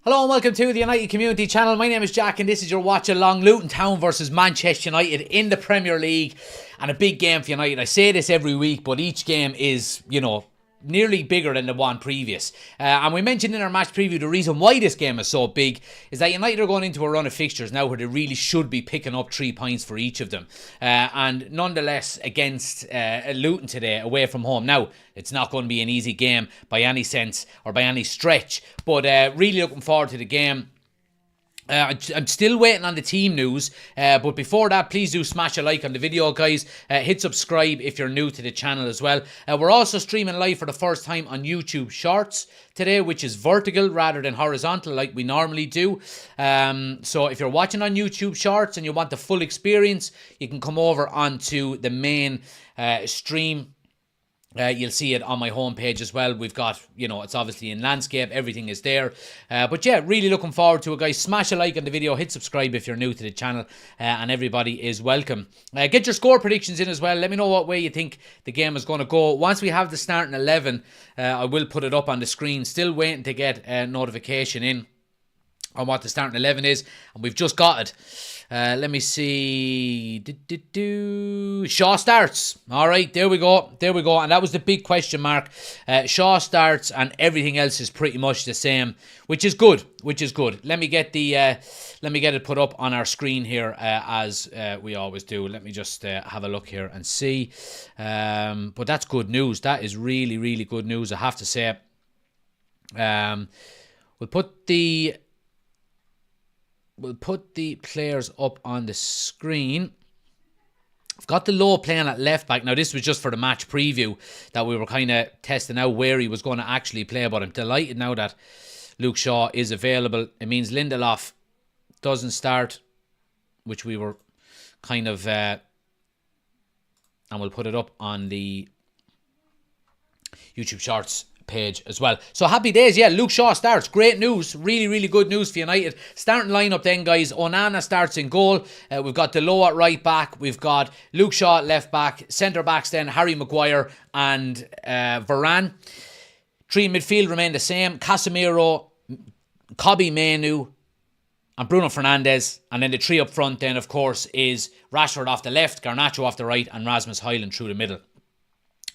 Hello and welcome to the United Community Channel. My name is Jack and this is your Watchalong. Luton Town versus Manchester United in the Premier League, and a big game for United. I say this every week, but each game is, nearly bigger than the one previous. And we mentioned in our match preview the reason why this game is so big is that United are going into a run of fixtures now where they really should be picking up 3 points for each of them. And nonetheless, against Luton today, away from home. Now, it's not going to be an easy game by any sense or by any stretch, but really looking forward to the game. I'm still waiting on the team news, but before that, please do smash a like on the video, guys. Hit subscribe if you're new to the channel as well. We're also streaming live for the first time on YouTube Shorts today, which is vertical rather than horizontal like we normally do. So if you're watching on YouTube Shorts and you want the full experience, you can come over onto the main stream. You'll see it on my homepage as well. We've got, it's obviously in landscape. Everything is there. But yeah, really looking forward to it, guys. Smash a like on the video. Hit subscribe if you're new to the channel. And everybody is welcome. Get your score predictions in as well. Let me know what way you think the game is going to go. Once we have the starting 11, I will put it up on the screen. Still waiting to get a notification in on what the starting 11 is. And we've just got it. Let me see. Shaw starts. All right, there we go. And that was the big question mark. Shaw starts, and everything else is pretty much the same, which is good. Let me get it put up on our screen here as we always do. Let me just have a look here and see. But that's good news. That is really, really good news, I have to say. We'll put the players up on the screen. I've got the Low playing at left back. Now, this was just for the match preview that we were kind of testing out where he was going to actually play. But I'm delighted now that Luke Shaw is available. It means Lindelof doesn't start, which we were kind of... and we'll put it up on the YouTube Shorts page as well. So happy days. Yeah, Luke Shaw starts. Great news. Really, really good news for United. Starting lineup then, guys. Onana starts in goal. We've got Delo at right back. We've got Luke Shaw at left back. Centre backs then Harry Maguire and Varane. 3 in midfield remain the same. Casemiro, Kobbie Mainoo and Bruno Fernandes. And then the 3 up front then, of course, is Rashford off the left, Garnacho off the right and Rasmus Højlund through the middle.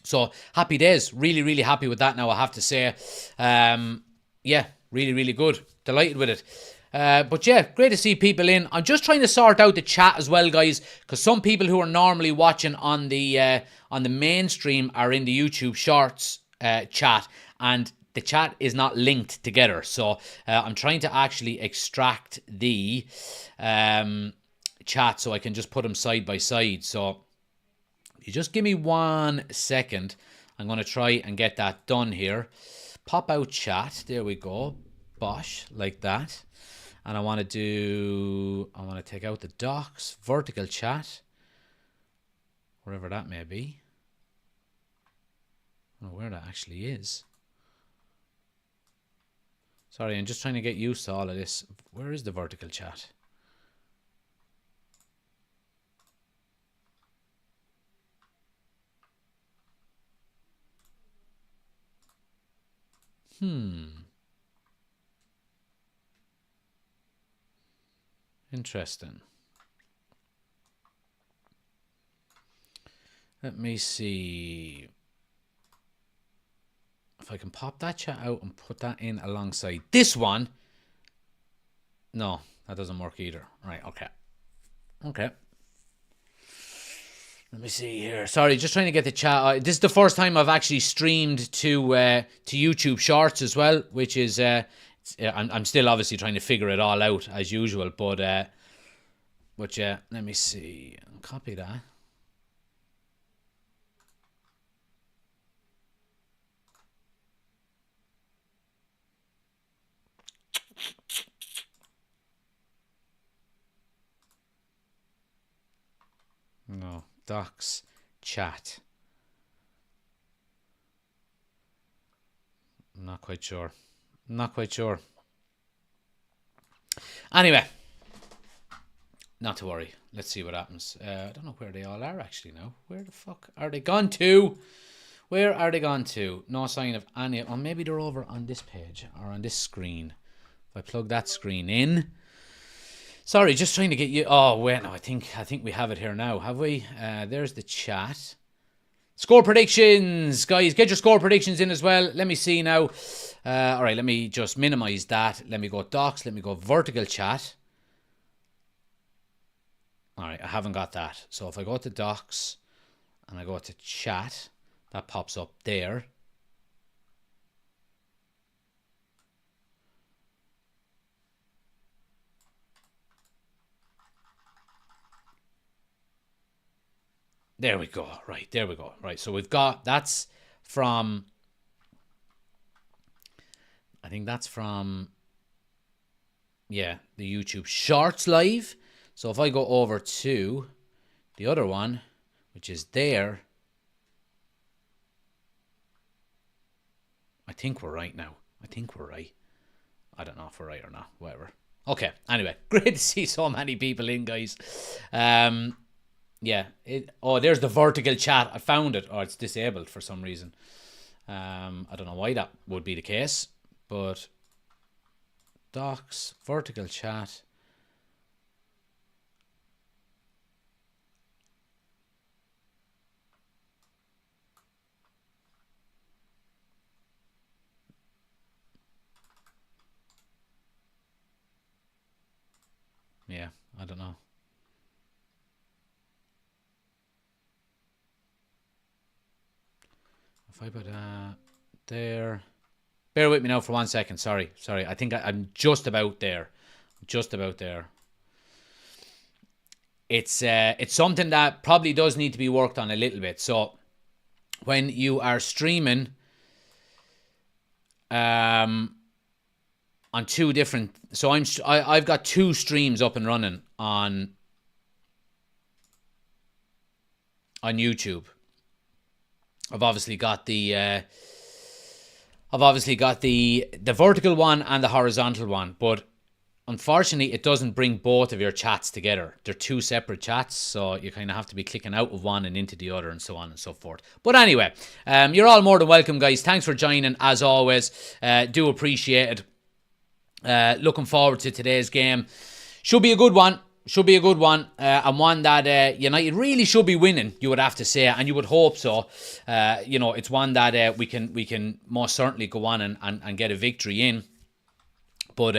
So, happy days. Really, really happy with that now, I have to say. Yeah, really, really good. Delighted with it. But yeah, great to see people in. I'm just trying to sort out the chat as well, guys, because some people who are normally watching on the mainstream are in the YouTube Shorts chat, and the chat is not linked together. So, I'm trying to actually extract the chat so I can just put them side by side. So, you just give me 1 second. I'm going to try and get that done here. Pop out chat. There we go. Bosh. Like that. And I want to take out the docs. Vertical chat. Wherever that may be. I don't know where that actually is. Sorry, I'm just trying to get used to all of this. Where is the vertical chat? Interesting. Let me see if I can pop that chat out and put that in alongside this one. No, that doesn't work either. Right, okay. Let me see here. Sorry, just trying to get the chat. This is the first time I've actually streamed to YouTube Shorts as well, which is I'm still obviously trying to figure it all out as usual. But yeah, let me see. Copy that. No. Docs, chat. I'm not quite sure. Anyway, not to worry. Let's see what happens. I don't know where they all are actually now. Where the fuck are they gone to? No sign of any. Or maybe they're over on this page or on this screen. If I plug that screen in. Sorry, just trying to get you. Oh, wait, no, I think we have it here now, have we? There's the chat. Score predictions, guys. Get your score predictions in as well. Let me see now. All right, let me just minimize that. Let me go docs. Let me go vertical chat. All right, I haven't got that. So if I go to docs and I go to chat, that pops up there. There we go. Right, there we go. Right, so we've got, that's from, I think that's from, yeah, the YouTube Shorts Live. So if I go over to the other one, which is there, I think we're right now. I think we're right. I don't know if we're right or not. Whatever. Okay, anyway, great to see so many people in, guys. Yeah. There's the vertical chat. I found it. Oh, it's disabled for some reason. I don't know why that would be the case, but docs, vertical chat. Yeah, I don't know. If I put there, bear with me now for 1 second. Sorry. I think I'm just about there. It's something that probably does need to be worked on a little bit. So when you are streaming, on two different, so I've got two streams up and running on YouTube. I've obviously got the vertical one and the horizontal one, but unfortunately it doesn't bring both of your chats together. They're two separate chats, so you kind of have to be clicking out of one and into the other and so on and so forth. But anyway, you're all more than welcome, guys. Thanks for joining as always. Do appreciate it. Looking forward to today's game. Should be a good one. And one that United really should be winning, you would have to say, and you would hope so. It's one that we can most certainly go on and get a victory in. But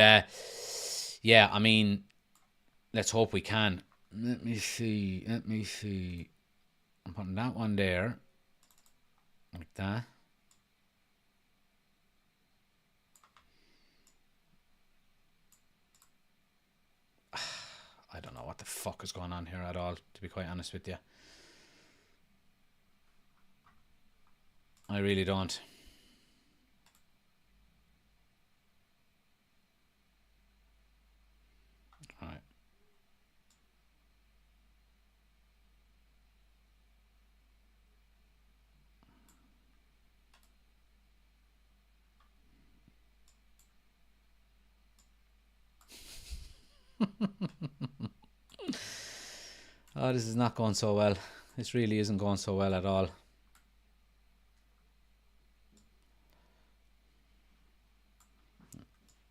yeah, I mean, let's hope we can. Let me see. I'm putting that one there, like that. I don't know what the fuck is going on here at all, to be quite honest with you. I really don't. All right. Oh, this is not going so well. This really isn't going so well at all.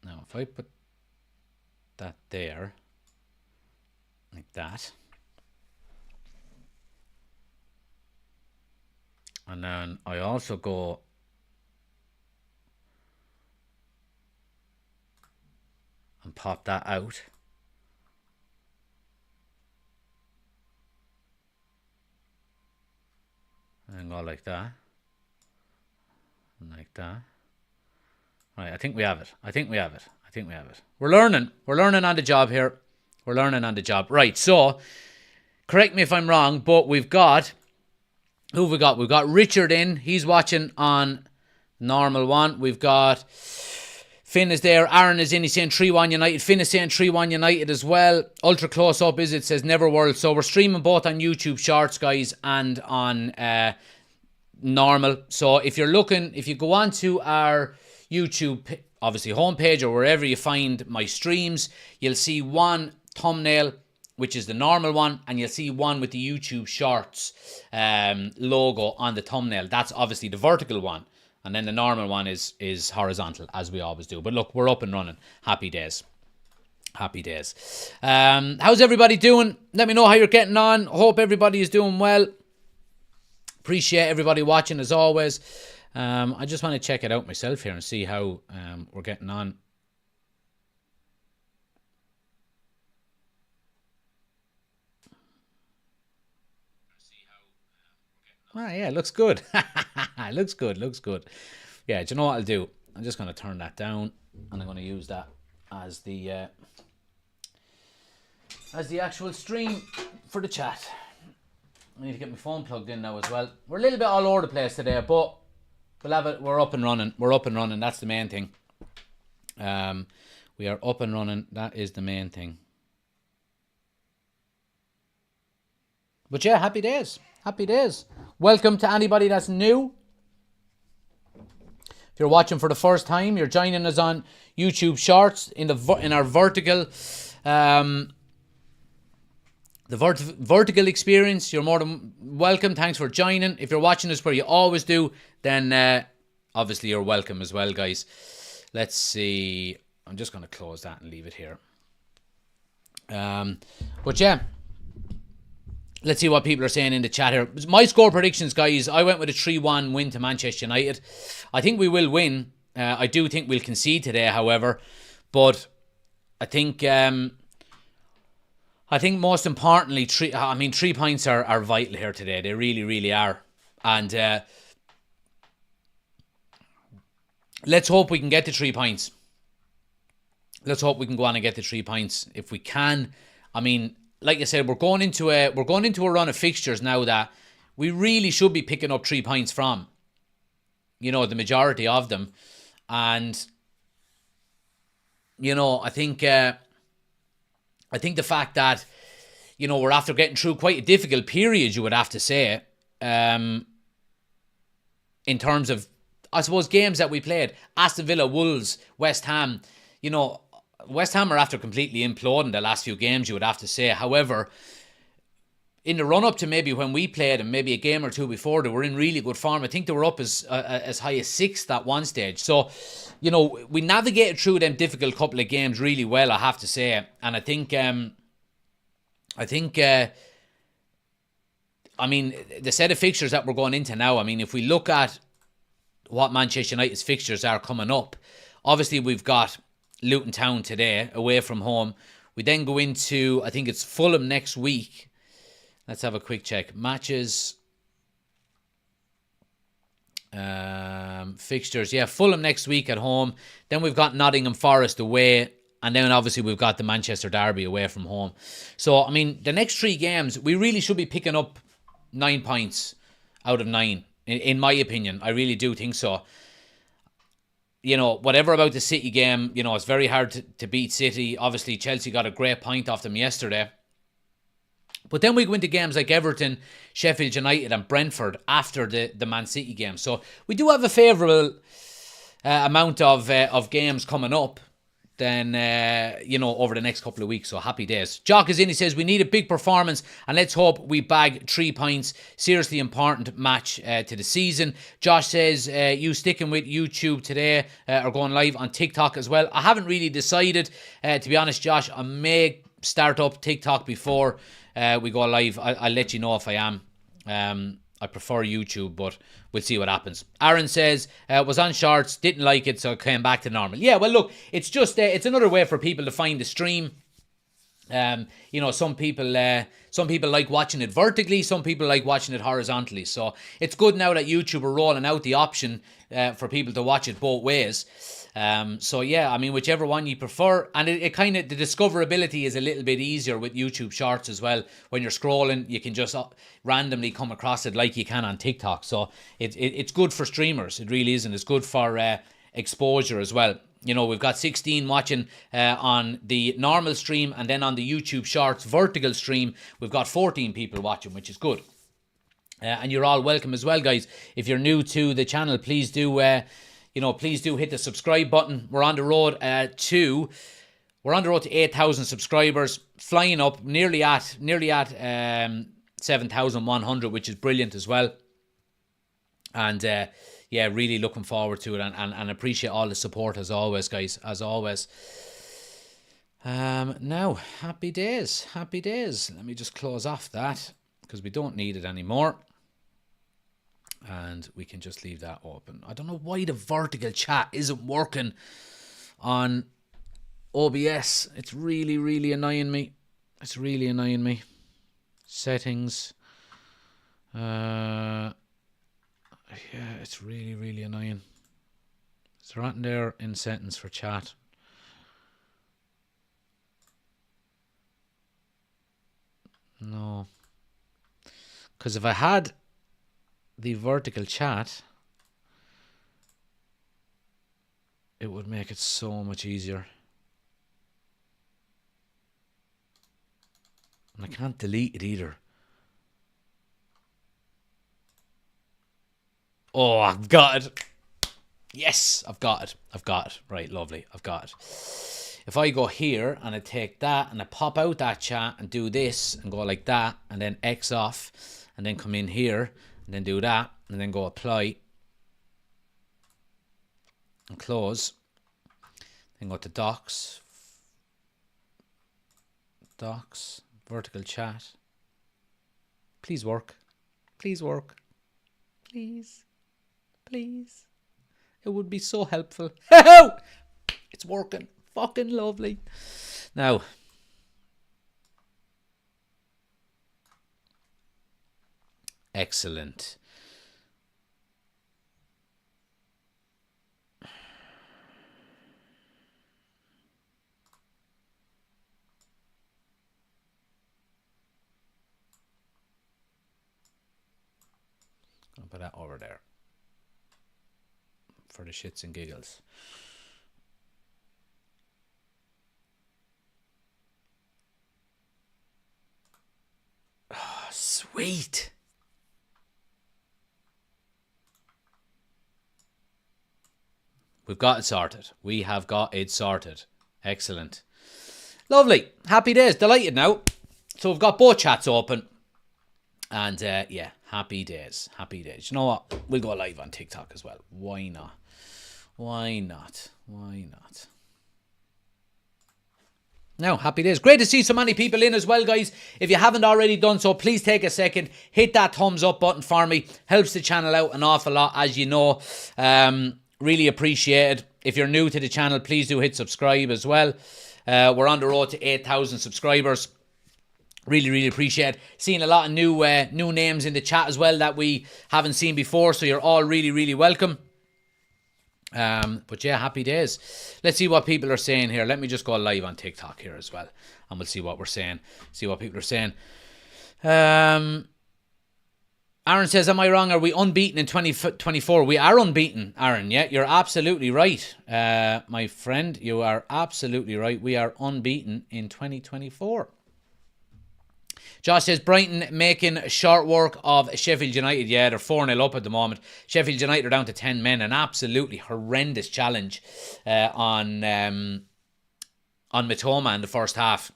Now, if I put that there, like that, and then I also go and pop that out. And go like that. And like that. Right, I think we have it. We're learning on the job here. Right, so, correct me if I'm wrong, but we've got, who have we got? We've got Richard in. He's watching on normal one. We've got Finn is there. Aaron is in. He's saying 3-1 United. Finn is saying 3-1 United as well. Ultra close up is it? Says Neverworld. So we're streaming both on YouTube Shorts, guys, and on normal. So if you go on to our YouTube, obviously homepage or wherever you find my streams, you'll see one thumbnail, which is the normal one, and you'll see one with the YouTube Shorts logo on the thumbnail. That's obviously the vertical one. And then the normal one is horizontal, as we always do. But look, we're up and running. Happy days. Happy days. How's everybody doing? Let me know how you're getting on. Hope everybody is doing well. Appreciate everybody watching as always. I just want to check it out myself here and see how we're getting on. Ah, yeah, looks good. looks good. Yeah, do you know what I'll do? I'm just going to turn that down, and I'm going to use that as the actual stream for the chat. I need to get my phone plugged in now as well. We're a little bit all over the place today, but we'll have it. We're up and running. That's the main thing. We are up and running. That is the main thing. But yeah, happy days. Happy days. Welcome to anybody that's new. If you're watching for the first time, you're joining us on YouTube Shorts in our vertical vertical experience. You're more than welcome. Thanks for joining. If you're watching us where you always do, then obviously you're welcome as well, guys. Let's see. I'm just going to close that and leave it here. But yeah. Let's see what people are saying in the chat here. My score predictions, guys, I went with a 3-1 win to Manchester United. I think we will win. I do think we'll concede today, however. But I think most importantly, 3 points are vital here today. They really, really are. And let's hope we can get the 3 points. Let's hope we can go on and get the 3 points. If we can, I mean, like I said, we're going into a run of fixtures now that we really should be picking up 3 points from. You know, the majority of them. And, you know, I think the fact that, you know, we're after getting through quite a difficult period, you would have to say, in terms of, I suppose, games that we played. Aston Villa, Wolves, West Ham, you know, West Ham are after completely imploding the last few games, you would have to say. However, in the run-up to maybe when we played and maybe a game or two before, they were in really good form. I think they were up as high as 6th at one stage. So, you know, we navigated through them difficult couple of games really well, I have to say. And I think, I mean, the set of fixtures that we're going into now, I mean, if we look at what Manchester United's fixtures are coming up, obviously we've got Luton Town today, away from home. We then go into, I think it's Fulham next week. Let's have a quick check. Matches. Fixtures. Yeah, Fulham next week at home. Then we've got Nottingham Forest away. And then obviously we've got the Manchester Derby away from home. So, I mean, the next 3 games, we really should be picking up 9 points out of 9. In my opinion. I really do think so. You know, whatever about the City game, you know, it's very hard to beat City. Obviously, Chelsea got a great point off them yesterday. But then we go into games like Everton, Sheffield United and Brentford after the Man City game. So we do have a favourable amount of games coming up then, you know, over the next couple of weeks. So happy days. Jock is in. He says, we need a big performance and let's hope we bag 3 points. Seriously important match to the season. Josh says, you sticking with YouTube today or going live on TikTok as well? I haven't really decided, to be honest, Josh. I may start up TikTok before we go live. I'll let you know if I am. I prefer YouTube, but we'll see what happens. Aaron says, was on Shorts, didn't like it, so came back to normal. Yeah, well, look, it's just, it's another way for people to find the stream. You know, some people like watching it vertically, some people like watching it horizontally. So it's good now that YouTube are rolling out the option for people to watch it both ways. So yeah, I mean, whichever one you prefer. And it kind of, the discoverability is a little bit easier with YouTube Shorts as well. When you're scrolling, you can just randomly come across it like you can on TikTok. So it's good for streamers. It really is. And it's good for exposure as well. You know, we've got 16 watching on the normal stream, and then on the YouTube Shorts vertical stream, we've got 14 people watching, which is good. And you're all welcome as well, guys. If you're new to the channel, please do, please do hit the subscribe button. We're on the road to 8,000 subscribers, flying up nearly at 7,100, which is brilliant as well. And yeah, really looking forward to it, and appreciate all the support as always, guys, as always. Now, happy days. Let me just close off that because we don't need it anymore. And we can just leave that open. I don't know why the vertical chat isn't working on OBS. It's really, really annoying me. Settings. Yeah, it's really, really annoying. Is there anything there in settings for chat? No. Because if I had the vertical chat, it would make it so much easier. And I can't delete it either. Oh, I've got it. Yes, I've got it. Right, lovely. I've got it. If I go here and I take that and I pop out that chat and do this and go like that and then X off and then come in here and then do that and then go apply and close, then go to docs, vertical chat. Please work. Please. It would be so helpful. It's working. Fucking lovely. Now, excellent. I'll put that over there for the shits and giggles. Oh, sweet. We've got it sorted. We have got it sorted. Excellent. Lovely. Happy days. Delighted now. So we've got both chats open. And yeah, happy days. You know what? We'll go live on TikTok as well. Why not? Now, happy days. Great to see so many people in as well, guys. If you haven't already done so, please take a second. Hit that thumbs up button for me. Helps the channel out an awful lot, as you know. Really appreciate it. If you're new to the channel, please do hit subscribe as well. We're on the road to 8,000 subscribers. Really, really appreciate it. Seeing a lot of new names in the chat as well that we haven't seen before. So you're all really, really welcome. But yeah, happy days. Let's see what people are saying here. Let me just go live on TikTok here as well, and we'll see what we're saying. See what people are saying. Aaron says, am I wrong? Are we unbeaten in 2024? We are unbeaten, Aaron. Yeah, you're absolutely right. My friend, you are absolutely right. We are unbeaten in 2024. Josh says, Brighton making short work of Sheffield United. Yeah, they're 4-0 up at the moment. Sheffield United are down to 10 men. An absolutely horrendous challenge on Mitoma in the first half.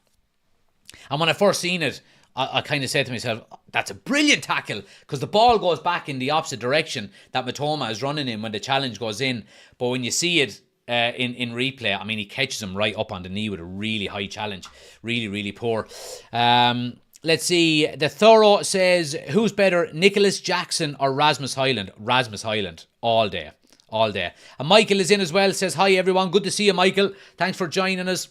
And when I first seen it, I kind of said to myself, that's a brilliant tackle, because the ball goes back in the opposite direction that Mitoma is running in when the challenge goes in. But when you see it in replay, I mean, he catches him right up on the knee with a really high challenge. Really, really poor. Let's see. The Thorough says, who's better, Nicholas Jackson or Rasmus Highland? Rasmus Highland, all day. And Michael is in as well, says, hi everyone, good to see you, Michael. Thanks for joining us.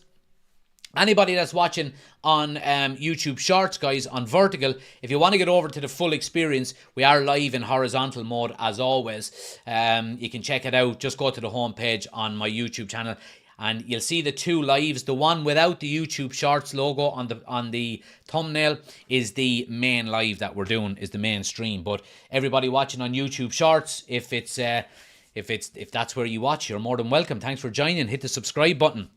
Anybody that's watching on YouTube Shorts, guys, on Vertical, if you want to get over to the full experience, we are live in horizontal mode as always. You can check it out. Just go to the homepage on my YouTube channel and you'll see the two lives. The one without the YouTube Shorts logo on the thumbnail is the main live that we're doing, is the main stream. But everybody watching on YouTube Shorts, if that's where you watch, you're more than welcome. Thanks for joining. Hit the subscribe button.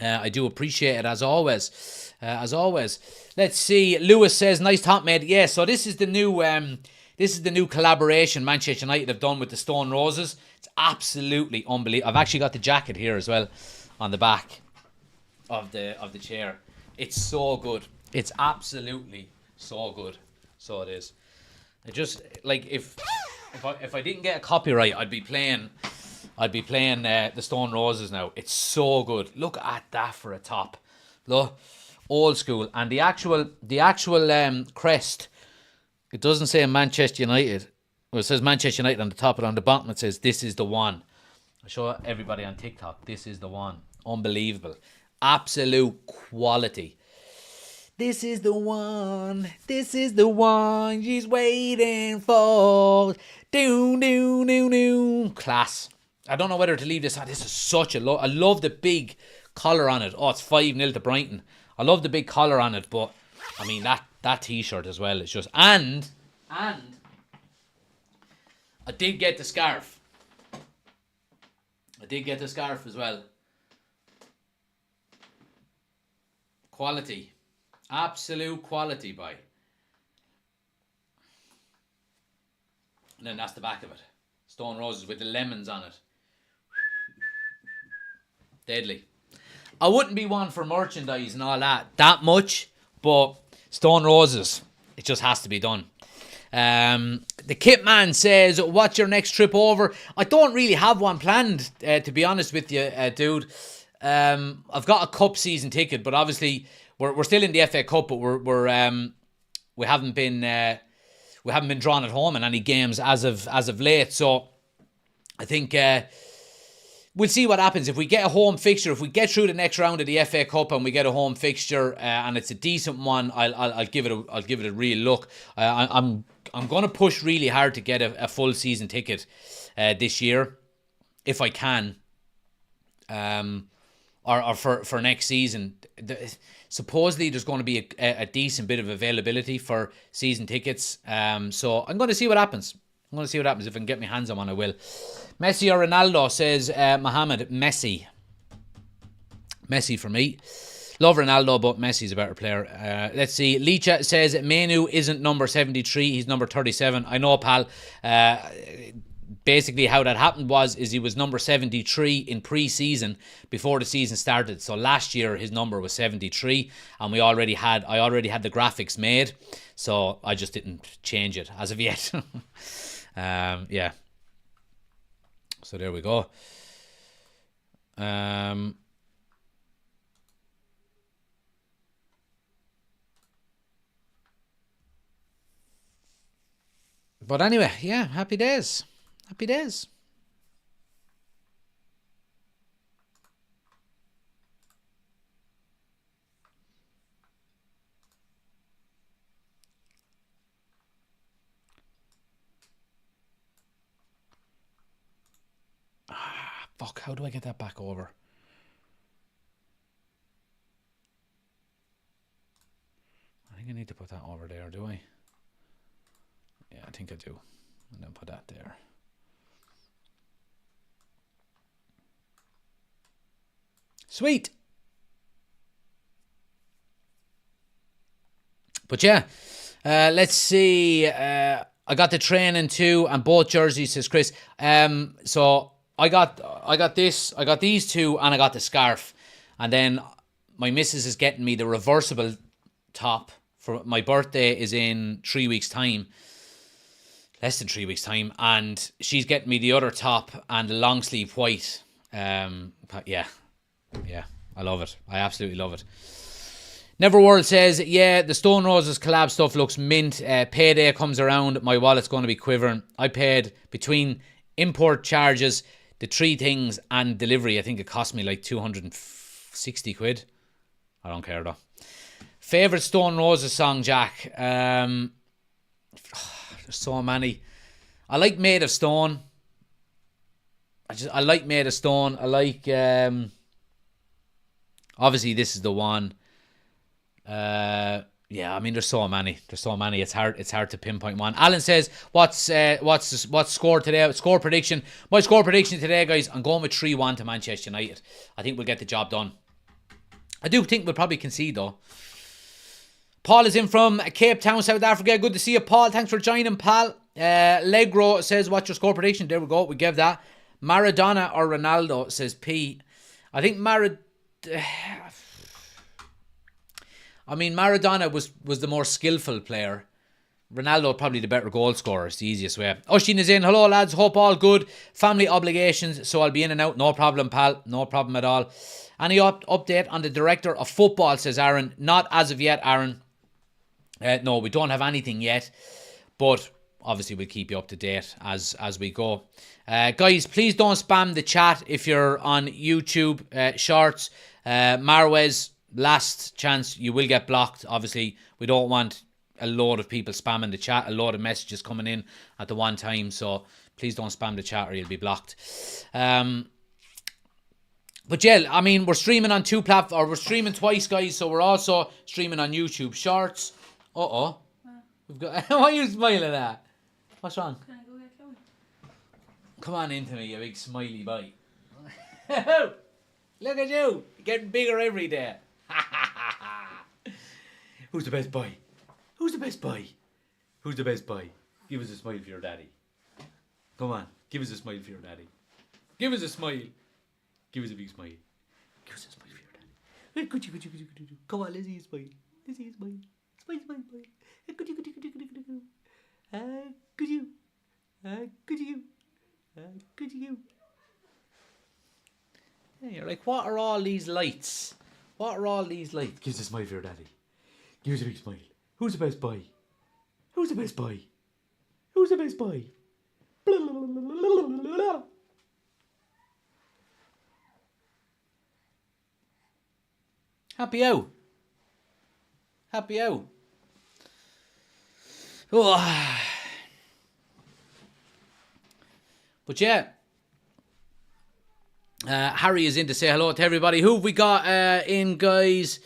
I do appreciate it as always. Let's see. Lewis says, nice top, mate. Yeah, so this is the new collaboration Manchester United have done with the Stone Roses. It's absolutely unbelievable. I've actually got the jacket here as well on the back of the chair. It's so good. It's absolutely so good. So it is. It just, like, if if I didn't get a copyright, I'd be playing the Stone Roses now. It's so good. Look at that for a top. Look, old school, and the actual crest. It doesn't say Manchester United. Well, it says Manchester United on the top, and on the bottom it says "This is the one." I show everybody on TikTok. This is the one. Unbelievable, absolute quality. This is the one. This is the one she's waiting for. Do do do do. Class. I don't know whether to leave this on. This is such a I love the big collar on it. Oh, it's 5-0 to Brighton. I love the big collar on it, but I mean that t-shirt as well is just and I did get the scarf. I did get the scarf as well. Quality. Absolute quality, boy. And then that's the back of it. Stone Roses with the lemons on it. Deadly. I wouldn't be one for merchandise and all that much, but Stone Roses, it just has to be done. The Kit Man says, what's your next trip over? I don't really have one planned, to be honest with you, dude. I've got a cup season ticket, but obviously we're still in the FA Cup, but we haven't been drawn at home in any games as of late. So I think we'll see what happens if we get a home fixture. If we get through the next round of the FA Cup and we get a home fixture and it's a decent one, I'll give it a real look. I'm going to push really hard to get a full season ticket this year, if I can, or for next season. Supposedly there's going to be a decent bit of availability for season tickets. So I'm going to see what happens. If I can get my hands on one, I will. Messi or Ronaldo, says Mohammed. Messi for me. Love Ronaldo, but Messi's a better player. Let's see. Licha says Manu isn't number 73, he's number 37. I know, pal. Basically how that happened is he was number 73 in pre-season before the season started. So last year his number was 73, and I already had the graphics made, so I just didn't change it as of yet. Yeah. So there we go. But anyway, yeah, happy days. Happy days. Fuck, how do I get that back over? I think I need to put that over there, do I? Yeah, I think I do. And then put that there. Sweet. But yeah, let's see. I got the training too, and both jerseys, says Chris. So I got these two, and I got the scarf, and then my missus is getting me the reversible top for my birthday is in 3 weeks' time. Less than 3 weeks' time, and she's getting me the other top and the long sleeve white. Yeah, I love it. I absolutely love it. Neverworld says, yeah, the Stone Roses collab stuff looks mint. Payday comes around, my wallet's going to be quivering. I paid between import charges, the 3 things, and delivery. I think it cost me like 260 quid. I don't care though. Favourite Stone Roses song, Jack? There's so many. I like Made of Stone. I like Made of Stone. I like obviously This Is the One. Yeah, I mean there's so many. It's hard to pinpoint one. Alan says, what's score today? Score prediction. My score prediction today, guys, I'm going with 3-1 to Manchester United. I think we'll get the job done. I do think we'll probably concede though. Paul is in from Cape Town, South Africa. Good to see you, Paul. Thanks for joining, pal. Legro says, what's your score prediction? There we go. We gave that. Maradona or Ronaldo, says P. I think Maradona was the more skillful player. Ronaldo probably the better goal scorer. It's the easiest way. Oshin is in. Hello, lads. Hope all good. Family obligations, so I'll be in and out. No problem, pal. No problem at all. Any update on the director of football, says Aaron. Not as of yet, Aaron. No, we don't have anything yet. But obviously we'll keep you up to date as we go. Guys, please don't spam the chat if you're on YouTube Shorts. Marwez, last chance. You will get blocked. Obviously, we don't want a load of people spamming the chat, a load of messages coming in at the one time, so please don't spam the chat or you'll be blocked. But yeah, I mean, we're streaming on two platforms, or we're streaming twice, guys, so we're also streaming on YouTube Shorts. We've got. Why are you smiling at? What's wrong? Can I go get Chloe? Come on into me, you big smiley boy. Look at you, you're getting bigger every day. Who's the best boy? Who's the best boy? Who's the best boy? Give us a smile for your daddy. Come on, give us a smile for your daddy. Give us a smile. Give us a big smile. Give us a smile for your daddy. Come on, let's see a smile. Let's see a smile. Smile, smile, smile. Could you. Yeah, you're like, what are all these lights? What are all these lights? Give us a smile for your daddy. Give us a big smile. Who's the best boy? Who's the best boy? Who's the best boy? Happy out. Happy out. Oh. But yeah. Harry is in to say hello to everybody. Who have we got in, guys?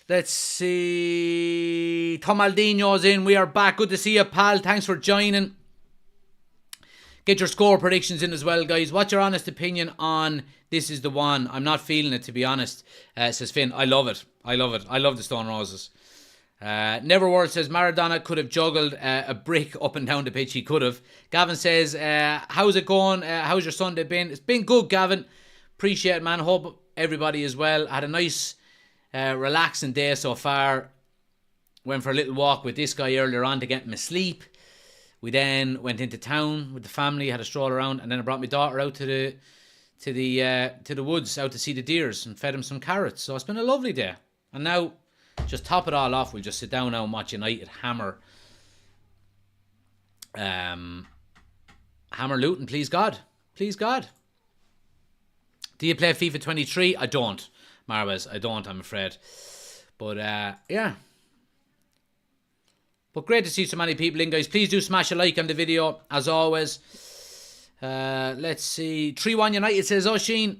Let's see. Tom Aldino's in. We are back. Good to see you, pal. Thanks for joining. Get your score predictions in as well, guys. What's your honest opinion on This Is The One? I'm not feeling it, to be honest, says Finn. I love it. I love it. I love the Stone Roses. Neverword says Maradona could have juggled a brick up and down the pitch. He could have. Gavin says, how's it going? How's your Sunday been? It's been good, Gavin. Appreciate it, man. Hope everybody is well. Had a nice relaxing day so far. Went for a little walk with this guy earlier on to get him asleep. We then went into town with the family, had a stroll around, and then I brought my daughter out to the woods, out to see the deers, and fed him some carrots. So it's been a lovely day. And now, just top it all off, we'll just sit down now and watch United hammer Luton, please God. Please God. Do you play FIFA 23? I don't, Marwez. I don't, I'm afraid. But, yeah. But great to see so many people in, guys. Please do smash a like on the video, as always. Let's see. 3-1 United, says Oshin.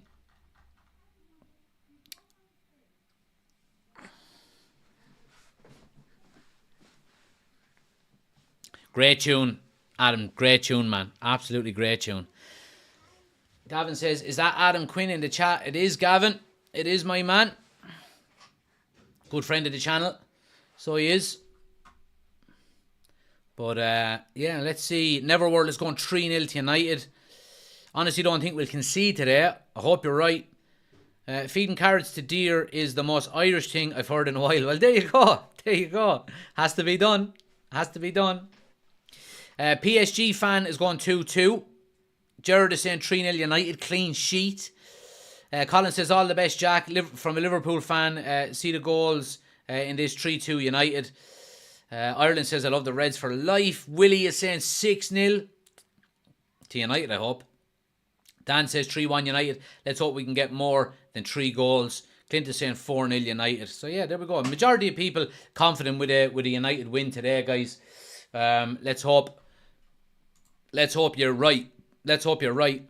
Great tune, Adam. Great tune, man. Absolutely great tune. Gavin says, is that Adam Quinn in the chat? It is, Gavin. It is, my man. Good friend of the channel. So he is. But, yeah, let's see. Neverworld is going 3-0 to United. Honestly, don't think we'll concede today. I hope you're right. Feeding carrots to deer is the most Irish thing I've heard in a while. Well, there you go. There you go. Has to be done. Has to be done. PSG fan is going 2-2. Gerard is saying 3-0 United. Clean sheet. Colin says, all the best, Jack. From a Liverpool fan, see the goals in this 3-2 United. Ireland says, I love the Reds for life. Willie is saying 6-0 to United, I hope. Dan says 3-1 United. Let's hope we can get more than 3 goals. Clint is saying 4-0 United. So yeah, there we go. Majority of people confident with a United win today, guys. Let's hope you're right. Let's hope you're right.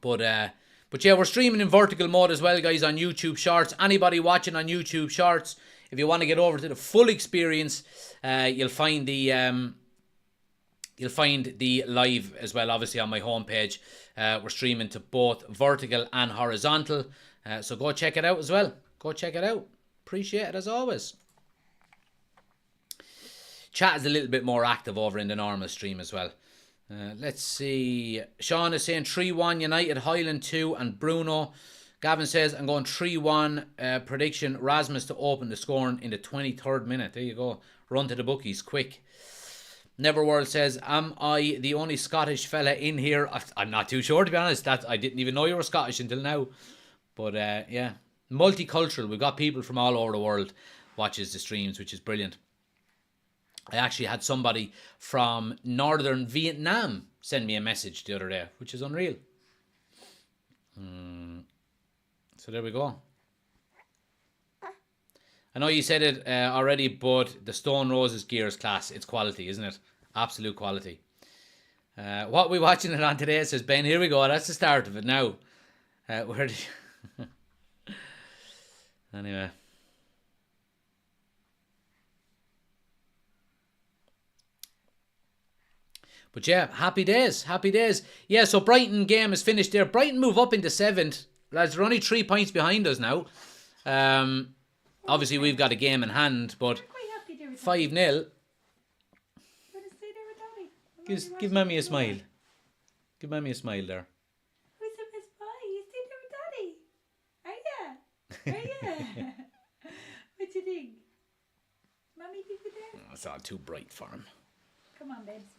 But yeah, we're streaming in vertical mode as well, guys, on YouTube Shorts. Anybody watching on YouTube Shorts, if you want to get over to the full experience, you'll find the live as well, obviously, on my homepage. We're streaming to both vertical and horizontal. So go check it out as well. Go check it out. Appreciate it as always. Chat is a little bit more active over in the normal stream as well. Let's see. Sean is saying 3-1 United, Highland 2, and Bruno Gavin says, I'm going 3-1 prediction. Rasmus to open the scoring in the 23rd minute. There you go. Run to the bookies, quick. Neverworld says, am I the only Scottish fella in here? I'm not too sure, to be honest. I didn't even know you were Scottish until now. But yeah, multicultural. We've got people from all over the world watches the streams, which is brilliant. I actually had somebody from northern Vietnam send me a message the other day, which is unreal. So there we go. I know you said it already, but the Stone Roses gear is class. It's quality, isn't it? Absolute quality. What are we watching it on today? Says Ben. Here we go. That's the start of it now. Where did you... Anyway. But yeah, happy days. Happy days. Yeah, so Brighton game is finished there. Brighton move up into 7th. Lads, they're only 3 points behind us now. Obviously, we've got a game in hand, but 5-0. Give Mammy a smile. Give Mammy a smile there. Who's the best boy? You stay there with Daddy? Are you? Are you? What do you think? Mommy, think you there? Oh, it's all too bright for him. Come on, babes.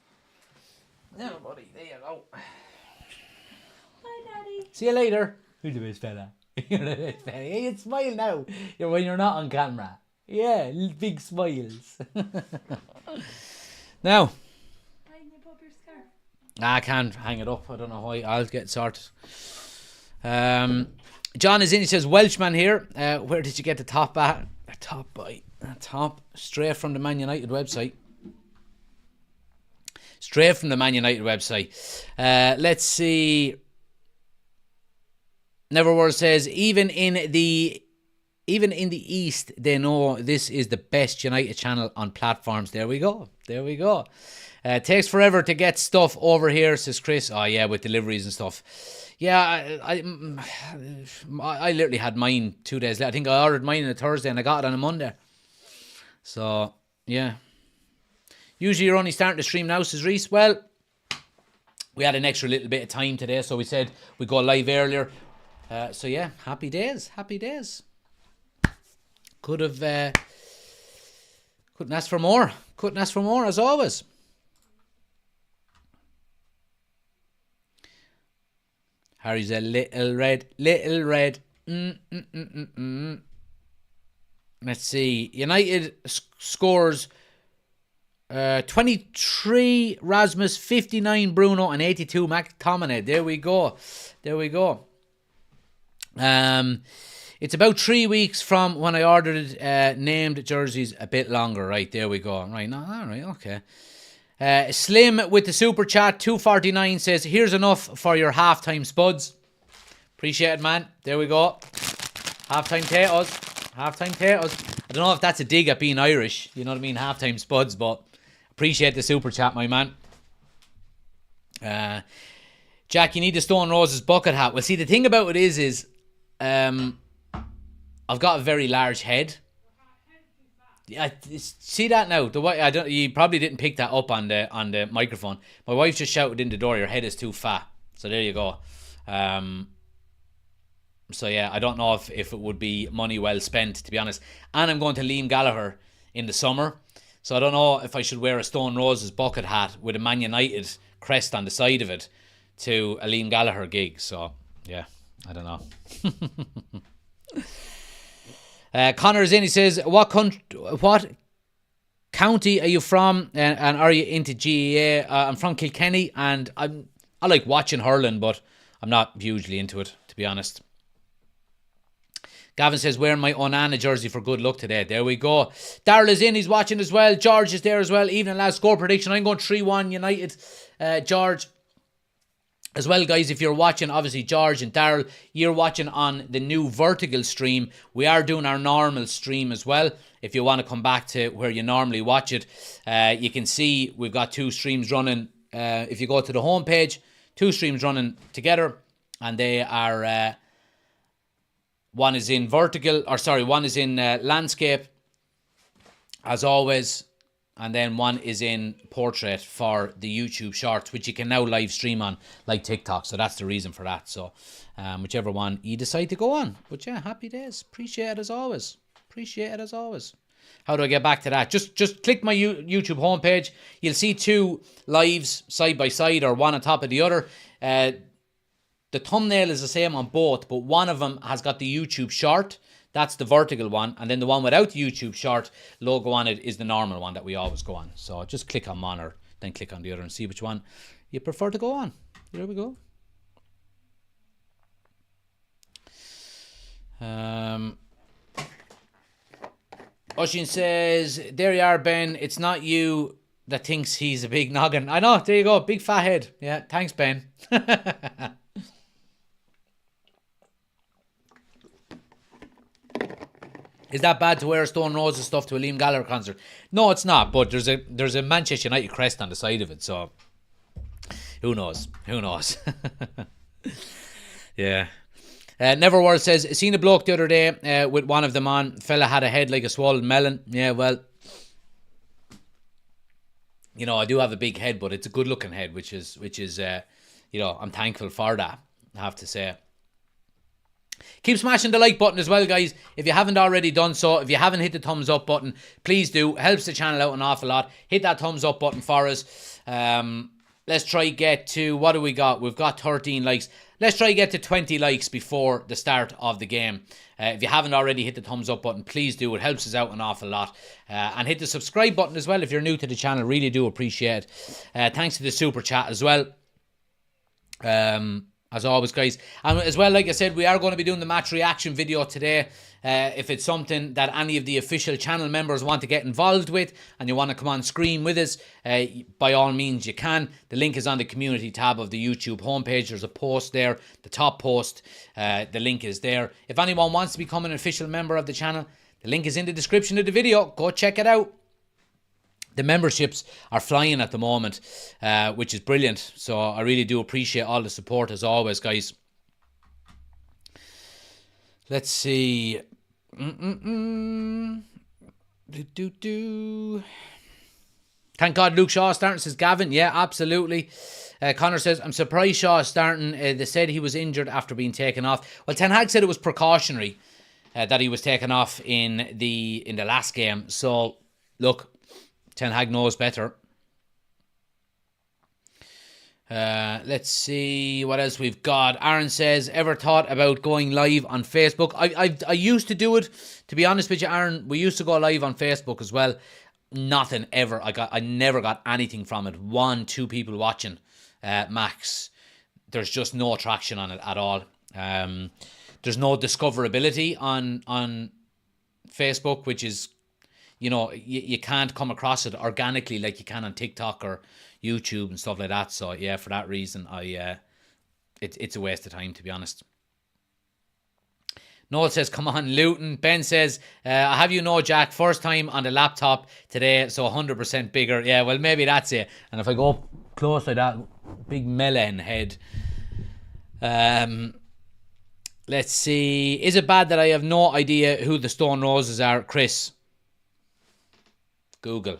No, buddy. There you go. Bye, Daddy. See you later. Who's the best fella? You're the best fella. Hey, you smile now. When you're not on camera. Yeah, big smiles. Now. Why didn't you pop your scarf? I can't hang it up. I don't know why. I'll get sorted. John is in. He says, Welshman here. Where did you get the top at? A top by a top. Straight from the Man United website. Straight from the Man United website. Let's see. Neverworld says, even in the East, they know this is the best United channel on platforms. There we go. There we go. Takes forever to get stuff over here, says Chris. Oh yeah, with deliveries and stuff. Yeah, I literally had mine 2 days later. I think I ordered mine on a Thursday and I got it on a Monday. So yeah. Usually you're only starting to stream now, says Reese. Well, we had an extra little bit of time today, so we said we'd go live earlier. So yeah, happy days, happy days. Couldn't ask for more. Couldn't ask for more, as always. Harry's a little red. Let's see. United scores 23 Rasmus, 59 Bruno, and 82 McTominay. There we go. There we go. It's about 3 weeks from when I ordered it. Named jerseys a bit longer. Right, there we go. Right, no, all right, okay. Slim with the super chat 249 says, here's enough for your halftime spuds. Appreciate it, man. There we go. Halftime potatoes. Halftime potatoes. I don't know if that's a dig at being Irish. You know what I mean? Halftime spuds, but appreciate the super chat, my man. Jack, you need the Stone Roses bucket hat. Well, see, the thing about it is I've got a very large head. Yeah, see that now? The way you probably didn't pick that up on the microphone. My wife just shouted in the door, "Your head is too fat." So there you go. So yeah, I don't know if it would be money well spent, to be honest. And I'm going to Liam Gallagher in the summer, so I don't know if I should wear a Stone Roses bucket hat with a Man United crest on the side of it to a Liam Gallagher gig. So yeah, I don't know. Connor's in. He says, what county are you from, and are you into GEA? I'm from Kilkenny, and I like watching hurling, but I'm not hugely into it, to be honest. Gavin says, wearing my Onana jersey for good luck today. There we go. Darryl is in. He's watching as well. George is there as well. Evening, last score prediction. I'm going 3-1 United. George as well, guys, if you're watching, obviously George and Darryl, you're watching on the new vertical stream. We are doing our normal stream as well. If you want to come back to where you normally watch it, you can see we've got 2 streams running. If you go to the homepage, 2 streams running together, and they are one is in vertical, one is in landscape, as always, and then one is in portrait for the YouTube Shorts, which you can now live stream on like TikTok. So that's the reason for that. So whichever one you decide to go on. But yeah, happy days. Appreciate it as always. How do I get back to that? Just click my YouTube homepage. You'll see 2 lives side by side, or one on top of the other. The thumbnail is the same on both, but one of them has got the YouTube Short. That's the vertical one. And then the one without the YouTube Short logo on it is the normal one that we always go on. So just click on one, or then click on the other and see which one you prefer to go on. There we go. Oshin says, there you are, Ben. It's not you that thinks he's a big noggin. I know. There you go. Big fat head. Yeah. Thanks, Ben. Is that bad to wear Stone Roses stuff to a Liam Gallagher concert? No, it's not. But there's a Manchester United crest on the side of it. So who knows? Yeah. Neverworld says, seen a bloke the other day with one of them on. Fella had a head like a swollen melon. Yeah, well, you know, I do have a big head, but it's a good looking head, which is you know, I'm thankful for that, I have to say. Keep smashing the like button as well, guys. If you haven't already done so, if you haven't hit the thumbs up button, please do. Helps the channel out an awful lot. Hit that thumbs up button for us. Let's try get to, what do we got? We've got 13 likes. Let's try get to 20 likes before the start of the game. If you haven't already hit the thumbs up button, please do. It helps us out an awful lot. And hit the subscribe button as well if you're new to the channel. Really do appreciate it. Thanks to the super chat as well. As always, guys. And as well, like I said, we are going to be doing the match reaction video today. If it's something that any of the official channel members want to get involved with and you want to come on screen with us, by all means you can. The link is on the community tab of the YouTube homepage. There's a post there, the top post. The link is there. If anyone wants to become an official member of the channel, the link is in the description of the video. Go check it out. The memberships are flying at the moment, which is brilliant. So I really do appreciate all the support as always, guys. Let's see. Thank God Luke Shaw is starting, says Gavin. Yeah, absolutely. Connor says, I'm surprised Shaw is starting. They said he was injured after being taken off. Well, Ten Hag said it was precautionary that he was taken off in the last game. So, look, Ten Hag knows better. Let's see what else we've got. Aaron says, ever thought about going live on Facebook? I used to do it, to be honest with you, Aaron. We used to go live on Facebook as well. Nothing ever. I never got anything from it. 1-2 people watching, max. There's just no traction on it at all. There's no discoverability on Facebook, which is, you know, you can't come across it organically like you can on TikTok or YouTube and stuff like that. So yeah, for that reason, it's a waste of time, to be honest. Noel says, come on, Luton. Ben says, I have you know, Jack, first time on the laptop today, so 100% bigger. Yeah, well, maybe that's it. And if I go close like that, big melon head. Let's see. Is it bad that I have no idea who the Stone Roses are? Chris. Google.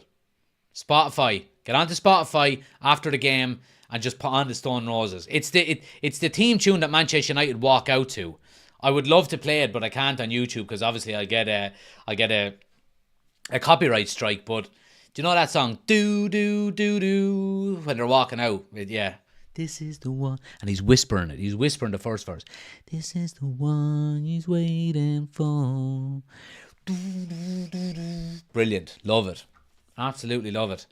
Spotify. Get onto Spotify after the game and just put on the Stone Roses. It's the theme tune that Manchester United walk out to. I would love to play it, but I can't on YouTube because obviously I get a copyright strike. But do you know that song? Do do do do when they're walking out. Yeah. This is the one, and he's whispering it. He's whispering the first verse. This is the one he's waiting for. Brilliant. Love it. Absolutely love it.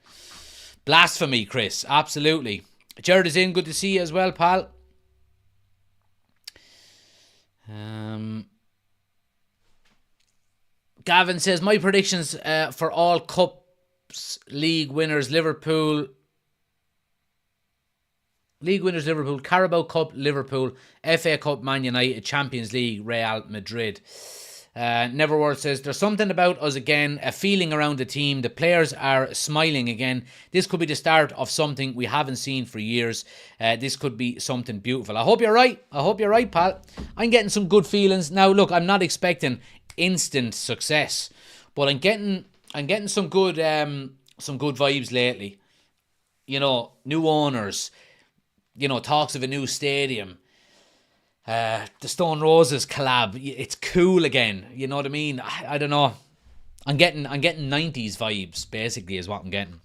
Blasphemy, Chris. Absolutely. Jared is in. Good to see you as well, pal. Gavin says, my predictions for all Cups League winners, Liverpool, Carabao Cup, Liverpool, FA Cup, Man United, Champions League, Real Madrid. Neverworld says, there's something about us again, a feeling around the team. The players are smiling again. This could be the start of something we haven't seen for years. This could be something beautiful. I hope you're right. I hope you're right, pal. I'm getting some good feelings. Now, look, I'm not expecting instant success, but I'm getting some good some good vibes lately. You know, new owners, you know, talks of a new stadium. The Stone Roses collab, it's cool again. You know what I mean? I don't know. I'm getting 90s vibes, basically, is what I'm getting.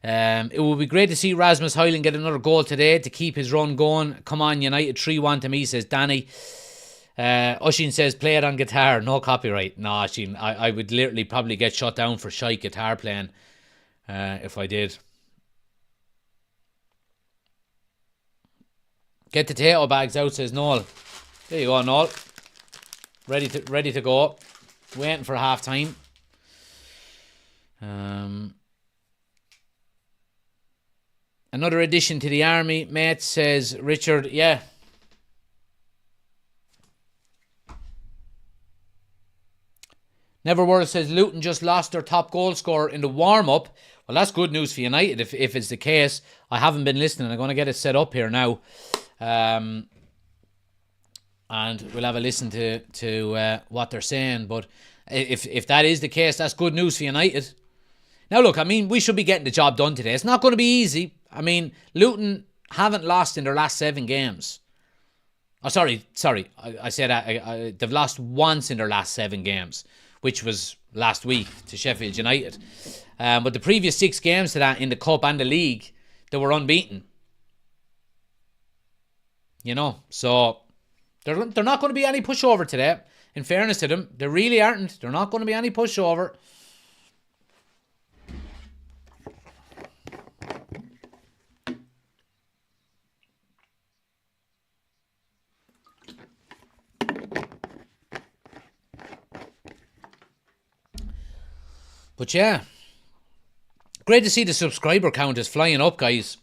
It will be great to see Rasmus Højlund get another goal today to keep his run going. Come on, United 3-1 to me, says Danny. Oshin says, play it on guitar. No copyright. No, Oshin, I would literally probably get shut down for shite guitar playing if I did. Get the potato bags out, says Noel. There you go, Noel. Ready to go. Waiting for half time. Another addition to the army, mate, says Richard. Yeah. Neverworld says Luton just lost their top goal scorer in the warm-up. Well, that's good news for United if it's the case. I haven't been listening. I'm going to get it set up here now. And we'll have a listen to what they're saying. But if that is the case, that's good news for United. Now, look, I mean, we should be getting the job done today. It's not going to be easy. I mean, Luton haven't lost in their last 7 games. Oh, sorry. I said they've lost once in their last 7 games, which was last week to Sheffield United. But the previous 6 games to that in the Cup and the League, they were unbeaten. You know, so they're not going to be any pushover today. In fairness to them, they really aren't. They're not going to be any pushover. But yeah, great to see the subscriber count is flying up, guys.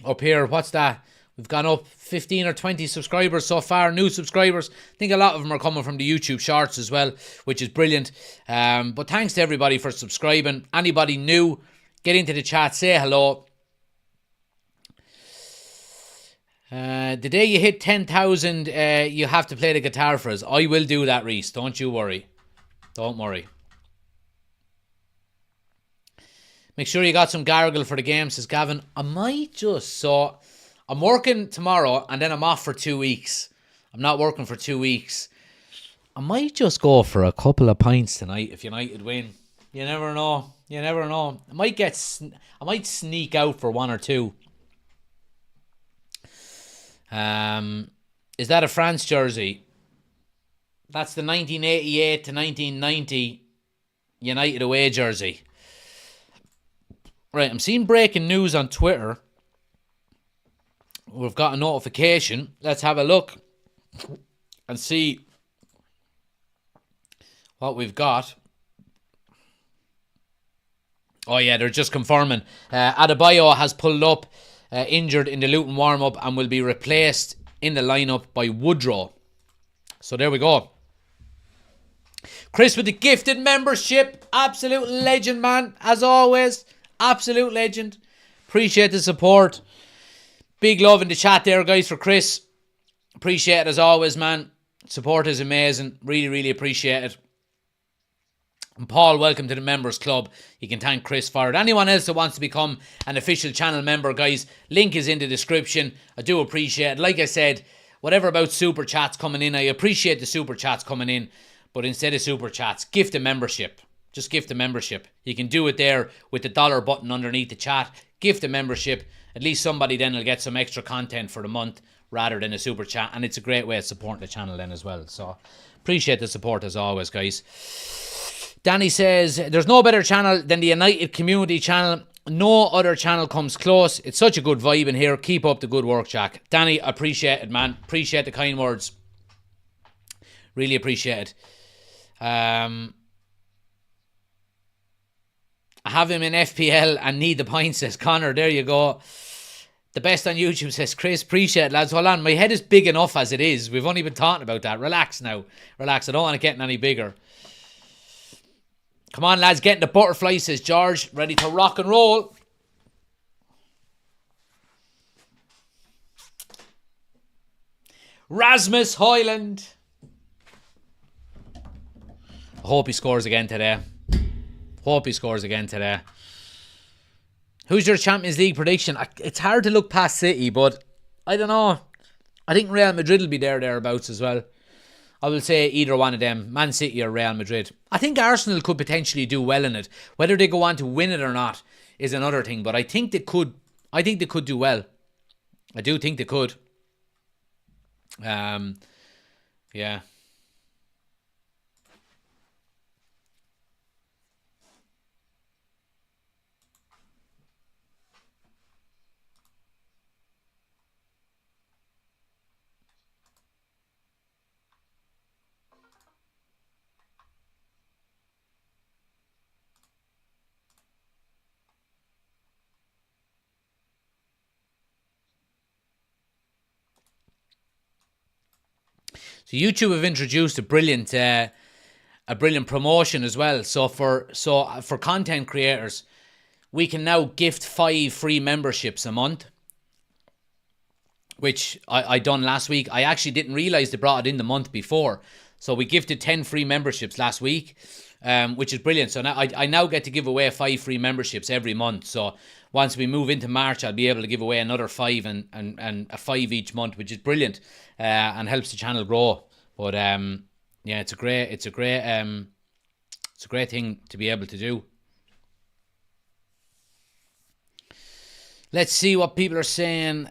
Up here, what's that? We've gone up 15 or 20 subscribers so far, new subscribers. I think a lot of them are coming from the YouTube shorts as well, which is brilliant. But thanks to everybody for subscribing. Anybody new, get into the chat, say hello. The day you hit 10,000, you have to play the guitar for us. I will do that, Reese. Don't you worry. Don't worry. Make sure you got some gargle for the game, says Gavin. I might just, so I'm working tomorrow and then I'm off for 2 weeks. I'm not working for 2 weeks. I might just go for a couple of pints tonight if United win. You never know. You never know. I might sneak out for 1 or 2. Is that a France jersey? That's the 1988 to 1990 United away jersey. Right, I'm seeing breaking news on Twitter. We've got a notification. Let's have a look and see what we've got. Oh yeah, they're just confirming. Adebayo has pulled up injured in the Luton warm-up and will be replaced in the lineup by Woodrow. So there we go. Chris with the gifted membership. Absolute legend, man. As always. Absolute legend. Appreciate the support. Big love in the chat there, guys, for Chris. Appreciate it as always, man. Support is amazing. Really, really appreciate it. And Paul, welcome to the members club. You can thank Chris for it. Anyone else that wants to become an official channel member, guys, link is in the description. I do appreciate it. Like I said, whatever about super chats coming in, I appreciate the super chats coming in. But instead of super chats, gift a membership. Just gift a membership. You can do it there with the dollar button underneath the chat. Gift a membership. At least somebody then will get some extra content for the month rather than a super chat. And it's a great way of supporting the channel then as well. So appreciate the support as always, guys. Danny says, there's no better channel than the United Community channel. No other channel comes close. It's such a good vibe in here. Keep up the good work, Jack. Danny, appreciate it, man. Appreciate the kind words. Really appreciate it. I have him in FPL and need the points, says Connor. There you go. The best on YouTube, says Chris. Appreciate it, lads. Hold on. My head is big enough as it is. We've only been talking about that. Relax now. Relax. I don't want it getting any bigger. Come on, lads. Getting the butterfly, says George. Ready to rock and roll. Rasmus Højlund. I hope he scores again today. Hope he scores again today. Who's your Champions League prediction? It's hard to look past City, but I don't know. I think Real Madrid will be thereabouts as well. I will say either one of them, Man City or Real Madrid. I think Arsenal could potentially do well in it. Whether they go on to win it or not is another thing, but I think they could. I think they could do well. I do think they could. Yeah. So YouTube have introduced a brilliant promotion as well. So for content creators, we can now gift 5 free memberships a month, which I done last week. I actually didn't realize they brought it in the month before. So we gifted 10 free memberships last week, which is brilliant. So now I now get to give away 5 free memberships every month. So once we move into March, I'll be able to give away another 5 and a 5 each month, which is brilliant and helps the channel grow. But yeah, it's a great thing to be able to do. Let's see what people are saying.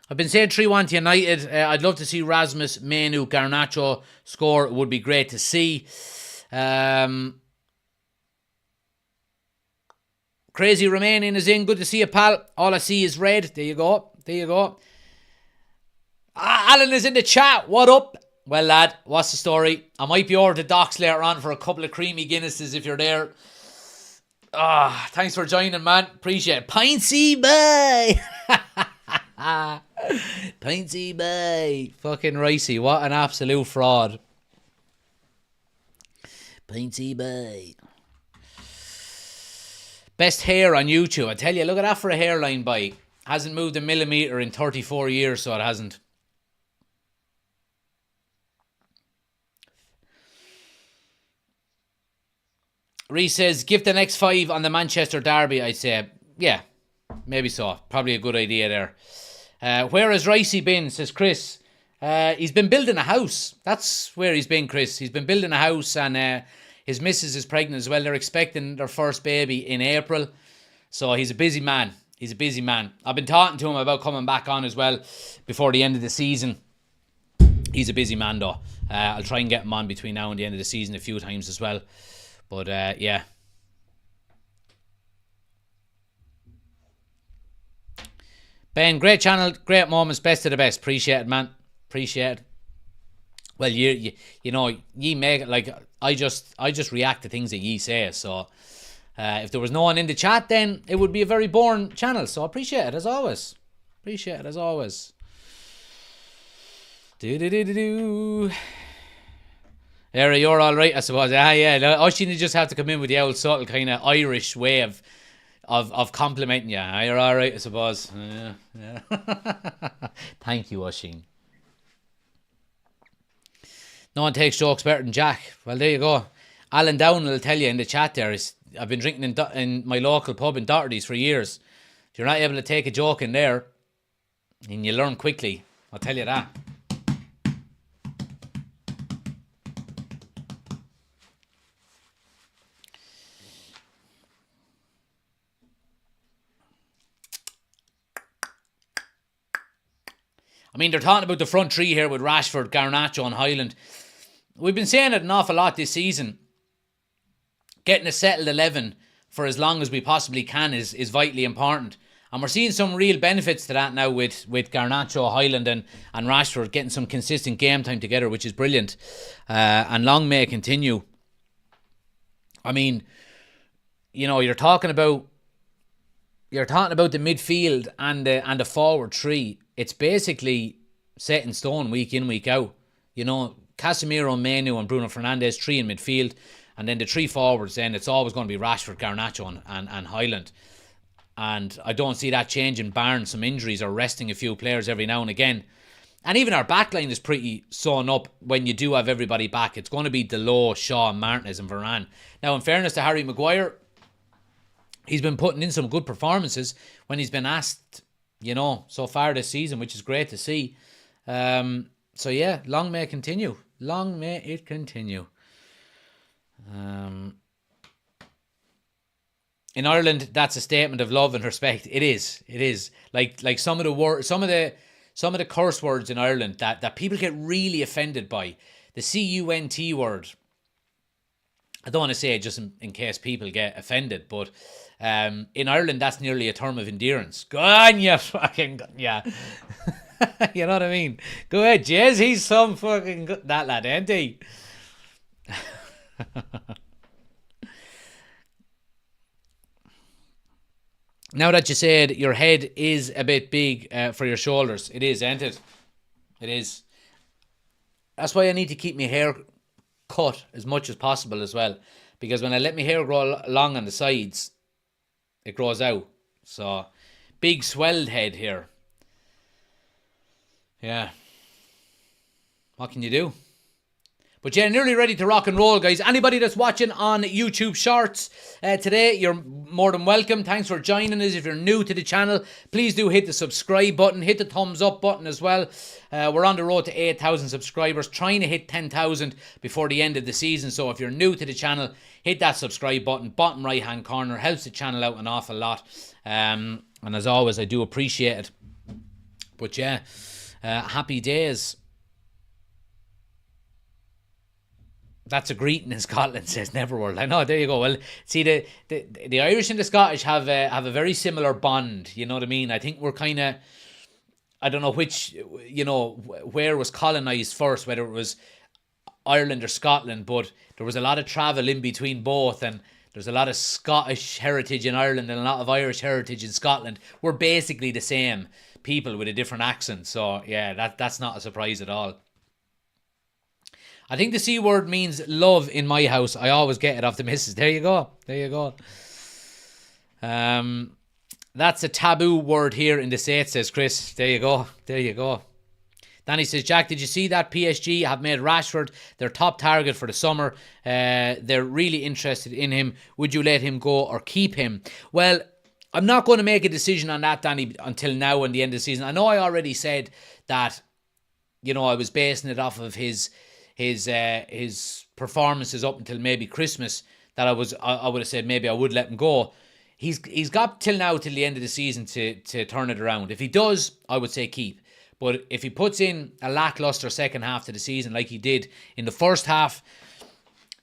I've been saying 3-1 to United. I'd love to see Rasmus, Manu, Garnacho score. It would be great to see. Crazy Romanian is in. Good to see you, pal. All I see is red. There you go. Alan is in the chat. What up? Well, lad, what's the story? I might be over the docks later on for a couple of creamy Guinnesses if you're there. Thanks for joining, man. Appreciate it. Pintsy, bye. Pintsy, bye. Fucking Ricey. What an absolute fraud. Pintsy, bye. Best hair on YouTube. I tell you, look at that for a hairline, bye. Hasn't moved a millimetre in 34 years, so it hasn't. Reese says, give the next 5 on the Manchester derby, I'd say. Yeah, maybe so. Probably a good idea there. Where has Ricey been, says Chris. He's been building a house. That's where he's been, Chris. He's been building a house, and his missus is pregnant as well. They're expecting their first baby in April. So he's a busy man. I've been talking to him about coming back on as well before the end of the season. He's a busy man, though. I'll try and get him on between now and the end of the season a few times as well. But, yeah. Ben, great channel, great moments, best of the best. Appreciate it, man. Appreciate it. Well, you know, ye make it, like, I just react to things that ye say, so if there was no one in the chat, then it would be a very boring channel, so I appreciate it as always. Era, you're alright, I suppose. Yeah. I shouldn't just have to come in with the old subtle kind of Irish way of complimenting you. You're alright, I suppose. Yeah. Thank you, Oisín. No one takes jokes better than Jack. Well, there you go. Alan Down will tell you in the chat there. I've been drinking in my local pub in Doherty's for years. If you're not able to take a joke in there, and you learn quickly, I'll tell you that. I mean, they're talking about the front three here with Rashford, Garnacho and Highland. We've been saying it an awful lot this season. Getting a settled 11 for as long as we possibly can is vitally important. And we're seeing some real benefits to that now with Garnacho, Highland and Rashford getting some consistent game time together, which is brilliant. And long may it continue. I mean, you know, you're talking about the midfield and the forward three. It's basically set in stone week in, week out. You know, Casemiro, Manu and Bruno Fernandes, 3 in midfield. And then the 3 forwards, then it's always going to be Rashford, Garnacho and Highland. And I don't see that changing, barring some injuries or resting a few players every now and again. And even our backline is pretty sewn up when you do have everybody back. It's going to be Delors, Shaw, Martinez and Varane. Now, in fairness to Harry Maguire, he's been putting in some good performances when he's been asked, so far this season, which is great to see. So, yeah, long may it continue. Long may it continue. In Ireland, that's a statement of love and respect. It is. It is. Like some of the curse words in Ireland that people get really offended by. The CUNT word. I don't want to say it just in case people get offended, but in Ireland, that's nearly a term of endearance. Go on, you fucking... Yeah. You know what I mean? Go ahead, Jez. He's some fucking... That lad, ain't he? Now that you said your head is a bit big for your shoulders, it is, ain't it? It is. That's why I need to keep my hair cut as much as possible as well. Because when I let my hair grow long on the sides, it grows out. So, big swelled head here. Yeah. What can you do? But yeah, nearly ready to rock and roll, guys. Anybody that's watching on YouTube Shorts today, you're more than welcome. Thanks for joining us. If you're new to the channel, please do hit the subscribe button. Hit the thumbs up button as well. We're on the road to 8,000 subscribers, trying to hit 10,000 before the end of the season. So if you're new to the channel, hit that subscribe button, bottom right-hand corner. Helps the channel out an awful lot. And as always, I do appreciate it. But yeah, happy days. That's a greeting in Scotland, says Neverworld. I know, there you go. Well, see, the Irish and the Scottish have a very similar bond, you know what I mean? I think we're kind of, I don't know which, where was colonised first, whether it was Ireland or Scotland, but there was a lot of travel in between both, and there's a lot of Scottish heritage in Ireland and a lot of Irish heritage in Scotland. We're basically the same people with a different accent, so yeah, that's not a surprise at all. I think the C word means love in my house. I always get it off the missus. There you go. There you go. That's a taboo word here in the States, says Chris. There you go. There you go. Danny says, Jack, did you see that PSG have made Rashford their top target for the summer? They're really interested in him. Would you let him go or keep him? Well, I'm not going to make a decision on that, Danny, until now and the end of the season. I know I already said that, I was basing it off of his performances up until maybe Christmas, that I would have said maybe I would let him go. He's got till now, till the end of the season to turn it around. If he does, I would say keep. But if he puts in a lackluster second half to the season like he did in the first half,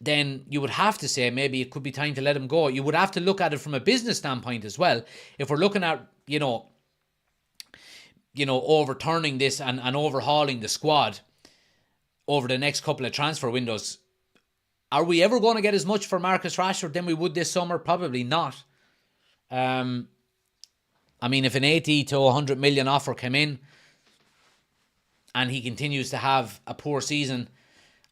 then you would have to say maybe it could be time to let him go. You would have to look at it from a business standpoint as well. If we're looking at, overturning this and overhauling the squad over the next couple of transfer windows, are we ever going to get as much for Marcus Rashford than we would this summer? Probably not. I mean, if an 80 to 100 million offer came in and he continues to have a poor season,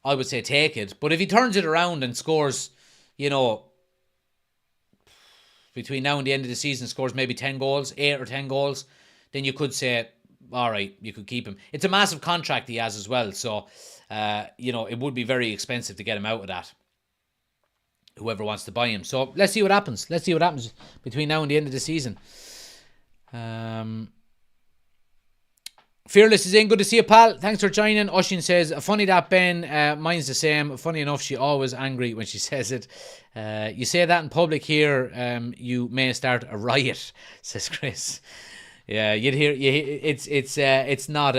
I would say take it. But if he turns it around and scores, between now and the end of the season, scores maybe 10 goals, 8 or 10 goals, then you could say, all right, you could keep him. It's a massive contract he has as well, so it would be very expensive to get him out of that, whoever wants to buy him. So let's see what happens. Let's see what happens between now and the end of the season. Fearless is in. Good to see you, pal. Thanks for joining. Oshin says, funny that Ben, mine's the same. Funny enough, she always angry when she says it. You say that in public here, you may start a riot, says Chris. Yeah, it's not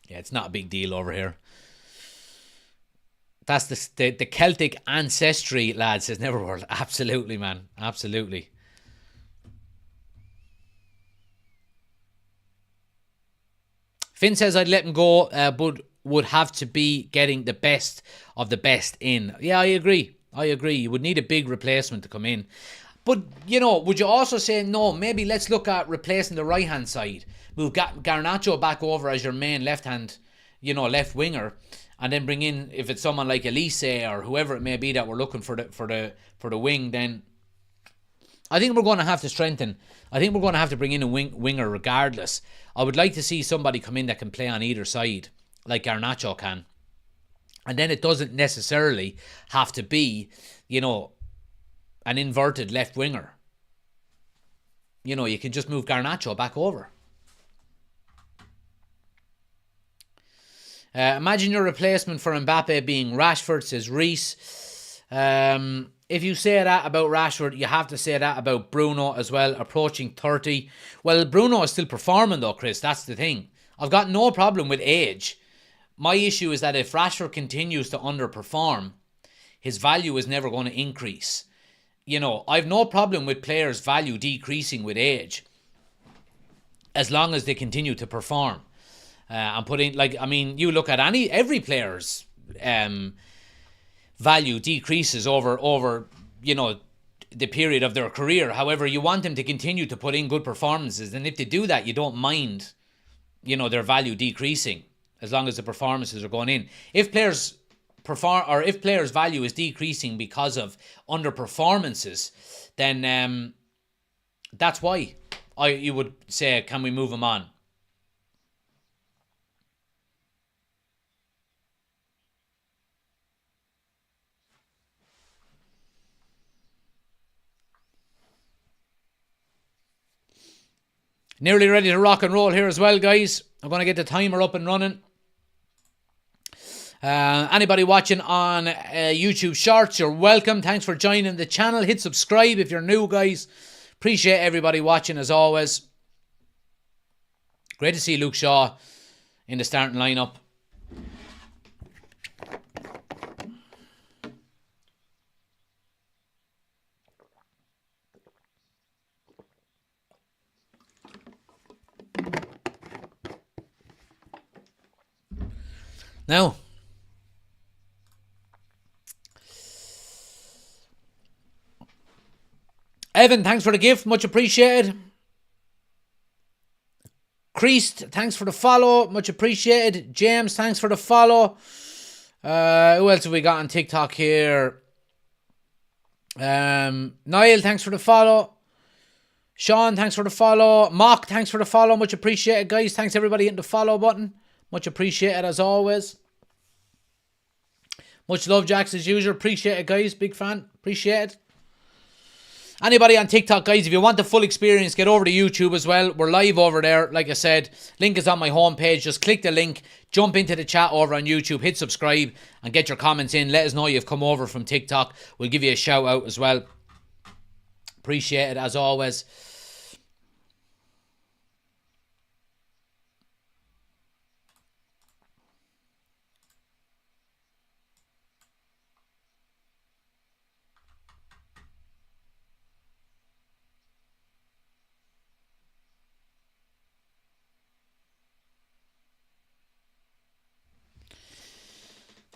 it's not a big deal over here. That's the Celtic ancestry, lad, says Neverworld. Absolutely, man. Absolutely. Finn says I'd let him go, but would have to be getting the best of the best in. Yeah, I agree. You would need a big replacement to come in. But, would you also say, no, maybe let's look at replacing the right-hand side. Move Garnacho back over as your main left-hand, left winger. And then bring in, if it's someone like Elise or whoever it may be that we're looking for the wing, then I think we're going to have to strengthen. I think we're going to have to bring in a winger regardless. I would like to see somebody come in that can play on either side, like Garnacho can. And then it doesn't necessarily have to be, you know, an inverted left winger. You know, you can just move Garnacho back over. Imagine your replacement for Mbappe being Rashford, says Reese. If you say that about Rashford, you have to say that about Bruno as well, approaching 30. Well, Bruno is still performing though, Chris. That's the thing. I've got no problem with age. My issue is that if Rashford continues to underperform, his value is never going to increase. You know, I've no problem with players' value decreasing with age, as long as they continue to perform. I'm putting, like, I mean, you look at every player's value decreases over, you know, the period of their career. However, you want them to continue to put in good performances, and if they do that, you don't mind, you know, their value decreasing, as long as the performances are going in. If players perform, or if players' value is decreasing because of underperformances, then that's why you would say, can we move them on? Nearly ready to rock and roll here as well, guys. I'm going to get the timer up and running. Anybody watching on YouTube Shorts, you're welcome. Thanks for joining the channel. Hit subscribe if you're new, guys. Appreciate everybody watching as always. Great to see Luke Shaw in the starting lineup. Now, Evan, thanks for the gift. Much appreciated. Creased, thanks for the follow. Much appreciated. James, thanks for the follow. Who else have we got on TikTok here? Niall, thanks for the follow. Sean, thanks for the follow. Mock, thanks for the follow. Much appreciated, guys. Thanks everybody hitting the follow button. Much appreciated as always. Much love, Jax, as usual. Appreciate it, guys. Big fan. Appreciate it. Anybody on TikTok, guys, if you want the full experience, get over to YouTube as well. We're live over there. Like I said, link is on my homepage. Just click the link, jump into the chat over on YouTube, hit subscribe, and get your comments in. Let us know you've come over from TikTok. We'll give you a shout out as well. Appreciate it as always.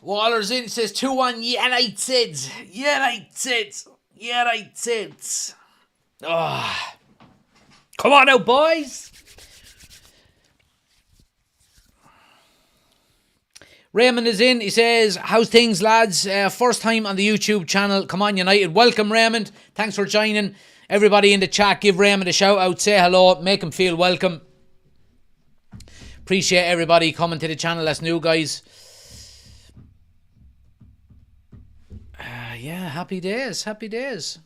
Waller's in, says 2-1 United. United. Oh. Come on now, boys. Raymond is in. He says, how's things, lads? First time on the YouTube channel. Come on, United. Welcome, Raymond. Thanks for joining. Everybody in the chat, give Raymond a shout out. Say hello. Make him feel welcome. Appreciate everybody coming to the channel that's new, guys. Yeah, happy days, happy days.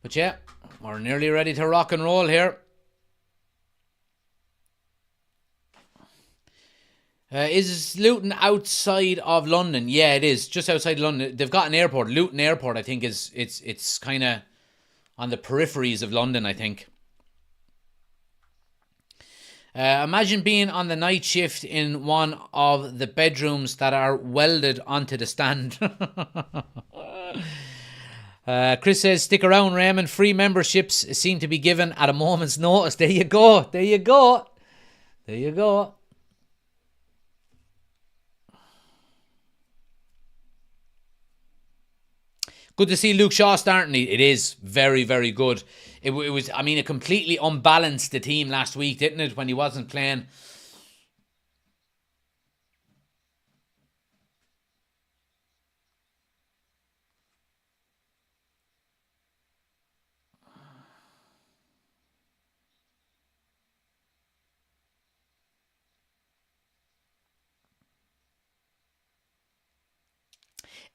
But yeah, we're nearly ready to rock and roll here. Is Luton outside of London? Yeah, it is, just outside London. They've got an airport. Luton Airport, I think, it's kind of on the peripheries of London, I think. Imagine being on the night shift in one of the bedrooms that are welded onto the stand. Chris says, stick around, Raymond. Free memberships seem to be given at a moment's notice. There you go. There you go. There you go. Good to see Luke Shaw starting. It is very, very good. It was, I mean, it completely unbalanced the team last week, didn't it, when he wasn't playing?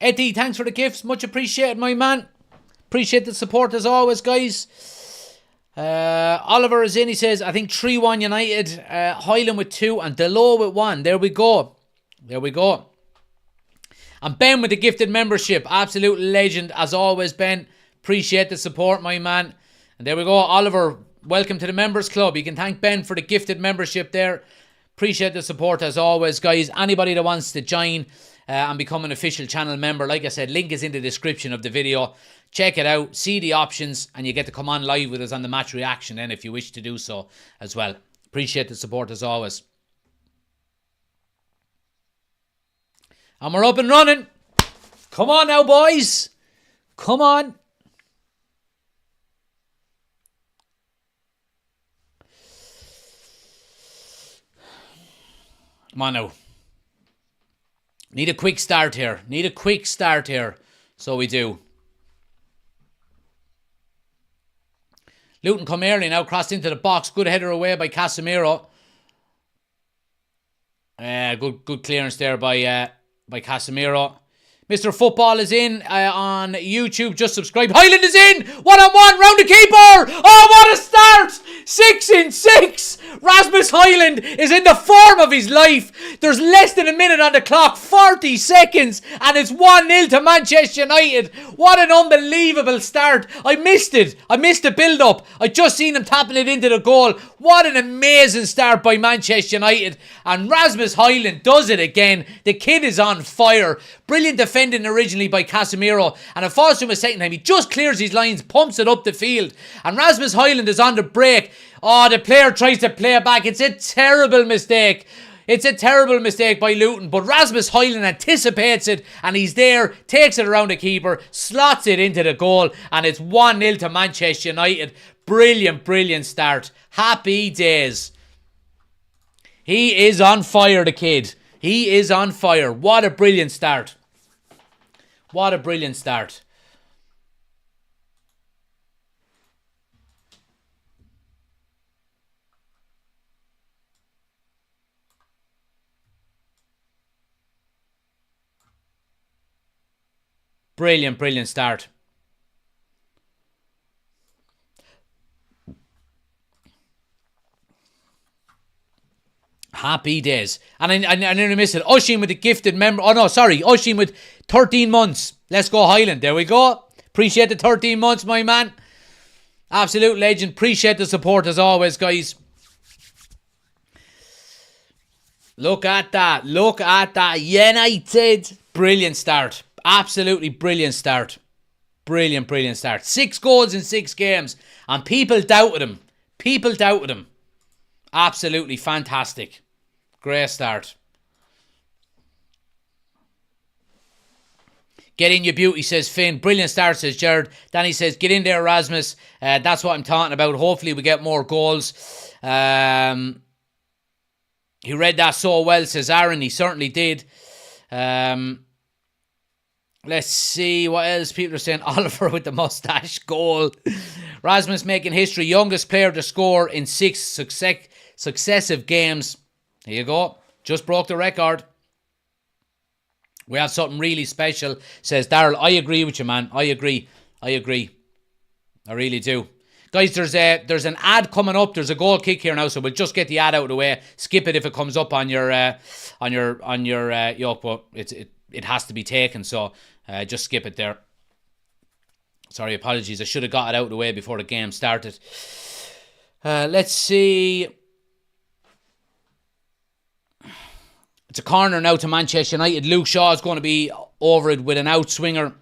Eddie, thanks for the gifts. Much appreciated, my man. Appreciate the support as always, guys. Oliver is in. He says, I think 3-1 United. Highland with 2 and Delo with 1. There we go. There we go. And Ben with the gifted membership. Absolute legend as always, Ben. Appreciate the support, my man. And there we go. Oliver, welcome to the members club. You can thank Ben for the gifted membership there. Appreciate the support as always, guys. Anybody that wants to join and become an official channel member, like I said, link is in the description of the video. Check it out, see the options, and you get to come on live with us on the match reaction then if you wish to do so as well. Appreciate the support as always. And we're up and running. Come on now, boys. Come on. Come on now. Need a quick start here. Need a quick start here. So we do. Luton come early now. Crossed into the box. Good header away by Casemiro. Good clearance there by Casemiro. Mr. Football is in on YouTube. Just subscribe. Highland is in. 1-on-1 round the keeper. Oh, what a start. 6 in 6. Rasmus Highland is in the form of his life. There's less than a minute on the clock. 40 seconds. And it's 1-0 to Manchester United. What an unbelievable start. I missed it. I missed the build-up. I just seen him tapping it into the goal. What an amazing start by Manchester United. And Rasmus Highland does it again. The kid is on fire. Brilliant defending originally by Casemiro. And it falls to him a second time. He just clears his lines, pumps it up the field. And Rasmus Highland is on the break. Oh, the player tries to play it back. It's a terrible mistake. It's a terrible mistake by Luton. But Rasmus Highland anticipates it. And he's there, takes it around the keeper, slots it into the goal. And it's 1-0 to Manchester United. Brilliant, brilliant start. Happy days. He is on fire, the kid. He is on fire. What a brilliant start. What a brilliant start. Brilliant, brilliant start. Happy days. And I nearly missed it. Oshin with the gifted member. Oh no, sorry. Oshin with 13 months. Let's go Highland. There we go. Appreciate the 13 months, my man. Absolute legend. Appreciate the support as always, guys. Look at that. Look at that. United. Brilliant start. Absolutely brilliant start. Brilliant, brilliant start. 6 goals in 6 games. And people doubted him. People doubted him. Absolutely fantastic. Great start. Get in your beauty, says Finn. Brilliant start, says Jared. Danny says, get in there, Erasmus. That's what I'm talking about. Hopefully we get more goals. He read that so well, says Aaron. He certainly did. Let's see what else people are saying. Oliver with the mustache goal. Rasmus making history. Youngest player to score in 6 successive games. There you go. Just broke the record. We have something really special, says Daryl. I agree with you, man. I agree. I really do. Guys, there's an ad coming up. There's a goal kick here now, so we'll just get the ad out of the way. Skip it if it comes up on your yoke, but it has to be taken, so just skip it there. Sorry, apologies. I should have got it out of the way before the game started. Let's see. It's a corner now to Manchester United. Luke Shaw is going to be over it with an outswinger.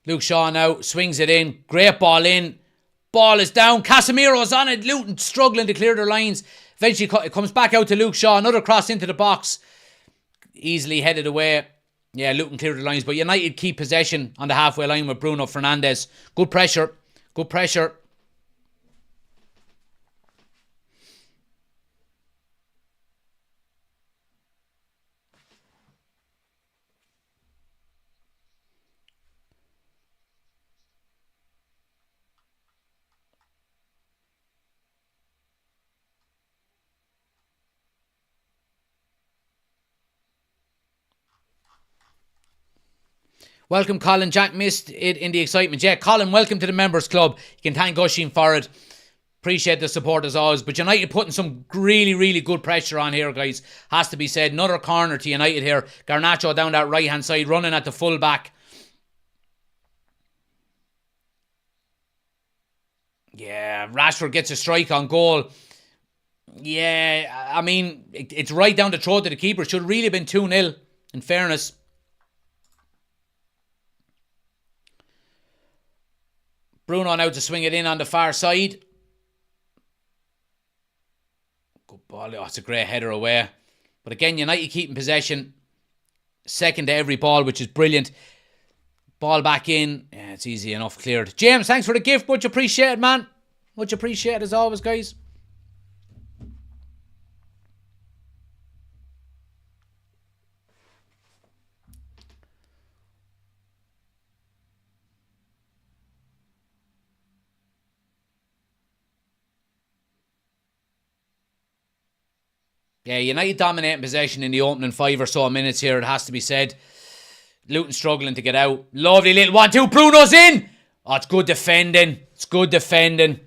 Luke Shaw now swings it in. Great ball in. Ball is down. Casemiro's on it. Luton struggling to clear their lines. Eventually it comes back out to Luke Shaw. Another cross into the box. Easily headed away. Yeah, Luton cleared the lines. But United keep possession on the halfway line with Bruno Fernandes. Good pressure. Good pressure. Welcome, Colin. Jack missed it in the excitement. Yeah, Colin, welcome to the members club. You can thank Oisín for it. Appreciate the support as always. But United putting some really, really good pressure on here, guys. Has to be said. Another corner to United here. Garnacho down that right-hand side, running at the full-back. Yeah, Rashford gets a strike on goal. Yeah, I mean, it's right down the throat of the keeper. Should have really been 2-0, in fairness. Bruno now to swing it in on the far side. Good ball. Oh, it's a great header away. But again, United keeping possession. Second to every ball, which is brilliant. Ball back in. Yeah, it's easy enough cleared. James, thanks for the gift. Much appreciated, man. Much appreciated as always, guys. Yeah, United dominating possession in the opening 5 or so minutes here, it has to be said. Luton struggling to get out. Lovely little 1-2. Bruno's in! Oh, it's good defending. It's good defending.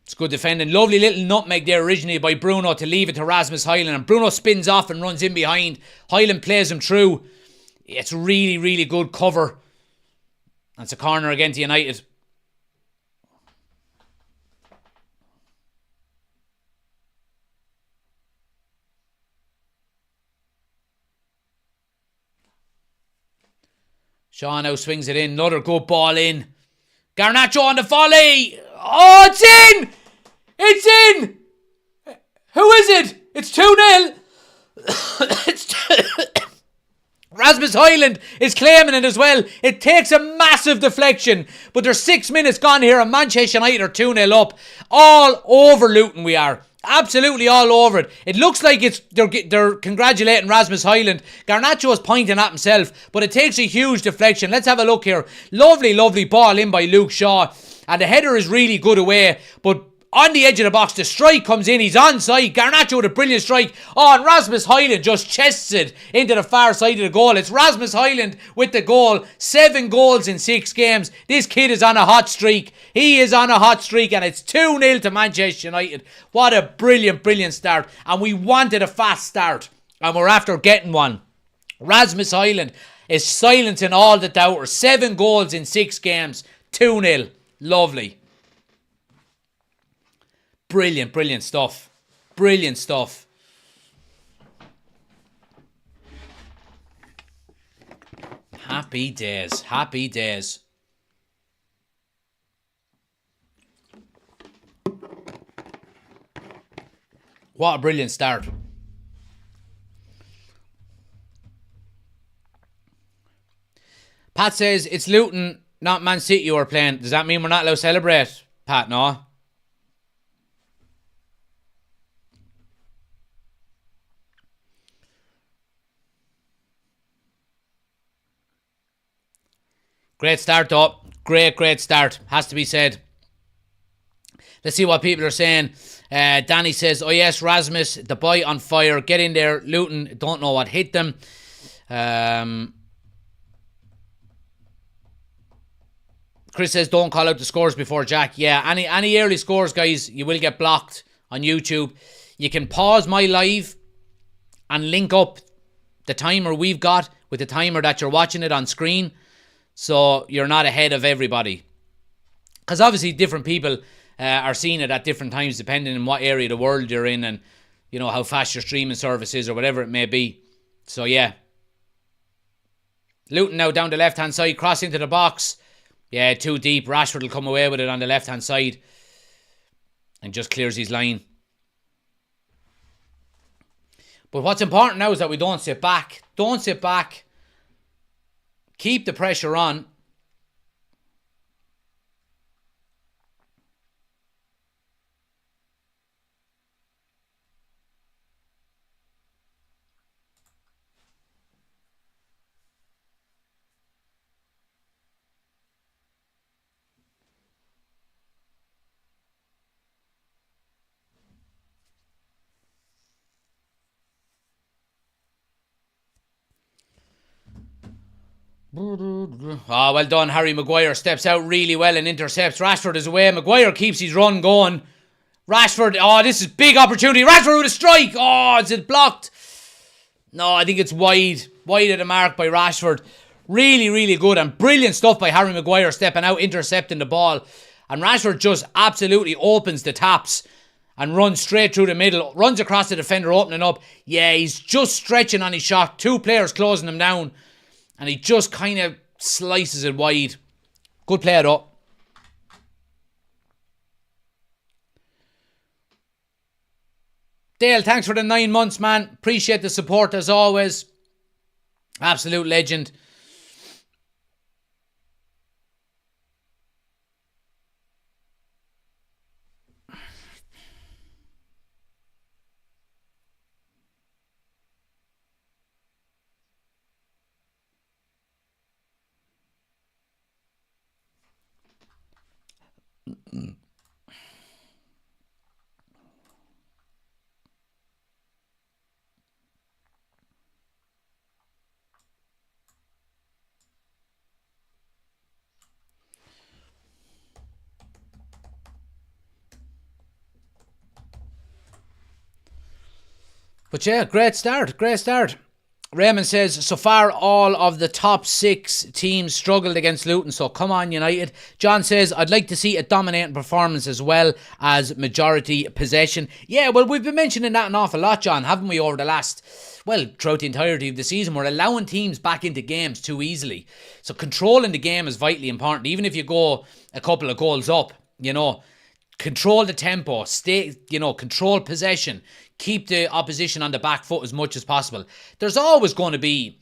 It's good defending. Lovely little nutmeg there originally by Bruno to leave it to Rasmus Højlund. And Bruno spins off and runs in behind. Højlund plays him through. It's really, really good cover. That's a corner again to United. Shaw now swings it in. Another good ball in. Garnacho on the volley. Oh, it's in! It's in! Who is it? It's 2-0. Rasmus Højlund is claiming it as well. It takes a massive deflection. But there's 6 minutes gone here and Manchester United are 2-0 up. All over Luton we are. Absolutely all over it. It looks like they're congratulating Rasmus Højlund. Garnacho is pointing at himself, but it takes a huge deflection. Let's have a look here. Lovely, lovely ball in by Luke Shaw. And the header is really good away, but on the edge of the box, the strike comes in. He's onside. Garnacho with a brilliant strike. Oh, and Rasmus Højlund just chests it into the far side of the goal. It's Rasmus Højlund with the goal. 7 goals in 6 games. This kid is on a hot streak. He is on a hot streak, and it's 2-0 to Manchester United. What a brilliant, brilliant start. And we wanted a fast start, and we're after getting one. Rasmus Højlund is silencing all the doubters. 7 goals in 6 games. 2-0. Lovely. Brilliant, brilliant stuff. Brilliant stuff. Happy days. Happy days. What a brilliant start. Pat says it's Luton, not Man City you are playing. Does that mean we're not allowed to celebrate, Pat? No. Great start though. Great start. Has to be said. Let's see what people are saying. Danny says, oh yes, Rasmus, the boy on fire. Get in there. Luton, don't know what hit them. Chris says, don't call out the scores before Jack. Yeah, any early scores, guys, you will get blocked on YouTube. You can pause my live and link up the timer we've got with the timer that you're watching it on screen. So you're not ahead of everybody. Because obviously different people are seeing it at different times depending on what area of the world you're in and, you know, how fast your streaming service is or whatever it may be. So yeah. Luton now down the left-hand side, crossing to the box. Yeah, too deep. Rashford will come away with it on the left-hand side. And just clears his line. But what's important now is that we don't sit back. Don't sit back. Keep the pressure on. Oh, well done. Harry Maguire steps out really well and intercepts. Rashford is away. Maguire keeps his run going. Rashford, oh, this is big opportunity. Rashford with a strike. Oh, is it blocked? No, I think it's wide. Wide of the mark by Rashford. Really, really good and brilliant stuff by Harry Maguire stepping out, intercepting the ball. And Rashford just absolutely opens the taps and runs straight through the middle. Runs across the defender, opening up. Yeah, he's just stretching on his shot. Two players closing him down. And he just kind of slices it wide. Good play though. Dale, thanks for the 9 months, man. Appreciate the support as always. Absolute legend. But yeah, great start. Great start. Raymond says, so far all of the top 6 teams struggled against Luton, so come on United. John says, I'd like to see a dominating performance as well as majority possession. Yeah, well, we've been mentioning that an awful lot, John, haven't we, over the last, well, throughout the entirety of the season. We're allowing teams back into games too easily. So controlling the game is vitally important. Even if you go a couple of goals up, you know, control the tempo, stay, you know, control possession, keep the opposition on the back foot as much as possible. There's always going to be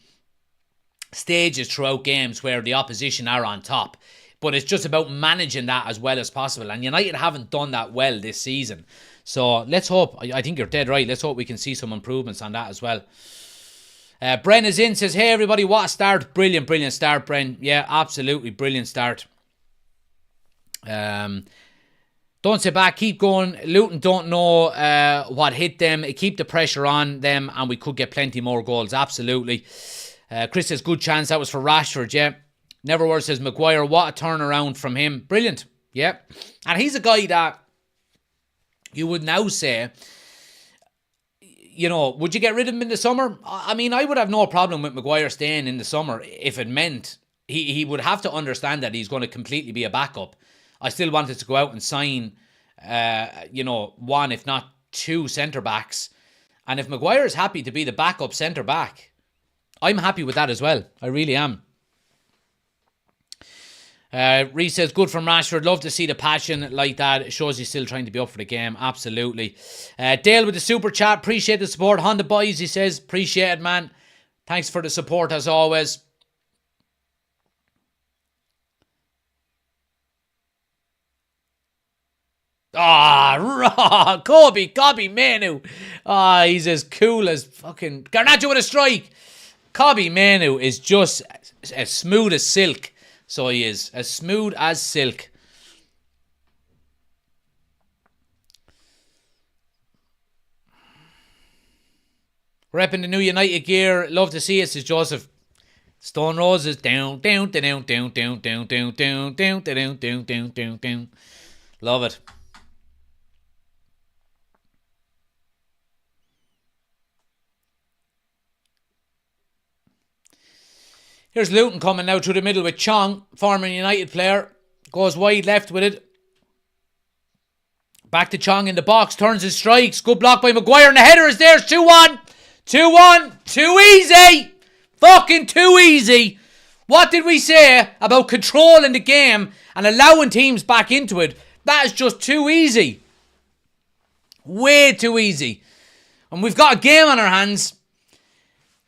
stages throughout games where the opposition are on top, but it's just about managing that as well as possible. And United haven't done that well this season. So let's hope, I think you're dead right, let's hope we can see some improvements on that as well. Bren is in, says, hey everybody, what a start. Brilliant, brilliant start, Bren. Yeah, absolutely brilliant start. Don't sit back, keep going. Luton don't know what hit them. Keep the pressure on them and we could get plenty more goals. Absolutely. Chris says, good chance. That was for Rashford, yeah. Neverword says, Maguire, what a turnaround from him. Brilliant, yeah. And he's a guy that you would now say, you know, would you get rid of him in the summer? I mean, I would have no problem with Maguire staying in the summer if it meant he would have to understand that he's going to completely be a backup. I still wanted to go out and sign, you know, 1 if not 2 centre-backs. And if Maguire is happy to be the backup centre-back, I'm happy with that as well. I really am. Reece says, good from Rashford. Love to see the passion like that. It shows he's still trying to be up for the game. Absolutely. Dale with the super chat. Appreciate the support. Honda Boys, he says. Appreciate it, man. Thanks for the support as always. Ah, Kobe Manu. Ah, he's as cool as fucking Garnacho with a strike. Kobe Manu is just as smooth as silk. So he is as smooth as silk. Repping the new United gear. Love to see it, says Joseph. Stone Roses. Down, down, down, down, down, down, down, down, down, down, down, down, down, down. Love it. Here's Luton coming now through the middle with Chong, former United player. Goes wide left with it. Back to Chong in the box. Turns and strikes. Good block by Maguire. And the header is there. 2-1. 2-1. Too easy. Fucking too easy. What did we say about controlling the game and allowing teams back into it? That is just too easy. Way too easy. And we've got a game on our hands.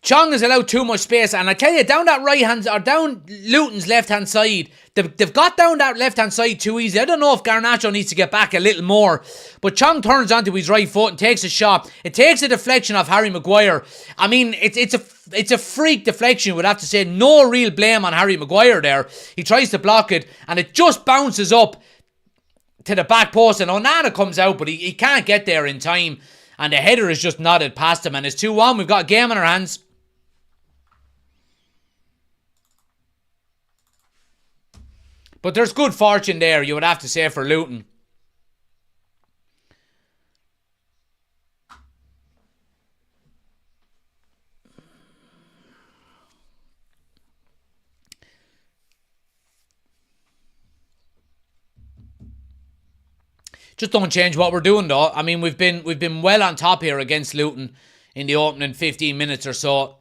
Chong has allowed too much space, and I tell you, down that right hand, or down Luton's left hand side, they've got down that left hand side too easy. I don't know if Garnacho needs to get back a little more, but Chong turns onto his right foot and takes a shot. It takes a deflection off Harry Maguire. I mean, it's a freak deflection, you would have to say. No real blame on Harry Maguire there. He tries to block it, and it just bounces up to the back post, and Onana comes out, but he can't get there in time, and the header is just nodded past him, and it's 2-1. We've got a game on our hands. But there's good fortune there, you would have to say, for Luton. Just don't change what we're doing, though. I mean, we've been well on top here against Luton in the opening 15 minutes or so.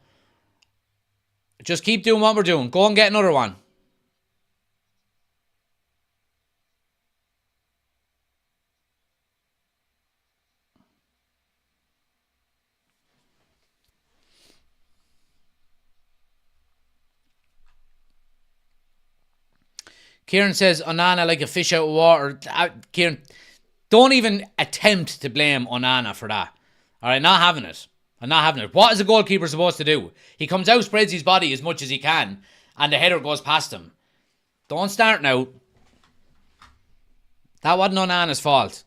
Just keep doing what we're doing. Go and get another one. Kieran says, Onana like a fish out of water. Kieran, don't even attempt to blame Onana for that. All right, not having it. I'm not having it. What is a goalkeeper supposed to do? He comes out, spreads his body as much as he can, and the header goes past him. Don't start now. That wasn't Onana's fault.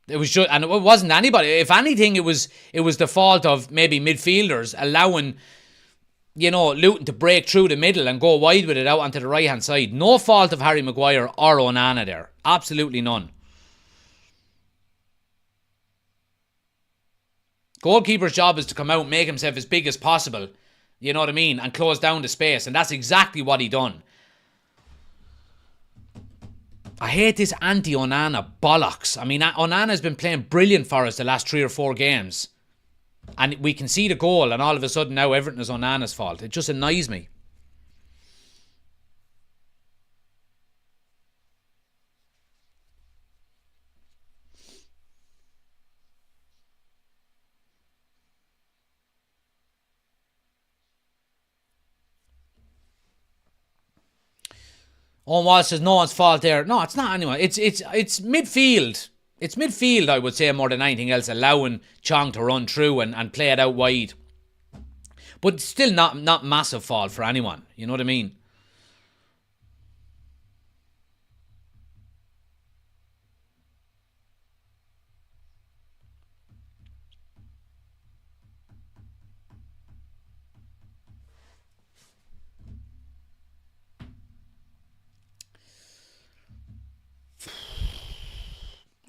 It was just, and it wasn't anybody. If anything, it was the fault of maybe midfielders allowing, Luton to break through the middle and go wide with it out onto the right hand side. No fault of Harry Maguire or Onana there. Absolutely none. Goalkeeper's job is to come out and make himself as big as possible, you know what I mean, and close down the space, and that's exactly what he done. I hate this anti-Onana bollocks. I mean, Onana's been playing brilliant for us the last 3 or 4 games, and we can see the goal, and all of a sudden now everything is Onana's fault. It just annoys me. Owen Walsh says no one's fault there. No, it's not anyone. It's midfield. It's midfield, I would say, more than anything else, allowing Chong to run through and play it out wide. But still not massive fault for anyone. You know what I mean?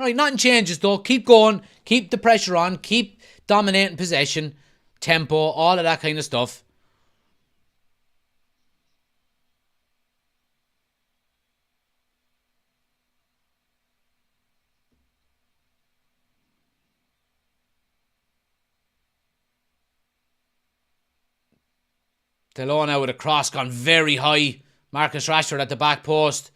Right, nothing changes though. Keep going. Keep the pressure on. Keep dominating possession, tempo, all of that kind of stuff. Delon now with a cross gone very high. Marcus Rashford at the back post.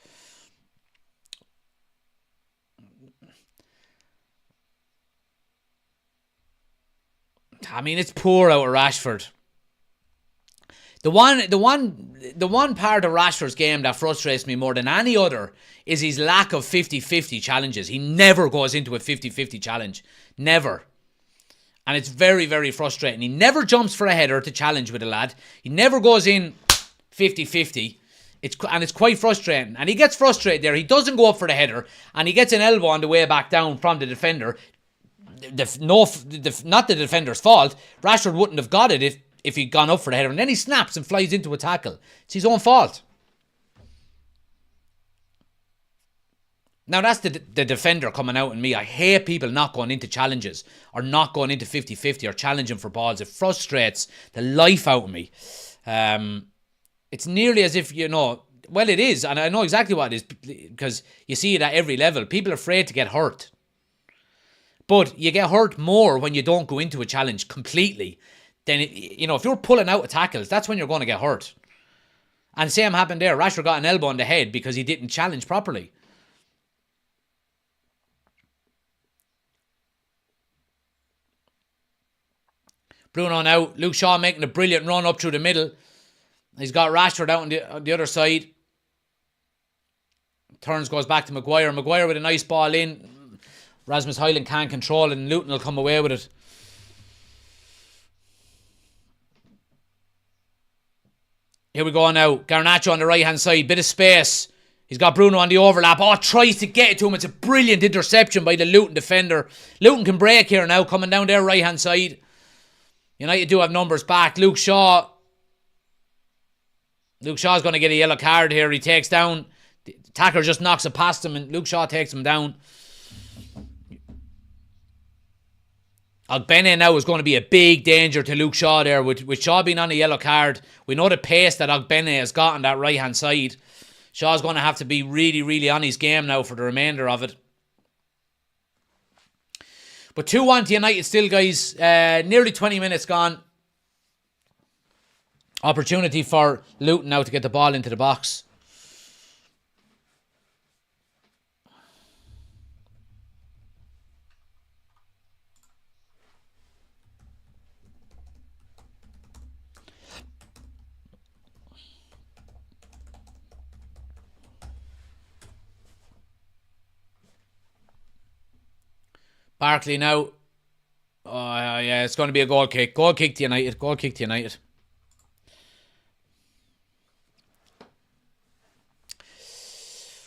I mean, it's poor out of Rashford. The one part of Rashford's game that frustrates me more than any other is his lack of 50-50 challenges. He never goes into a 50-50 challenge. Never. And it's very, very frustrating. He never jumps for a header to challenge with a lad. He never goes in 50-50. It's quite frustrating. And he gets frustrated there. He doesn't go up for the header. And he gets an elbow on the way back down from the defender. Not the defender's fault. Rashford wouldn't have got it if he'd gone up for the header, and then he snaps and flies into a tackle. It's his own fault. Now that's the defender coming out in me. I hate people not going into challenges or not going into 50-50 or challenging for balls. It frustrates the life out of me. It's nearly as if, well, it is, and I know exactly what it is because you see it at every level. People are afraid to get hurt. But you get hurt more when you don't go into a challenge completely. Then, if you're pulling out of tackles, that's when you're going to get hurt. And the same happened there. Rashford got an elbow on the head because he didn't challenge properly. Bruno now. Luke Shaw making a brilliant run up through the middle. He's got Rashford out on the other side. Turns, goes back to Maguire. Maguire with a nice ball in. Rasmus Højlund can't control it and Luton will come away with it. Here we go now. Garnacho on the right hand side. Bit of space. He's got Bruno on the overlap. Oh, tries to get it to him. It's a brilliant interception by the Luton defender. Luton can break here now. Coming down their right hand side. United do have numbers back. Luke Shaw's going to get a yellow card here. He takes down Attacker just knocks it past him and Luke Shaw takes him down. Ogbene now is going to be a big danger to Luke Shaw there, with Shaw being on a yellow card. We know the pace that Ogbene has got on that right-hand side. Shaw's going to have to be really, really on his game now for the remainder of it. But 2-1 to United still, guys. Nearly 20 minutes gone. Opportunity for Luton now to get the ball into the box. Barkley now. Oh, yeah, it's going to be a goal kick. Goal kick to United. Goal kick to United.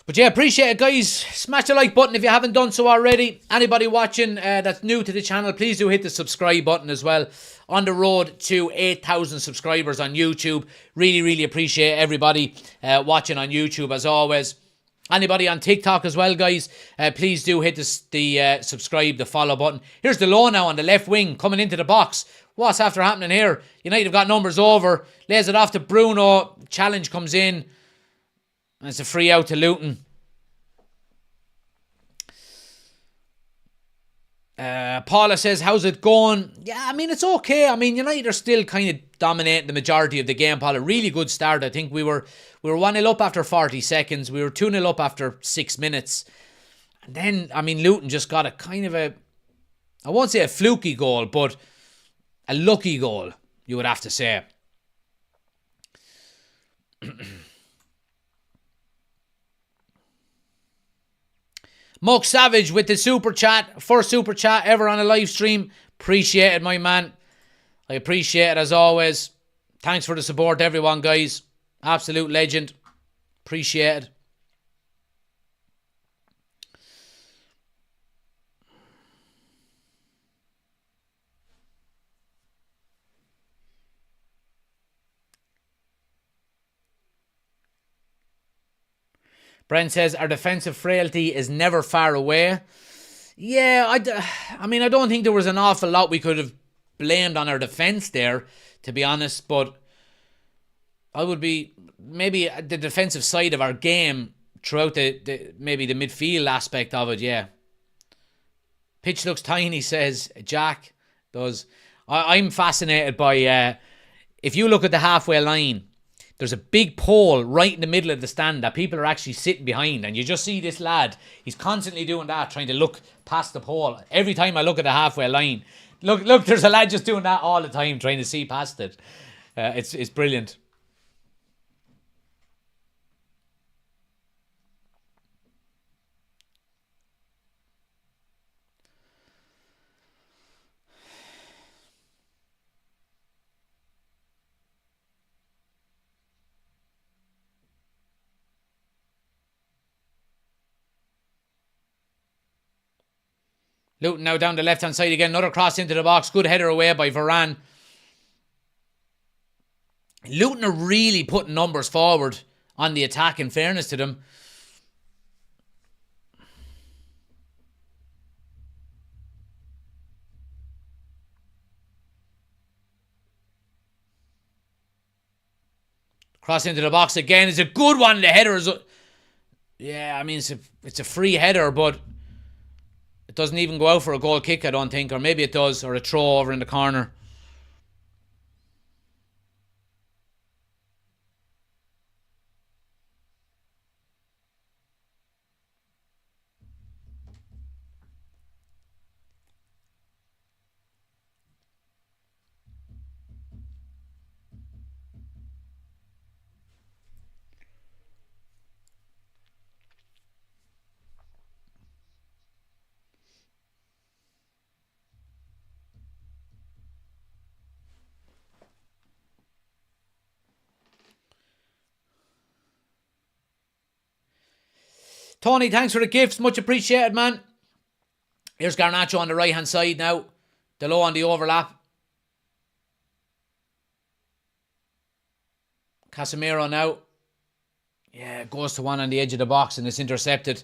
But yeah, appreciate it, guys. Smash the like button if you haven't done so already. Anybody watching that's new to the channel, please do hit the subscribe button as well. On the road to 8,000 subscribers on YouTube. Really, really appreciate everybody watching on YouTube as always. Anybody on TikTok as well, guys, please do hit the subscribe, the follow button. Here's the low now on the left wing coming into the box. What's after happening here? United have got numbers over. Lays it off to Bruno. Challenge comes in. And it's a free out to Luton. Paula says, how's it going? Yeah, I mean, it's okay. I mean, United are still kind of dominating the majority of the game, Paula. Really good start. I think we were 1-0 up after 40 seconds. We were 2-0 up after 6 minutes. And then, I mean, Luton just got a kind of I won't say a fluky goal, but a lucky goal, you would have to say. Muck Savage with the super chat. First super chat ever on a live stream. Appreciate it, my man. I appreciate it as always. Thanks for the support, everyone, guys. Absolute legend. Appreciate it. Brent says, our defensive frailty is never far away. Yeah, I mean, I don't think there was an awful lot we could have blamed on our defence there, to be honest, but I would be maybe the defensive side of our game throughout maybe the midfield aspect of it, yeah. Pitch looks tiny, says Jack. Does. I'm fascinated by, if you look at the halfway line, there's a big pole right in the middle of the stand that people are actually sitting behind. And you just see this lad. He's constantly doing that, trying to look past the pole. Every time I look at the halfway line, look, there's a lad just doing that all the time, trying to see past it. It's brilliant. Luton now down the left-hand side again. Another cross into the box. Good header away by Varane. Luton are really putting numbers forward on the attack, in fairness to them. Cross into the box again. It's a good one. The header is... Yeah, I mean, it's a free header, but... it doesn't even go out for a goal kick, I don't think. Or maybe it does. Or a throw over in the corner. Tony, thanks for the gifts. Much appreciated, man. Here's Garnacho on the right-hand side now. Delo on the overlap. Casemiro now. Yeah, goes to one on the edge of the box and it's intercepted.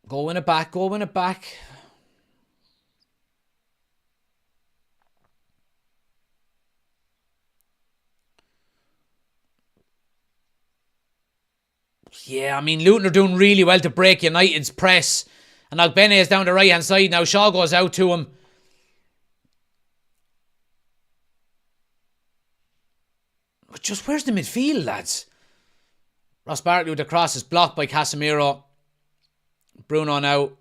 Go win it back, go win it back. Yeah, I mean, Luton are doing really well to break United's press. And now Bene is down the right-hand side. Now Shaw goes out to him. But just where's the midfield, lads? Ross Barkley with the cross is blocked by Casemiro. Bruno now.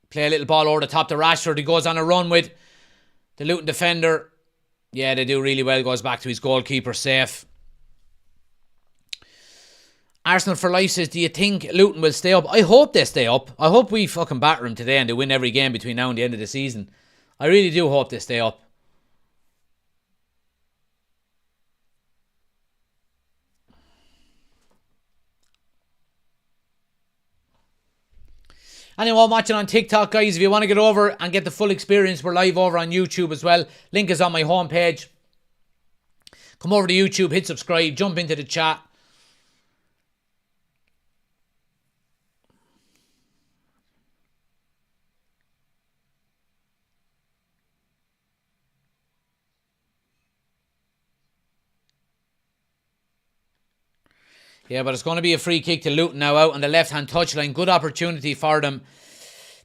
Play a little ball over the top to Rashford. He goes on a run with the Luton defender. Yeah, they do really well. Goes back to his goalkeeper safe. Arsenal for Life says, do you think Luton will stay up? I hope they stay up. I hope we fucking batter them today and they win every game between now and the end of the season. I really do hope they stay up. Anyone watching on TikTok, guys, if you want to get over and get the full experience, we're live over on YouTube as well. Link is on my homepage. Come over to YouTube, hit subscribe, jump into the chat. Yeah, but it's going to be a free kick to Luton now out on the left-hand touchline. Good opportunity for them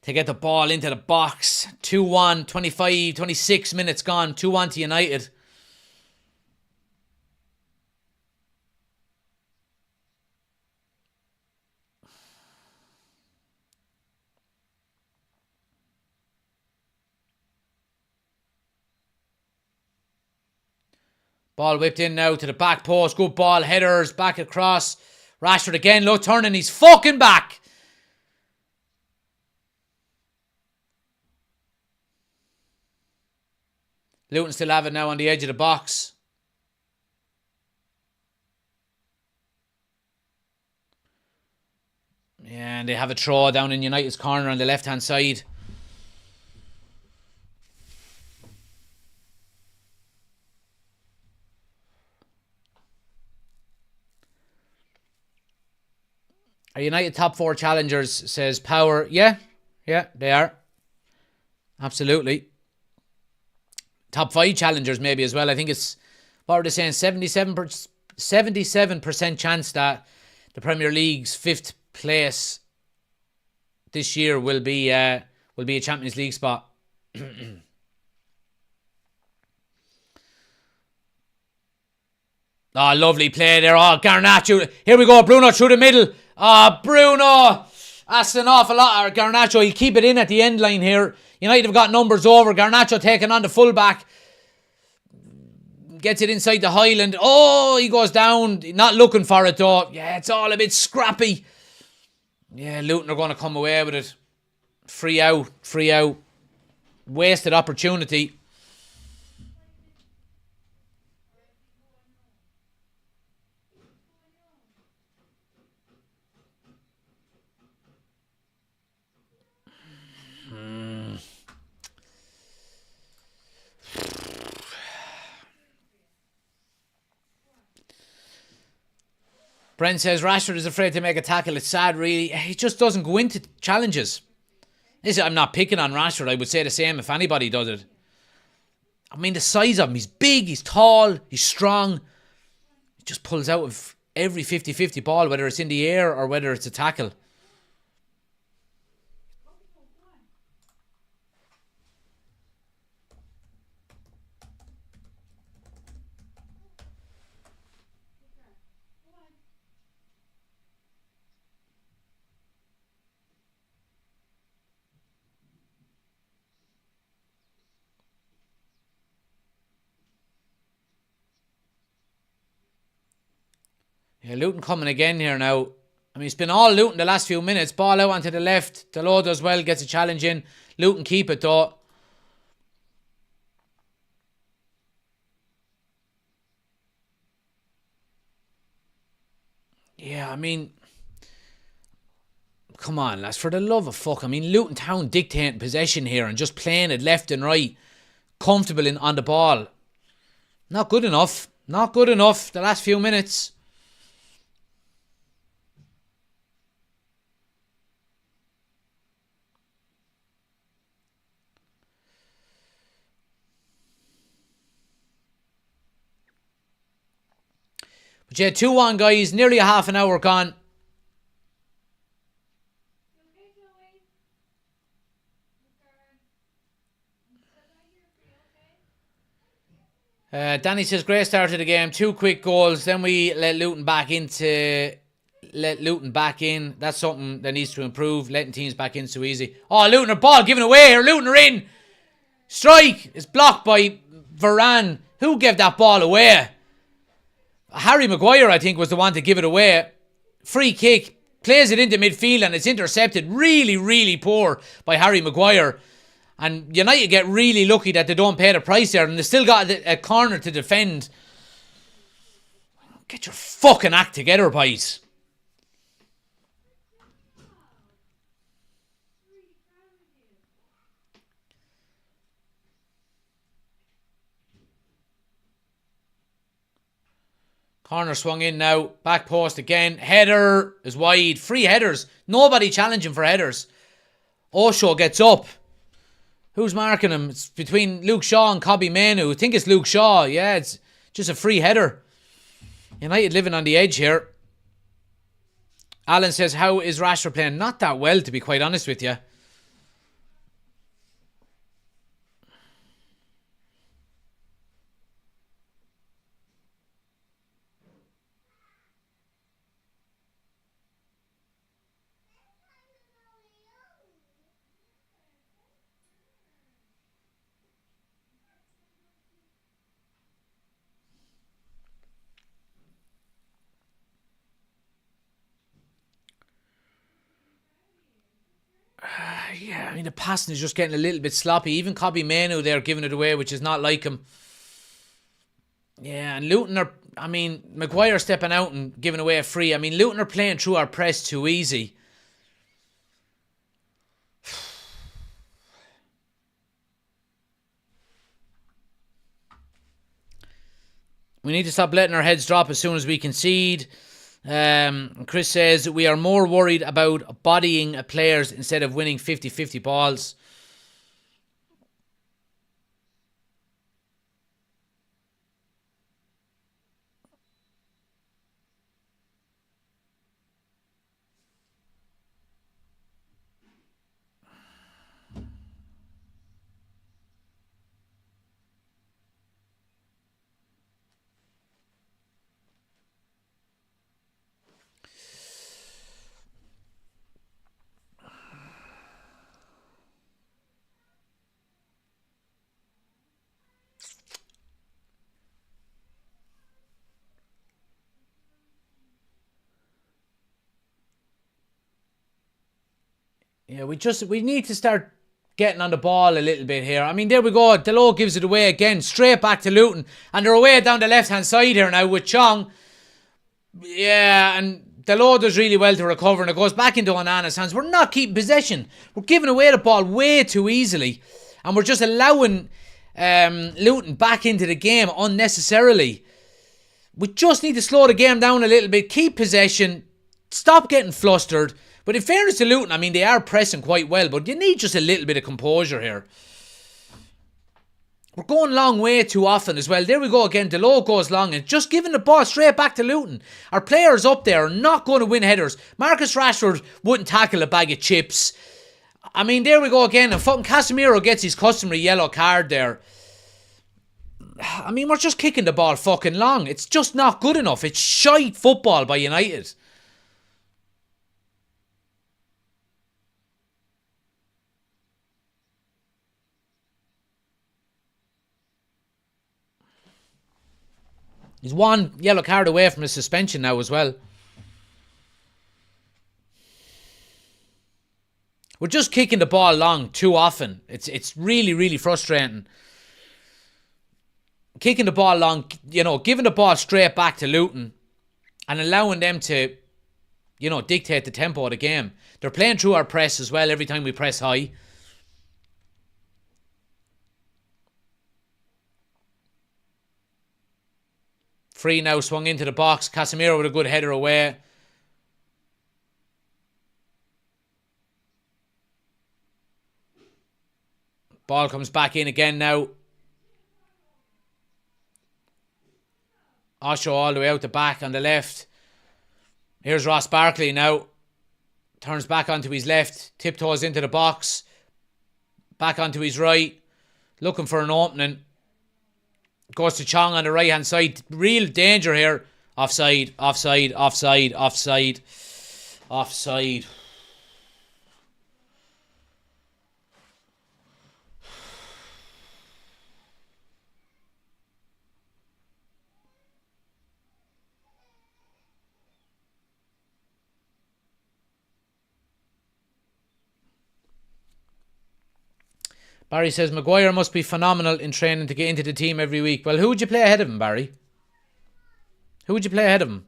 to get the ball into the box. 2-1, 26 minutes gone. 2-1 to United. Ball whipped in now to the back post. Good ball. Headers. Back across. Rashford again. Low turning. He's fucking back. Luton still have it now on the edge of the box. Yeah, and they have a throw down in United's corner on the left-hand side. Are United top 4 challengers, says Power. Yeah, they are. Absolutely. Top 5 challengers maybe as well. I think it's, what were they saying, 77% chance that the Premier League's 5th place this year will be a Champions League spot. Oh, lovely play there. Oh, Garnacho. Here we go. Bruno through the middle. Oh, Bruno. That's an awful lot. Garnacho, he'll keep it in at the end line here. United have got numbers over. Garnacho taking on the fullback. Gets it inside the Highland. Oh, he goes down. Not looking for it though. Yeah, it's all a bit scrappy. Yeah, Luton are going to come away with it. Free out. Wasted opportunity. Brent says Rashford is afraid to make a tackle. It's sad, really. He just doesn't go into challenges. I'm not picking on Rashford. I would say the same if anybody does it. I mean, the size of him. He's big, he's tall, he's strong. He just pulls out of every 50-50 ball, whether it's in the air or whether it's a tackle. Yeah, Luton coming again here now. I mean, it's been all Luton the last few minutes. Ball out onto the left. Delo does well, gets a challenge in. Luton keep it though. Yeah, I mean, come on, lads, for the love of fuck. I mean, Luton Town dictating possession here and just playing it left and right. Comfortable on the ball. Not good enough. Not good enough the last few minutes. But yeah, 2-1 guys, nearly a half an hour gone. Danny says, great start to the game. 2 quick goals. Then we let Luton back in. That's something that needs to improve. Letting teams back in so easy. Oh, Luton are ball given away here. Luton are in. Strike is blocked by Varane. Who gave that ball away? Harry Maguire, I think, was the one to give it away. Free kick. Plays it into midfield and it's intercepted. Really, really poor by Harry Maguire. And United get really lucky that they don't pay the price there. And they still got a corner to defend. Get your fucking act together, boys. Corner swung in now. Back post again. Header is wide. 3 headers. Nobody challenging for headers. Osho gets up. Who's marking him? It's between Luke Shaw and Kobbie Mainoo. I think it's Luke Shaw. Yeah, it's just a free header. United living on the edge here. Alan says, how is Rashford playing? Not that well, to be quite honest with you. Yeah, I mean, the passing is just getting a little bit sloppy. Even Kobbie Mainoo there giving it away, which is not like him. Yeah, and Luton are, I mean, Maguire stepping out and giving away a free. I mean, Luton are playing through our press too easy. We need to stop letting our heads drop as soon as we concede. Chris says, we are more worried about bodying players instead of winning 50-50 balls. Yeah, we need to start getting on the ball a little bit here. I mean, there we go. Delo gives it away again, straight back to Luton. And they're away down the left-hand side here now with Chong. Yeah, and Delo does really well to recover, and it goes back into Onana's hands. We're not keeping possession. We're giving away the ball way too easily. And we're just allowing Luton back into the game unnecessarily. We just need to slow the game down a little bit, keep possession, stop getting flustered. But in fairness to Luton, I mean, they are pressing quite well, but you need just a little bit of composure here. We're going long way too often as well. There we go again. Delo goes long and just giving the ball straight back to Luton. Our players up there are not going to win headers. Marcus Rashford wouldn't tackle a bag of chips. I mean, there we go again. And fucking Casemiro gets his customary yellow card there. I mean, we're just kicking the ball fucking long. It's just not good enough. It's shite football by United. He's 1 yellow card away from his suspension now as well. We're just kicking the ball long too often. It's really, really frustrating. Kicking the ball long, you know, giving the ball straight back to Luton and allowing them to, you know, dictate the tempo of the game. They're playing through our press as well every time we press high. Free now, swung into the box. Casemiro with a good header away. Ball comes back in again now. Osho all the way out the back on the left. Here's Ross Barkley now. Turns back onto his left. Tiptoes into the box. Back onto his right. Looking for an opening. Goes to Chong on the right hand side. Real danger here. Offside, offside, offside, offside, offside. Barry says Maguire must be phenomenal in training to get into the team every week. Well, who would you play ahead of him, Barry? Who would you play ahead of him?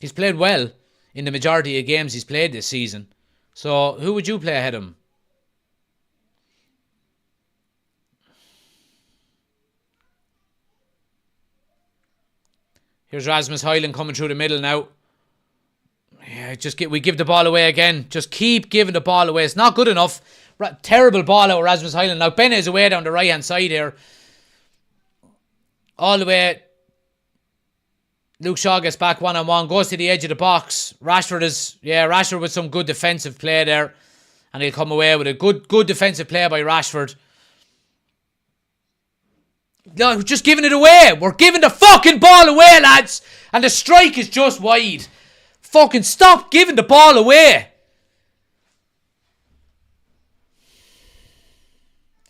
He's played well in the majority of games he's played this season. So who would you play ahead of him? Here's Rasmus Højlund coming through the middle now. Yeah, we give the ball away again. Just keep giving the ball away. It's not good enough. Terrible ball out of Rasmus Højlund. Now Bennett is away down the right hand side here. All the way. Luke Shaw gets back 1-on-1. Goes to the edge of the box. Rashford with some good defensive play there. And he'll come away with a good defensive play by Rashford. No, just giving it away. We're giving the fucking ball away, lads. And the strike is just wide. Fucking stop giving the ball away.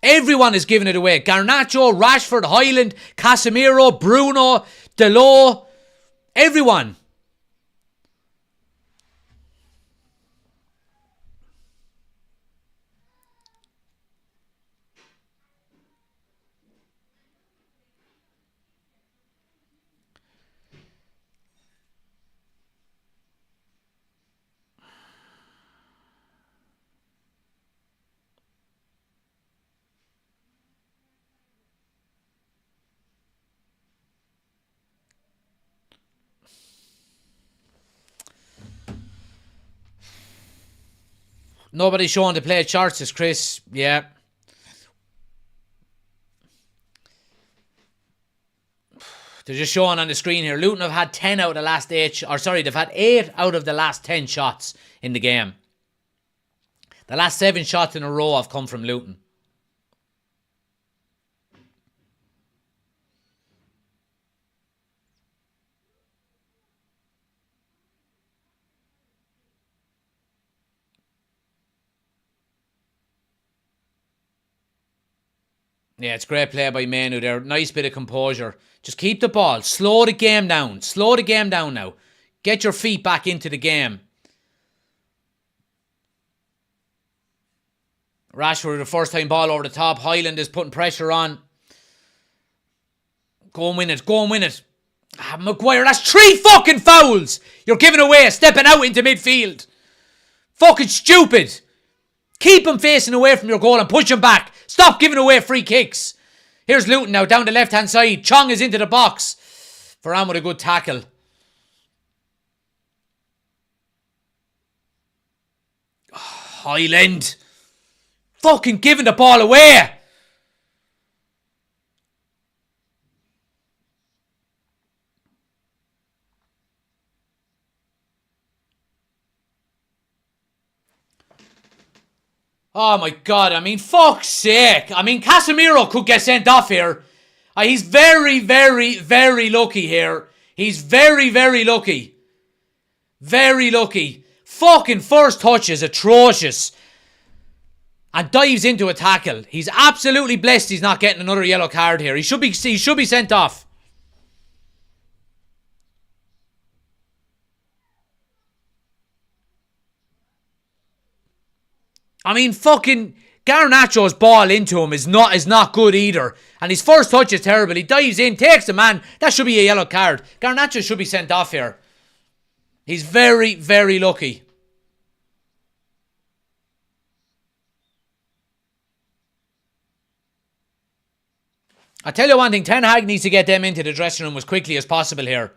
Everyone is giving it away. Garnacho, Rashford, Højlund, Casemiro, Bruno, Delors. Everyone. Nobody's showing the play charts, is Chris. Yeah. They're just showing on the screen here. Luton have had 10 out of the last 8... they've had 8 out of the last 10 shots in the game. The last 7 shots in a row have come from Luton. Yeah, it's great play by Manu there. Nice bit of composure. Just keep the ball. Slow the game down. Slow the game down now. Get your feet back into the game. Rashford, the first time ball over the top. Højlund is putting pressure on. Go and win it. Go and win it. Maguire, that's 3 fucking fouls. You're giving away, stepping out into midfield. Fucking stupid. Keep him facing away from your goal and push him back. Stop giving away free kicks. Here's Luton now down the left-hand side. Chong is into the box. Varane with a good tackle. Højlund. Fucking giving the ball away. Oh my God, I mean, fuck's sake. I mean, Casemiro could get sent off here. He's very, very, very lucky here. He's very, very lucky. Very lucky. Fucking first touch is atrocious. And dives into a tackle. He's absolutely blessed he's not getting another yellow card here. He should be sent off. I mean, fucking Garnacho's ball into him is not good either. And his first touch is terrible. He dives in, takes the man. That should be a yellow card. Garnacho should be sent off here. He's very, very lucky. I tell you one thing, Ten Hag needs to get them into the dressing room as quickly as possible here.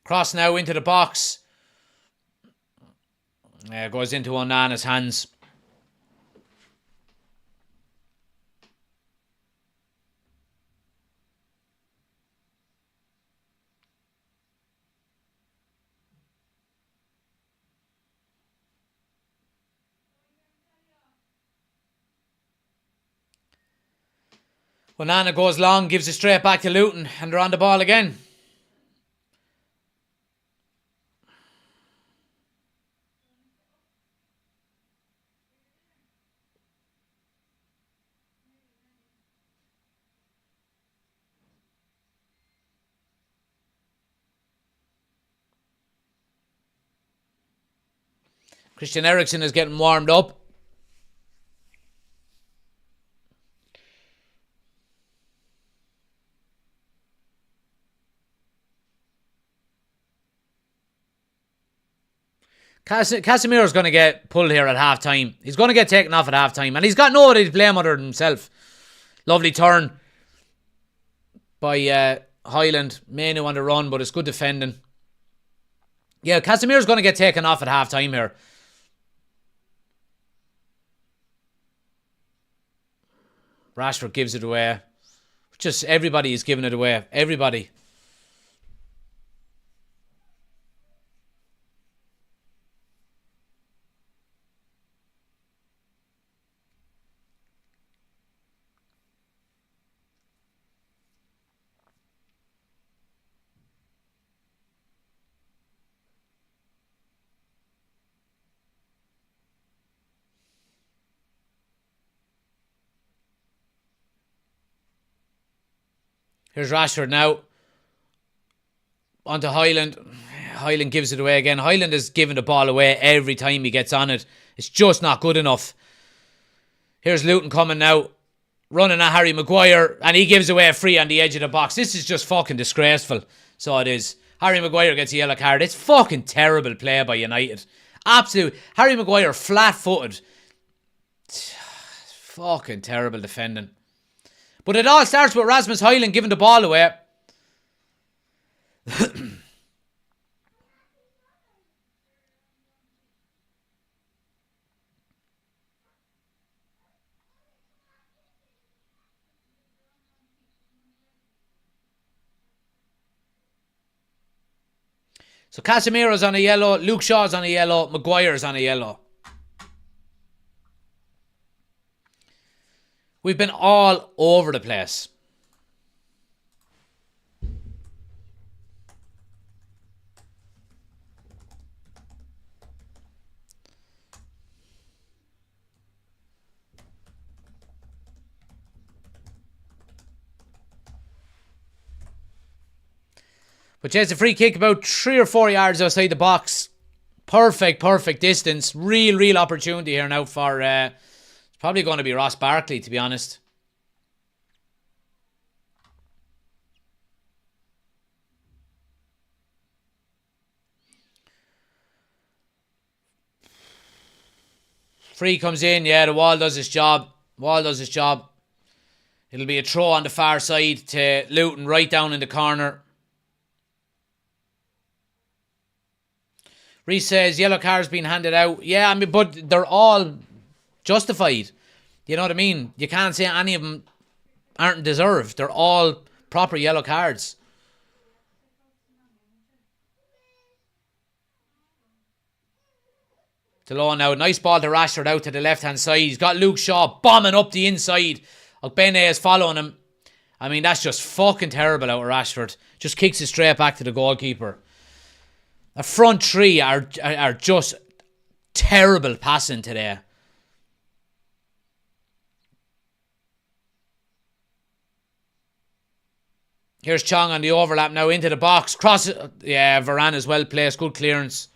Cross now into the box. Goes into Onana's hands. Onana goes long, gives it straight back to Luton, and they're on the ball again. Christian Eriksen is getting warmed up. Casemiro's going to get pulled here at half time. He's going to get taken off at half time. And he's got nobody to blame other than himself. Lovely turn by Highland. Manu on the run, but it's good defending. Yeah, Casemiro's going to get taken off at half time here. Rashford gives it away. Just everybody is giving it away. Everybody. Here's Rashford now. Onto Highland. Highland gives it away again. Highland is giving the ball away every time he gets on it. It's just not good enough. Here's Luton coming now. Running at Harry Maguire. And he gives away a free on the edge of the box. This is just fucking disgraceful. So it is. Harry Maguire gets a yellow card. It's fucking terrible play by United. Absolute. Harry Maguire flat-footed. Fucking terrible defending. But it all starts with Rasmus Højlund giving the ball away. So Casemiro's on a yellow, Luke Shaw's on a yellow, Maguire's on a yellow. We've been all over the place. But yeah, it's a free kick about 3 or 4 yards outside the box. Perfect distance. Real opportunity here now for... It's probably going to be Ross Barkley, to be honest. Free comes in. Yeah, the wall does its job. It'll be a throw on the far side to Luton, right down in the corner. Reece says yellow cards being handed out. Yeah, I mean, but they're all justified. You know what I mean? You can't say any of them aren't deserved. They're all proper yellow cards. Delon now. Nice ball to Rashford out to the left-hand side. He's got Luke Shaw bombing up the inside. Ogbene is following him. I mean, that's just fucking terrible out of Rashford. Just kicks it straight back to the goalkeeper. The front three are just terrible passing today. Here's Chong on the overlap now into the box. Cross it. Yeah, Varane is well placed. Good clearance.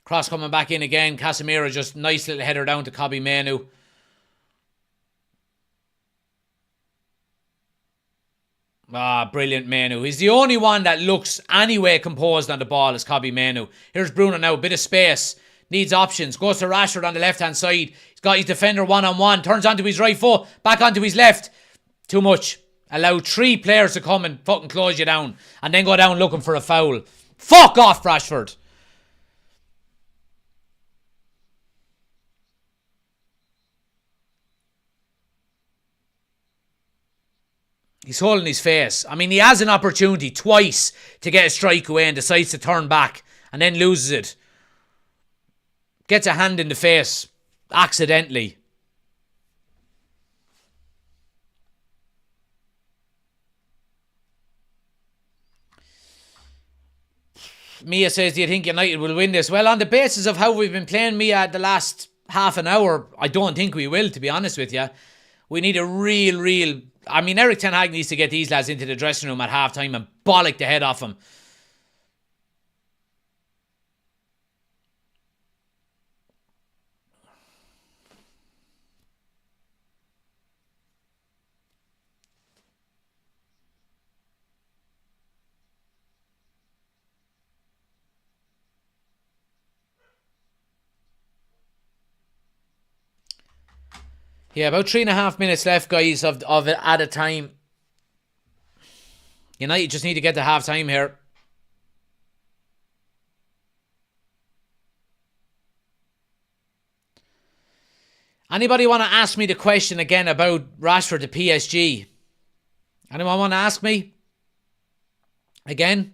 Cross coming back in again. Casemiro just nice little header down to Kobbie Mainoo. Brilliant Mainoo. He's the only one that looks anyway composed on the ball is Kobbie Mainoo. Here's Bruno now. Bit of space. Needs options. Goes to Rashford on the left-hand side. He's got his defender one-on-one. Turns onto his right foot. Back onto his left. Too much. Allow 3 players to come and fucking close you down and then go down looking for a foul. Fuck off, Rashford. He's holding his face. I mean, he has an opportunity twice to get a strike away and decides to turn back and then loses it. Gets a hand in the face accidentally. Mia says, do you think United will win this? Well, on the basis of how we've been playing, Mia, the last half an hour, I don't think we will, to be honest with you. We need a real... I mean, Eric Ten Hag needs to get these lads into the dressing room at half-time and bollock the head off them. Yeah, about 3.5 minutes left, guys, of it at a time. United just need to get to half time here. Anybody want to ask me the question again about Rashford to PSG? Anyone want to ask me? Again?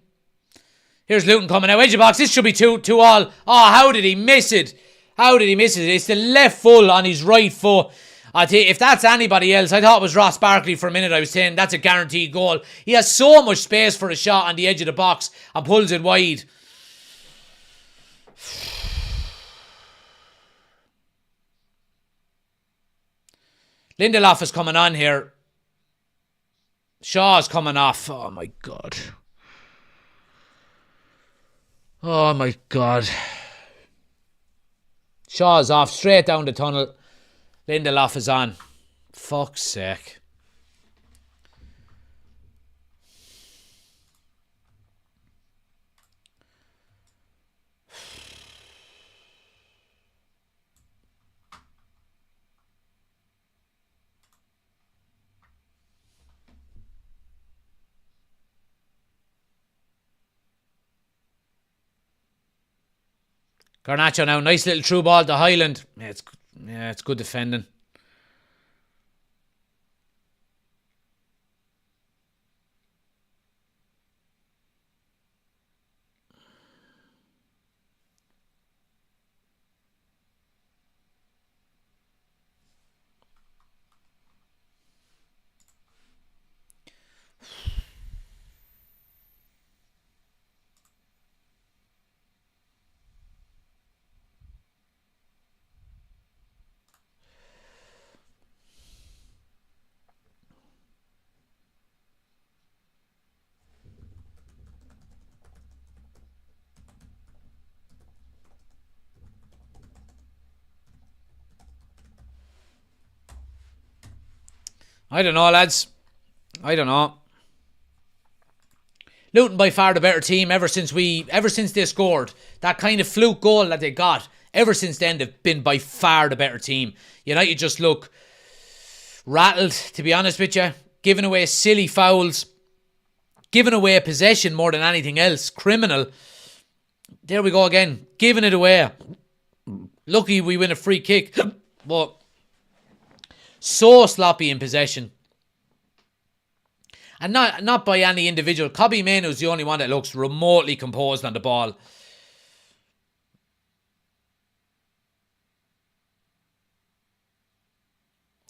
Here's Luton coming out. Edge of box. This should be 2-2 all. Oh, how did he miss it? How did he miss it? It's the left full on his right foot. I tell you, if that's anybody else, I thought it was Ross Barkley for a minute. I was saying that's a guaranteed goal. He has so much space for a shot on the edge of the box and pulls it wide. Lindelof is coming on here. Shaw's coming off. Oh my God. Oh my God. Shaw's off straight down the tunnel. Lindelof is on. Fuck's sake. Garnacho now. Nice little through ball to Highland. Yeah, it's good defending. I don't know, lads. I don't know. Luton by far the better team ever since they scored that kind of fluke goal that they got. Ever since then, they've been by far the better team. United just look rattled, to be honest with you. Giving away silly fouls. Giving away possession more than anything else. Criminal. There we go again. Giving it away. Lucky we win a free kick. But so sloppy in possession. And not by any individual. Kobbie Mainoo's the only one that looks remotely composed on the ball.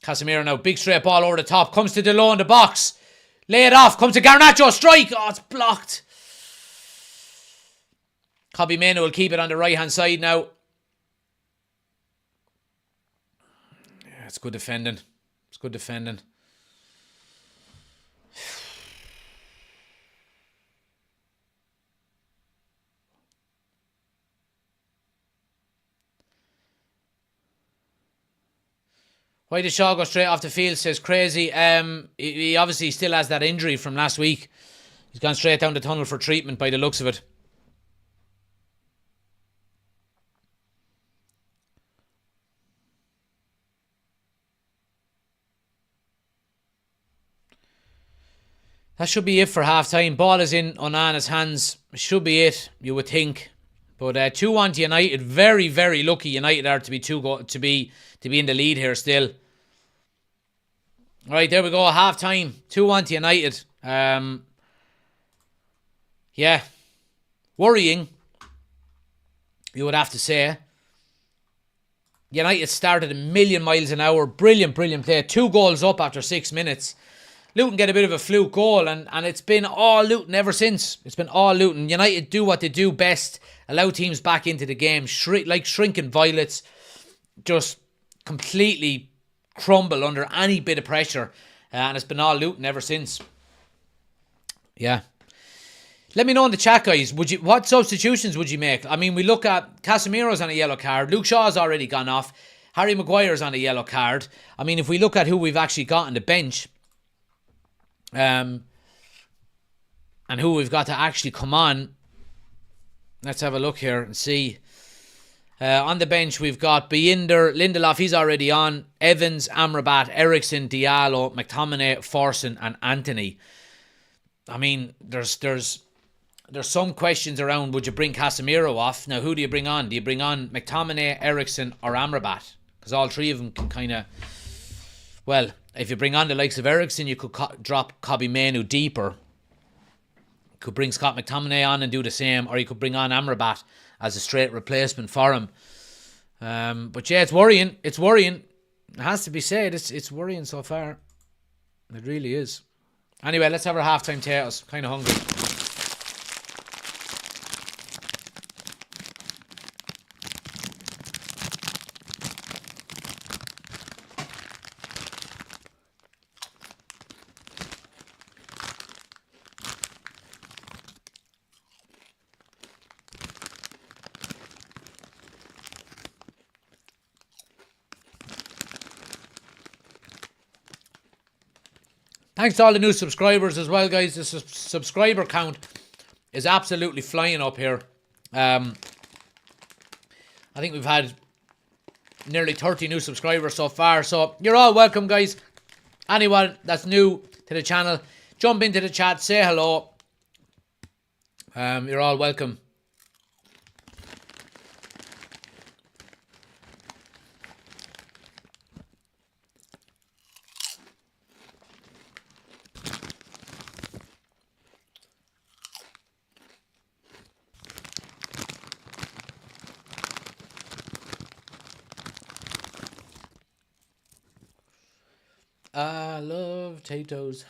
Casemiro now. Big straight ball over the top. Comes to Delo in the box. Lay it off. Comes to Garnacho. Strike. Oh, it's blocked. Kobbie Mainoo will keep it on the right hand side now. Yeah, it's good defending. It's good defending. Why did Shaw go straight off the field, says Crazy. He obviously still has that injury from last week. He's gone straight down the tunnel for treatment by the looks of it. That should be it for half time. Ball is in Onana's hands. Should be it, you would think. But 2-1 to United. Very, very lucky United are to be in the lead here still. Right, there we go. Half time. 2-1 to United. Yeah. Worrying, you would have to say. United started a million miles an hour. Brilliant, brilliant play. 2 goals up after 6 minutes. Luton get a bit of a fluke goal, and it's been all Luton ever since. It's been all Luton. United do what they do best. Allow teams back into the game. Like shrinking violets. Just completely crumble under any bit of pressure. And it's been all Luton ever since. Yeah. Let me know in the chat, guys. What substitutions would you make? I mean, we look at Casemiro's on a yellow card. Luke Shaw's already gone off. Harry Maguire's on a yellow card. I mean, if we look at who we've actually got on the bench, and who we've got to actually come on, let's have a look here and see. On the bench, we've got Binder, Lindelof, he's already on. Evans, Amrabat, Ericsson, Diallo, McTominay, Forson, and Anthony. I mean, there's some questions around, would you bring Casemiro off? Now, who do you bring on? Do you bring on McTominay, Ericsson, or Amrabat? Because all three of them can kind of... Well, if you bring on the likes of Ericsson, you could drop Kobbie Mainoo deeper. You could bring Scott McTominay on and do the same, or you could bring on Amrabat as a straight replacement for him. But yeah, it's worrying. It's worrying. It has to be said. It's worrying so far. It really is. Anyway, let's have our halftime potatoes. Kind of hungry. Thanks to all the new subscribers as well, guys. The subscriber count is absolutely flying up here. I think we've had nearly 30 new subscribers so far. So you're all welcome, guys. Anyone that's new to the channel, jump into the chat, say hello. You're all welcome. I love potatoes.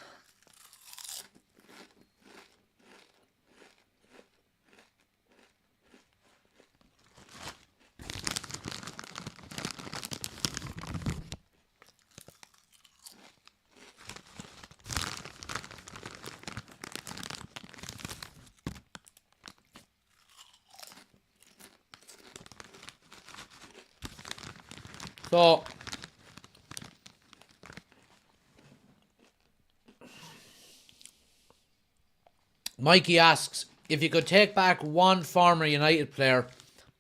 So, Mikey asks, if you could take back one former United player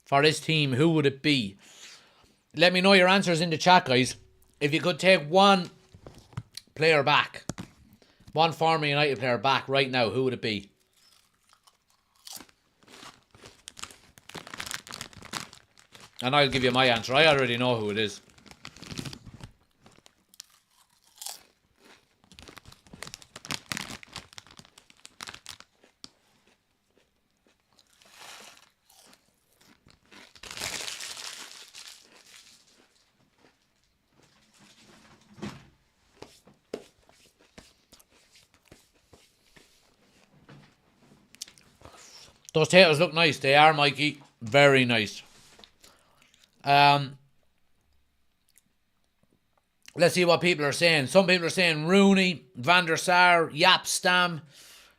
for this team, who would it be? Let me know your answers in the chat, guys. If you could take one player back, one former United player back right now, who would it be? And I'll give you my answer. I already know who it is. Those potatoes look nice. They are, Mikey. Very nice. Let's see what people are saying. Some people are saying Rooney, Van der Sar, Yap Stam.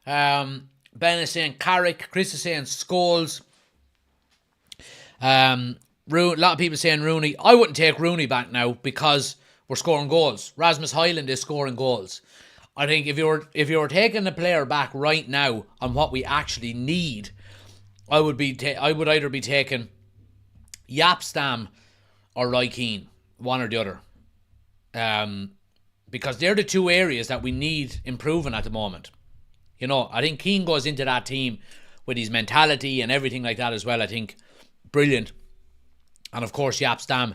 Ben is saying Carrick. Chris is saying Scholes. A lot of people saying Rooney. I wouldn't take Rooney back now because we're scoring goals. Rasmus Højlund is scoring goals. I think if you were taking a player back right now on what we actually need, I would either be taking Yap Stam or Roy Keane, one or the other. Because they're the two areas that we need improving at the moment. You know, I think Keane goes into that team with his mentality and everything like that as well. I think brilliant. And of course, Jaap Stam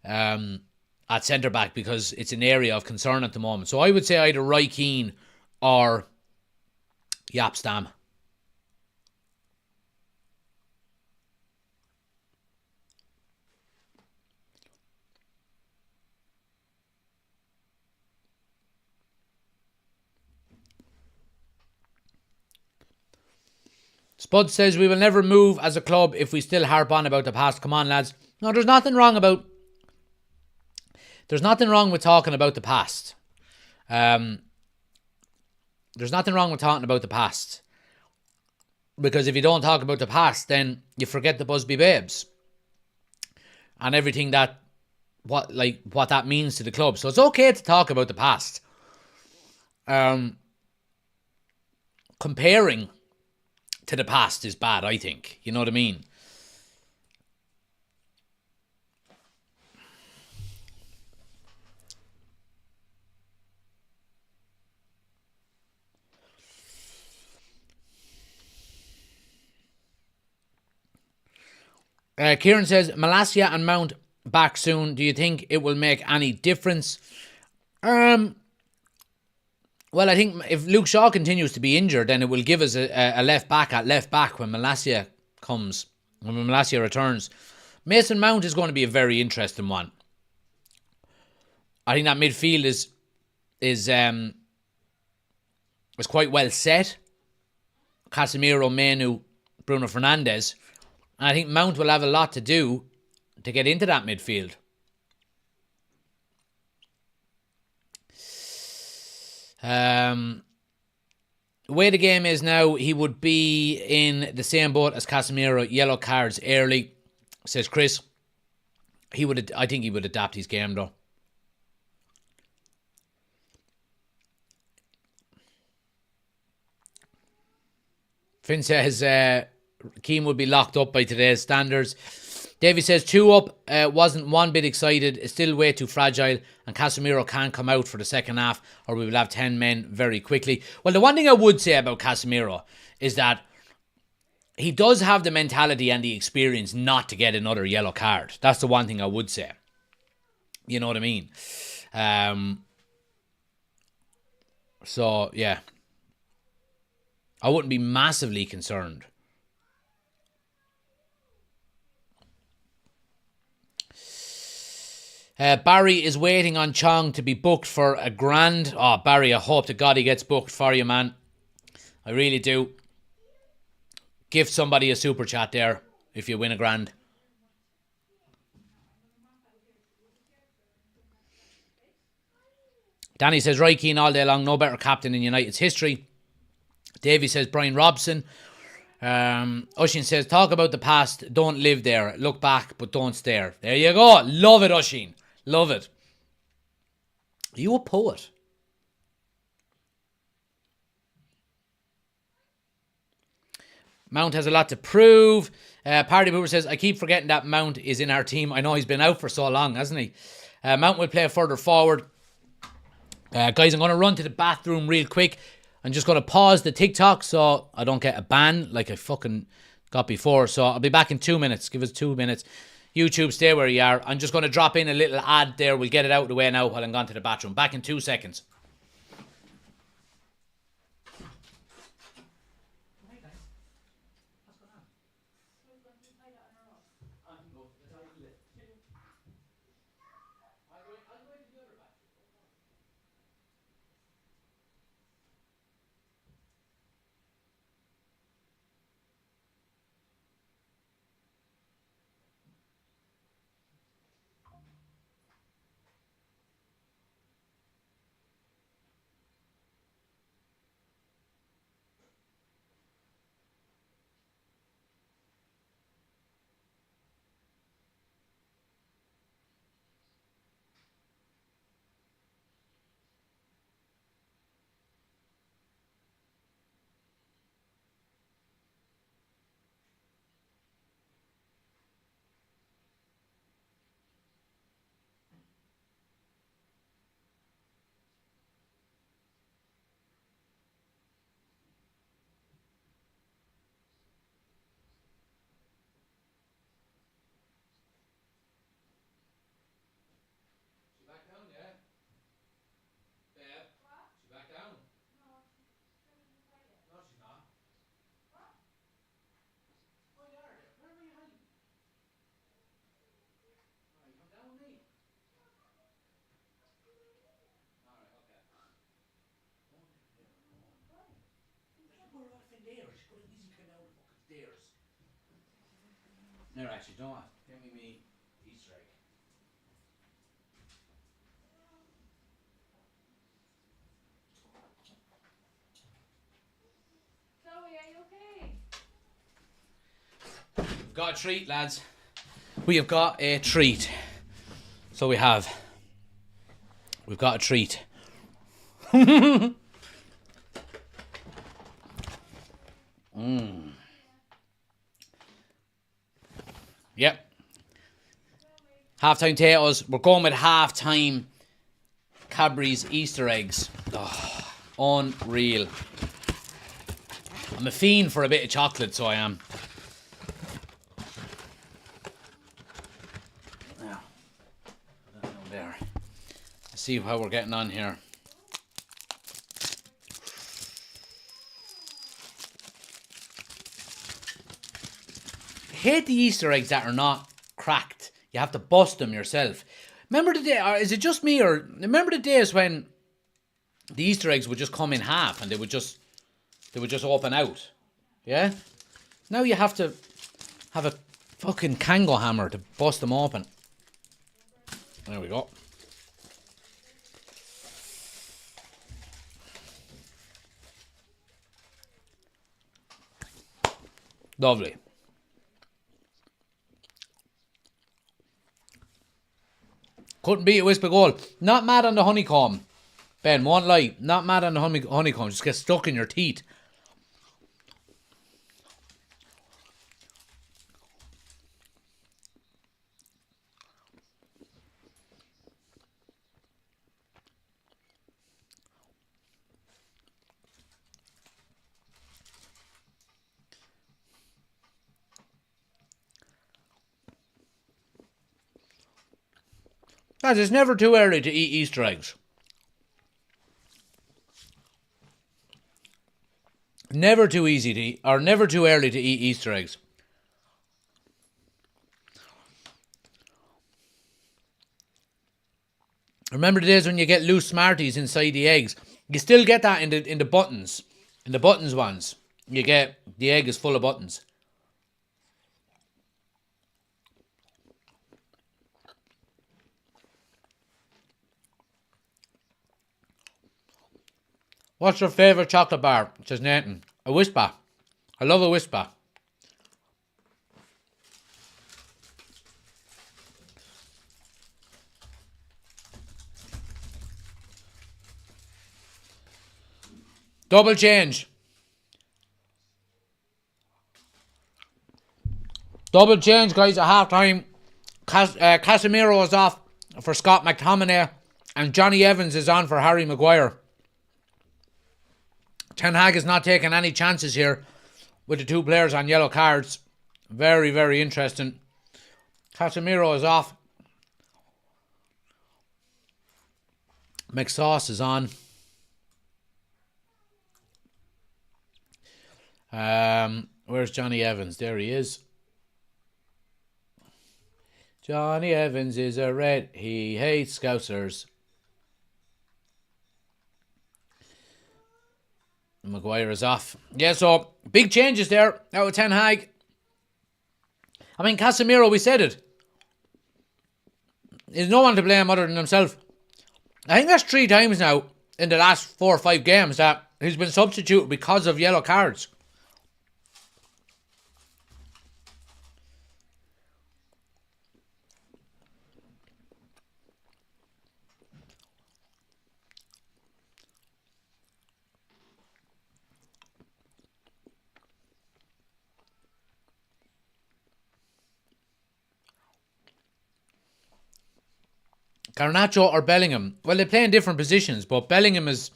at centre back, because it's an area of concern at the moment. So I would say either Roy Keane or Jaap Stam. Spud says we will never move as a club if we still harp on about the past. Come on, lads. No, there's nothing wrong with talking about the past. There's nothing wrong with talking about the past. Because if you don't talk about the past, then you forget the Busby Babes. And everything what that means to the club. So it's okay to talk about the past. Comparing to the past is bad, I think. You know what I mean? Kieran says, Malacia and Mount back soon. Do you think it will make any difference? Well, I think if Luke Shaw continues to be injured, then it will give us a left back at left back when Malacia returns. Mason Mount is going to be a very interesting one. I think that midfield is quite well set. Casemiro, Menu, Bruno Fernandes. And I think Mount will have a lot to do to get into that midfield. The way the game is now, he would be in the same boat as Casemiro. Yellow cards early, says Chris. I think he would adapt his game though. Finn says Keane would be locked up by today's standards. Davey says 2 up, wasn't one bit excited, is still way too fragile, and Casemiro can't come out for the second half or we will have 10 men very quickly. Well, the one thing I would say about Casemiro is that he does have the mentality and the experience not to get another yellow card. That's the one thing I would say. You know what I mean? So, yeah. I wouldn't be massively concerned. Barry is waiting on Chong to be booked for a grand. Oh, Barry, I hope to God he gets booked for you, man. I really do. Give somebody a super chat there if you win a grand. Danny says Roy Keane all day long, no better captain in United's history. Davey says Brian Robson. Ushin says talk about the past, don't live there. Look back, but don't stare. There you go. Love it, Ushin. Love it. Are you a poet? Mount has a lot to prove. Party Boomer says, I keep forgetting that Mount is in our team. I know he's been out for so long, hasn't he? Mount will play further forward. Guys, I'm going to run to the bathroom real quick. I'm just going to pause the TikTok so I don't get a ban like I fucking got before. So I'll be back in 2 minutes. Give us 2 minutes. YouTube, stay where you are. I'm just going to drop in a little ad there. We'll get it out of the way now while I'm gone to the bathroom. Back in 2 seconds. stairs. You could have easily come down the fucking stairs. No, actually, don't. Give me Easter egg. Chloe, are you okay? We've got a treat, lads. We have got a treat. So we have. We've got a treat. Yep. Halftime potatoes. We're going with halftime Cadbury's Easter eggs. Oh, unreal. I'm a fiend for a bit of chocolate, so I am. Now, there. Let's see how we're getting on here. I hate the Easter eggs that are not cracked. You have to bust them yourself. Remember the day, or is it just me, or remember the days when the Easter eggs would just come in half and they would just open out? Yeah? Now you have to have a fucking Kango hammer to bust them open. There we go. Lovely. Couldn't beat a whisper goal. Not mad on the honeycomb. Ben, won't lie. Not mad on the honeycomb. Just gets stuck in your teeth. Guys, it's never too early to eat Easter eggs. Never too easy to eat, or never too early to eat Easter eggs. Remember the days when you get loose Smarties inside the eggs? You still get that in the buttons. In the buttons ones. You get, the egg is full of buttons. What's your favourite chocolate bar? Says Nathan. A Whisper. I love a Whisper. Double change. Double change, guys, at half time. Casemiro is off for Scott McTominay, and Johnny Evans is on for Harry Maguire. Ten Hag is not taking any chances here with the two players on yellow cards. Very, very interesting. Casemiro is off. McSauce is on. Where's Johnny Evans? There he is. Johnny Evans is a red. He hates Scousers. Maguire is off. Yeah, so big changes there out with Ten Hag. I mean, Casemiro, we said it. There's no one to blame other than himself. I think that's 3 times now in the last 4 or 5 games that he's been substituted because of yellow cards. Garnacho or Bellingham? Well, they play in different positions, but Bellingham is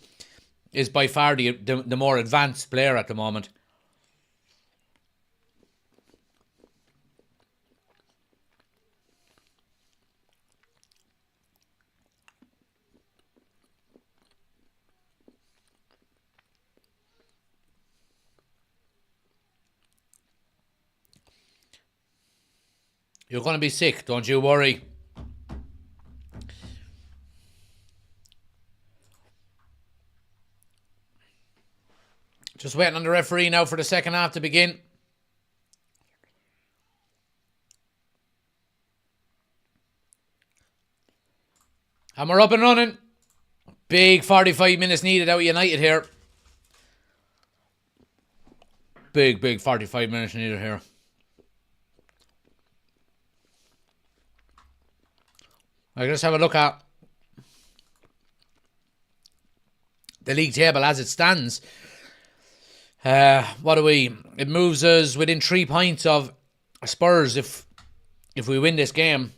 by far the more advanced player at the moment. You're going to be sick, don't you worry. Just waiting on the referee now for the second half to begin. And we're up and running. Big 45 minutes needed out of United here. Big 45 minutes needed here. I just have a look at the league table as it stands. What do we? It moves us within 3 points of Spurs if we win this game.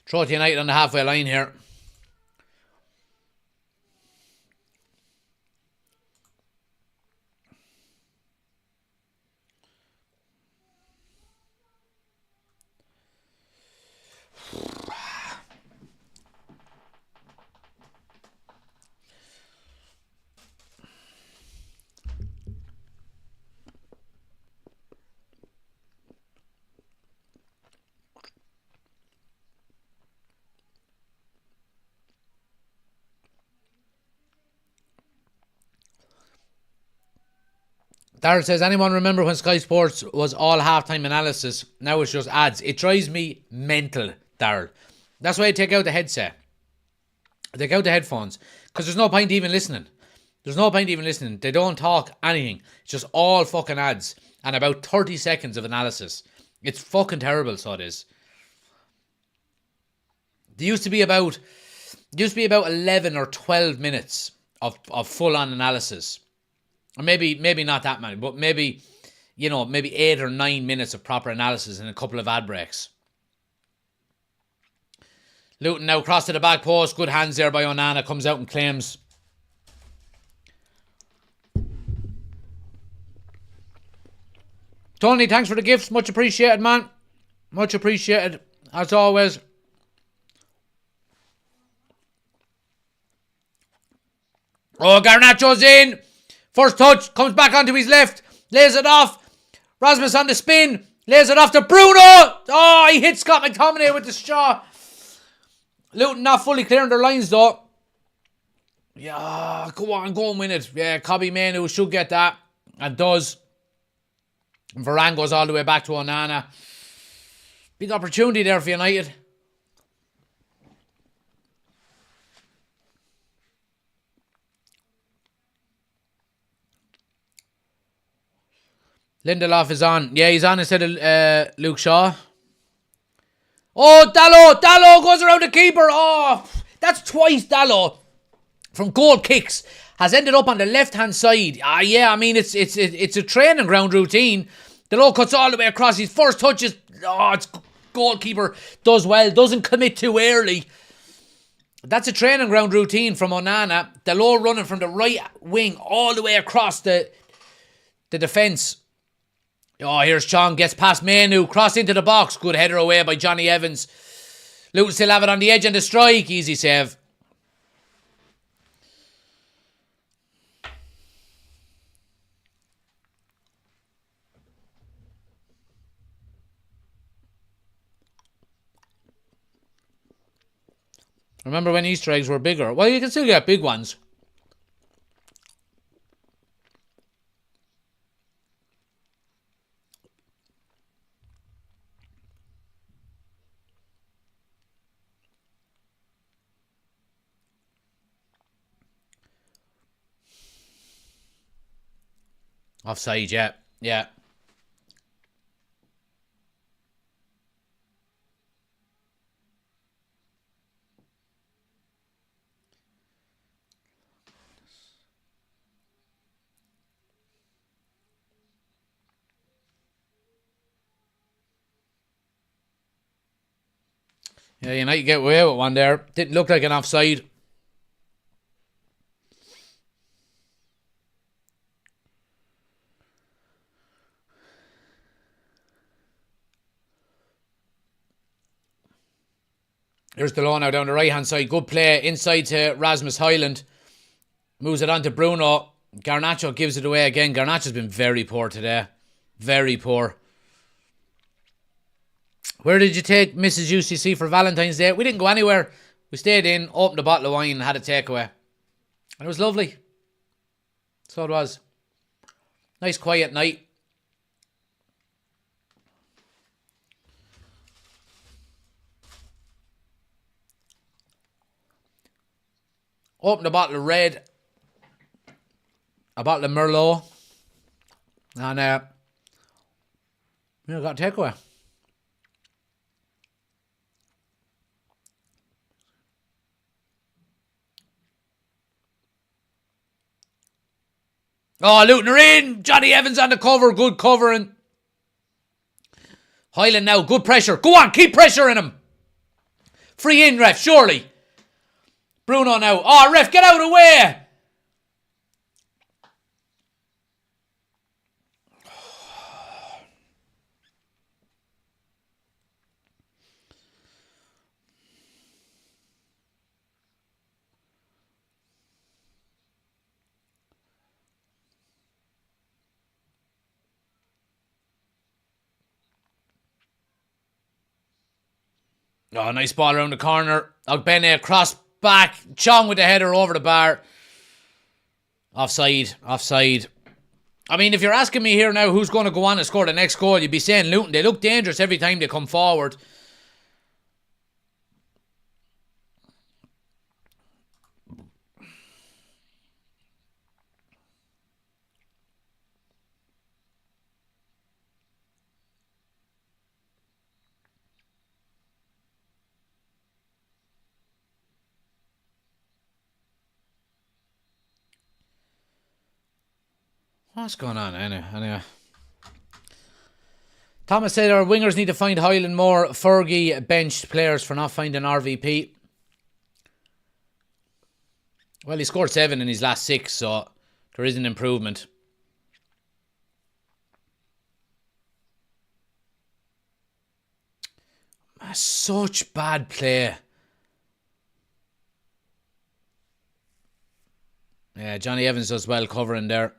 Throw to United on the halfway line here. Darryl says, anyone remember when Sky Sports was all halftime analysis? Now it's just ads. It drives me mental, Darryl. That's why I take out the headset. I take out the headphones. Because there's no point even listening. There's no point even listening. They don't talk anything. It's just all fucking ads. And about 30 seconds of analysis. It's fucking terrible, so it is. There used to be about 11 or 12 minutes of full-on analysis. Or maybe not that many, but maybe 8 or 9 minutes of proper analysis and a couple of ad breaks. Luton now cross to the back post. Good hands there by Onana. Comes out and claims. Tony, thanks for the gifts. Much appreciated, man. Much appreciated, as always. Oh, Garnacho's in. First touch, comes back onto his left, lays it off. Rasmus on the spin, lays it off to Bruno. Oh, he hit Scott McTominay with the shot. Luton not fully clearing their lines though. Yeah, go on, go and win it. Yeah, Kobbie Mainoo should get that, and does. And Varane goes all the way back to Onana. Big opportunity there for United. Lindelof is on. Yeah, he's on instead of Luke Shaw. Oh, Dalot goes around the keeper. Oh, that's twice Dalot from goal kicks has ended up on the left-hand side. Yeah, I mean, it's a training ground routine. Dalot cuts all the way across. His first touch is, it's goalkeeper does well. Doesn't commit too early. That's a training ground routine from Onana. Dalot running from the right wing all the way across the defence. Oh, here's Chong, gets past Mainoo, cross into the box. Good header away by Johnny Evans. Luton still have it on the edge and the strike. Easy save. Remember when Easter eggs were bigger? Well, you can still get big ones. Offside, yeah. Yeah. Yeah, United get away with one there. Didn't look like an offside. Here's Dalot now down the right-hand side. Good play inside to Rasmus Højlund. Moves it on to Bruno. Garnacho gives it away again. Garnacho's been very poor today. Very poor. Where did you take Mrs. UCC for Valentine's Day? We didn't go anywhere. We stayed in, opened a bottle of wine and had a takeaway. And it was lovely. So it was. Nice quiet night. Opened a bottle of red. A bottle of Merlot. And got a takeaway. Oh, Luton are in. Johnny Evans on the cover. Good covering. Highland now. Good pressure. Go on. Keep pressuring him. Free in, ref. Surely. Bruno now. Oh, ref. Get out of the way. Oh, nice ball around the corner. Ogbene cross back. Chong with the header over the bar. Offside. Offside. I mean, if you're asking me here now who's going to go on and score the next goal, you'd be saying Luton. They look dangerous every time they come forward. What's going on anyway? Thomas said our wingers need to find Highland more. Fergie benched players for not finding RVP. Well, he scored 7 in his last 6, so there is an improvement. Such bad play. Yeah, Johnny Evans does well covering there.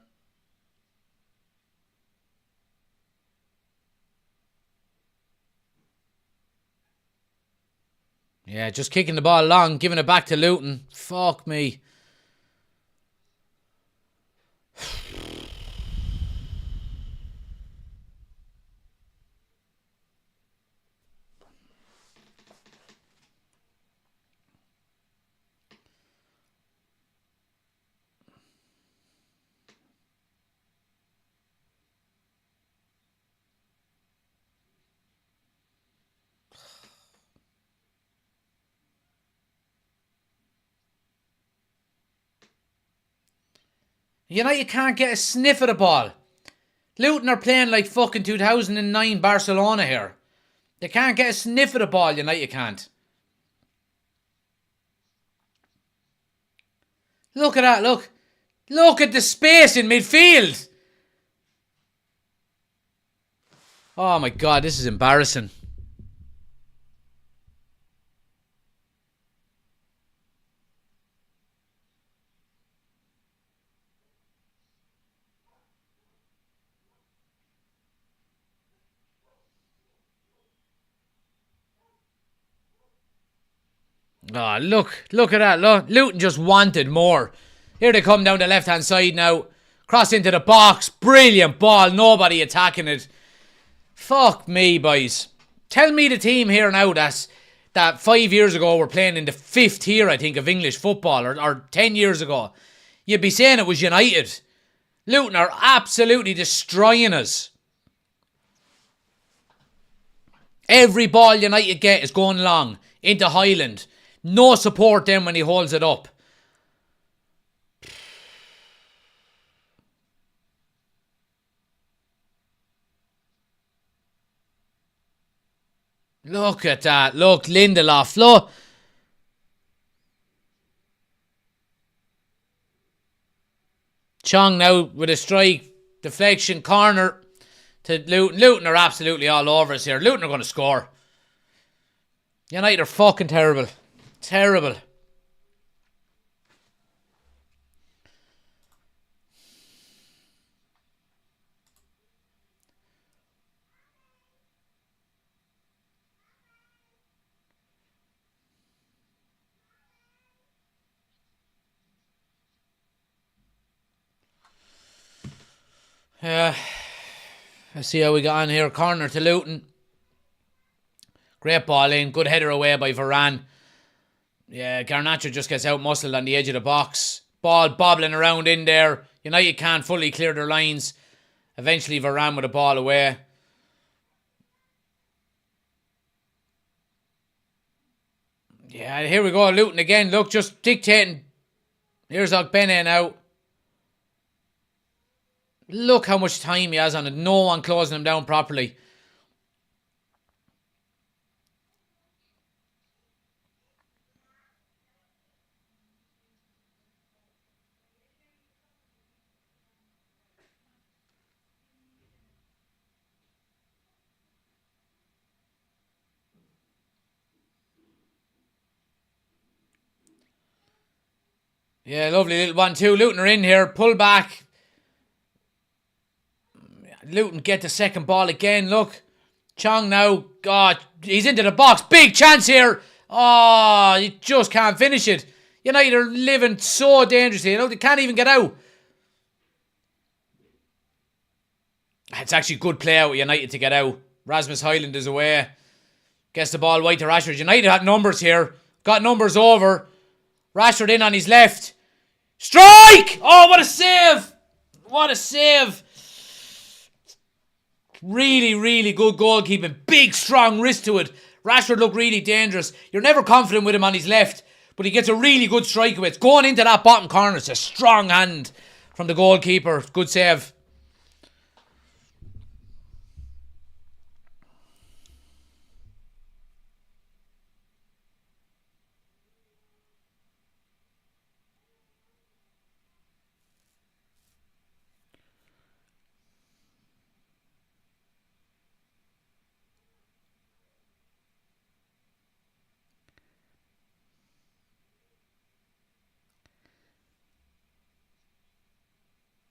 Yeah, just kicking the ball along, giving it back to Luton. Fuck me. United can't get a sniff of the ball. Luton are playing like fucking 2009 Barcelona here. They can't get a sniff of the ball, United can't. Look at that, look. Look at the space in midfield. Oh my God, this is embarrassing. Oh, look at that. Look. Luton just wanted more. Here they come down the left-hand side now. Cross into the box. Brilliant ball. Nobody attacking it. Fuck me, boys. Tell me the team here now that 5 years ago were playing in the 5th tier, I think, of English football, or 10 years ago. You'd be saying it was United. Luton are absolutely destroying us. Every ball United get is going long into Highland. No support then when he holds it up. Look at that. Look, Lindelof. Look. Chong now with a strike. Deflection. Corner to Luton. Luton are absolutely all over us here. Luton are going to score. United are fucking terrible. Terrible. Let's see how we got on here. Corner to Luton. Great ball in. Good header away by Varane. Yeah, Garnacho just gets out muscled on the edge of the box. Ball bobbling around in there. United can't fully clear their lines. Eventually Varane with the ball away. Yeah, here we go. Luton again. Look, just dictating. Here's Ogbene now. Look how much time he has on it. No one closing him down properly. Yeah, lovely little 1-2. Luton are in here. Pull back. Luton get the second ball again. Look. Chong now. God, he's into the box. Big chance here. Oh, you just can't finish it. United are living so dangerously. They can't even get out. It's actually good play out with United to get out. Rasmus Højlund is away. Gets the ball wide to Rashford. United have numbers here. Got numbers over. Rashford in on his left. Strike! Oh, what a save! What a save! Really, really good goalkeeping. Big, strong wrist to it. Rashford looked really dangerous. You're never confident with him on his left, but he gets a really good strike with it. Going into that bottom corner, it's a strong hand from the goalkeeper. Good save.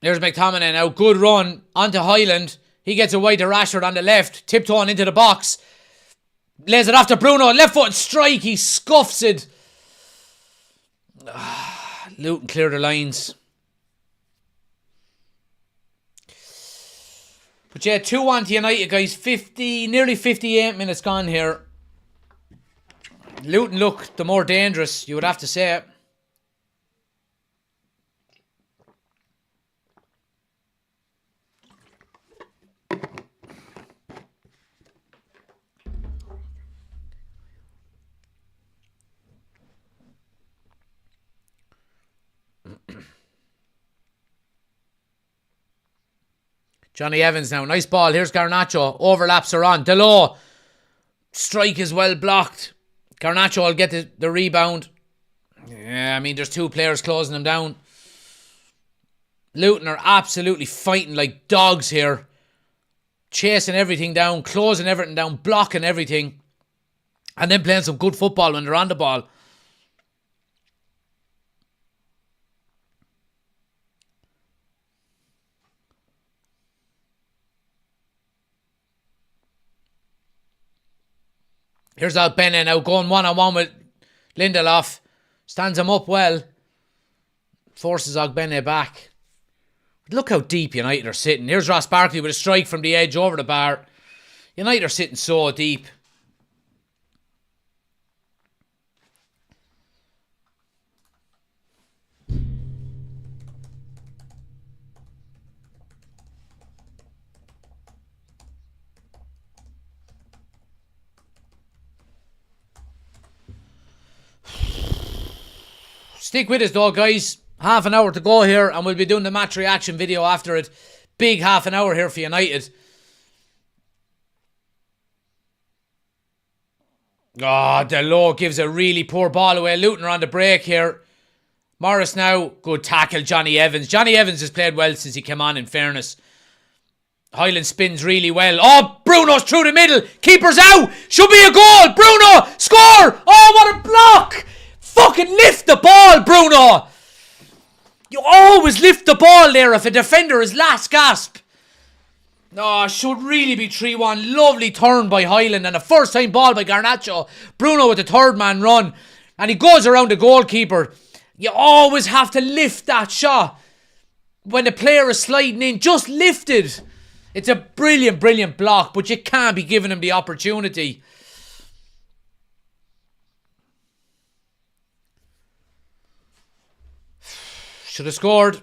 There's McTominay now. Good run onto Højlund. He gets away to Rashford on the left. Tiptoeing into the box. Lays it off to Bruno. Left foot strike. He scuffs it. Luton clear the lines. But yeah, 2-1 to United, guys. Nearly 58 minutes gone here. Luton look the more dangerous, you would have to say. Johnny Evans now. Nice ball. Here's Garnacho. Overlaps are on. Delo. Strike is well blocked. Garnacho will get the rebound. Yeah, I mean, there's two players closing him down. Luton are absolutely fighting like dogs here. Chasing everything down. Closing everything down. Blocking everything. And then playing some good football when they're on the ball. Here's Ogbene now going one-on-one with Lindelof. Stands him up well. Forces Ogbene back. Look how deep United are sitting. Here's Ross Barkley with a strike from the edge over the bar. United are sitting so deep. Stick with us though, guys. Half an hour to go here and we'll be doing the match reaction video after it. Big half an hour here for United. Oh, Delo gives a really poor ball away. Luton are on the break here. Morris now. Good tackle, Johnny Evans. Johnny Evans has played well since he came on, in fairness. Højlund spins really well. Oh, Bruno's through the middle. Keeper's out. Should be a goal. Bruno, score. Oh, what a block. Fucking lift the ball, Bruno. You always lift the ball there if a defender is last gasp. Oh, should really be 3-1. Lovely turn by Højlund and a first time ball by Garnacho. Bruno with the third man run. And he goes around the goalkeeper. You always have to lift that shot. when the player is sliding in, just lift it. It's a brilliant, brilliant block, but you can't be giving him the opportunity. Should have scored.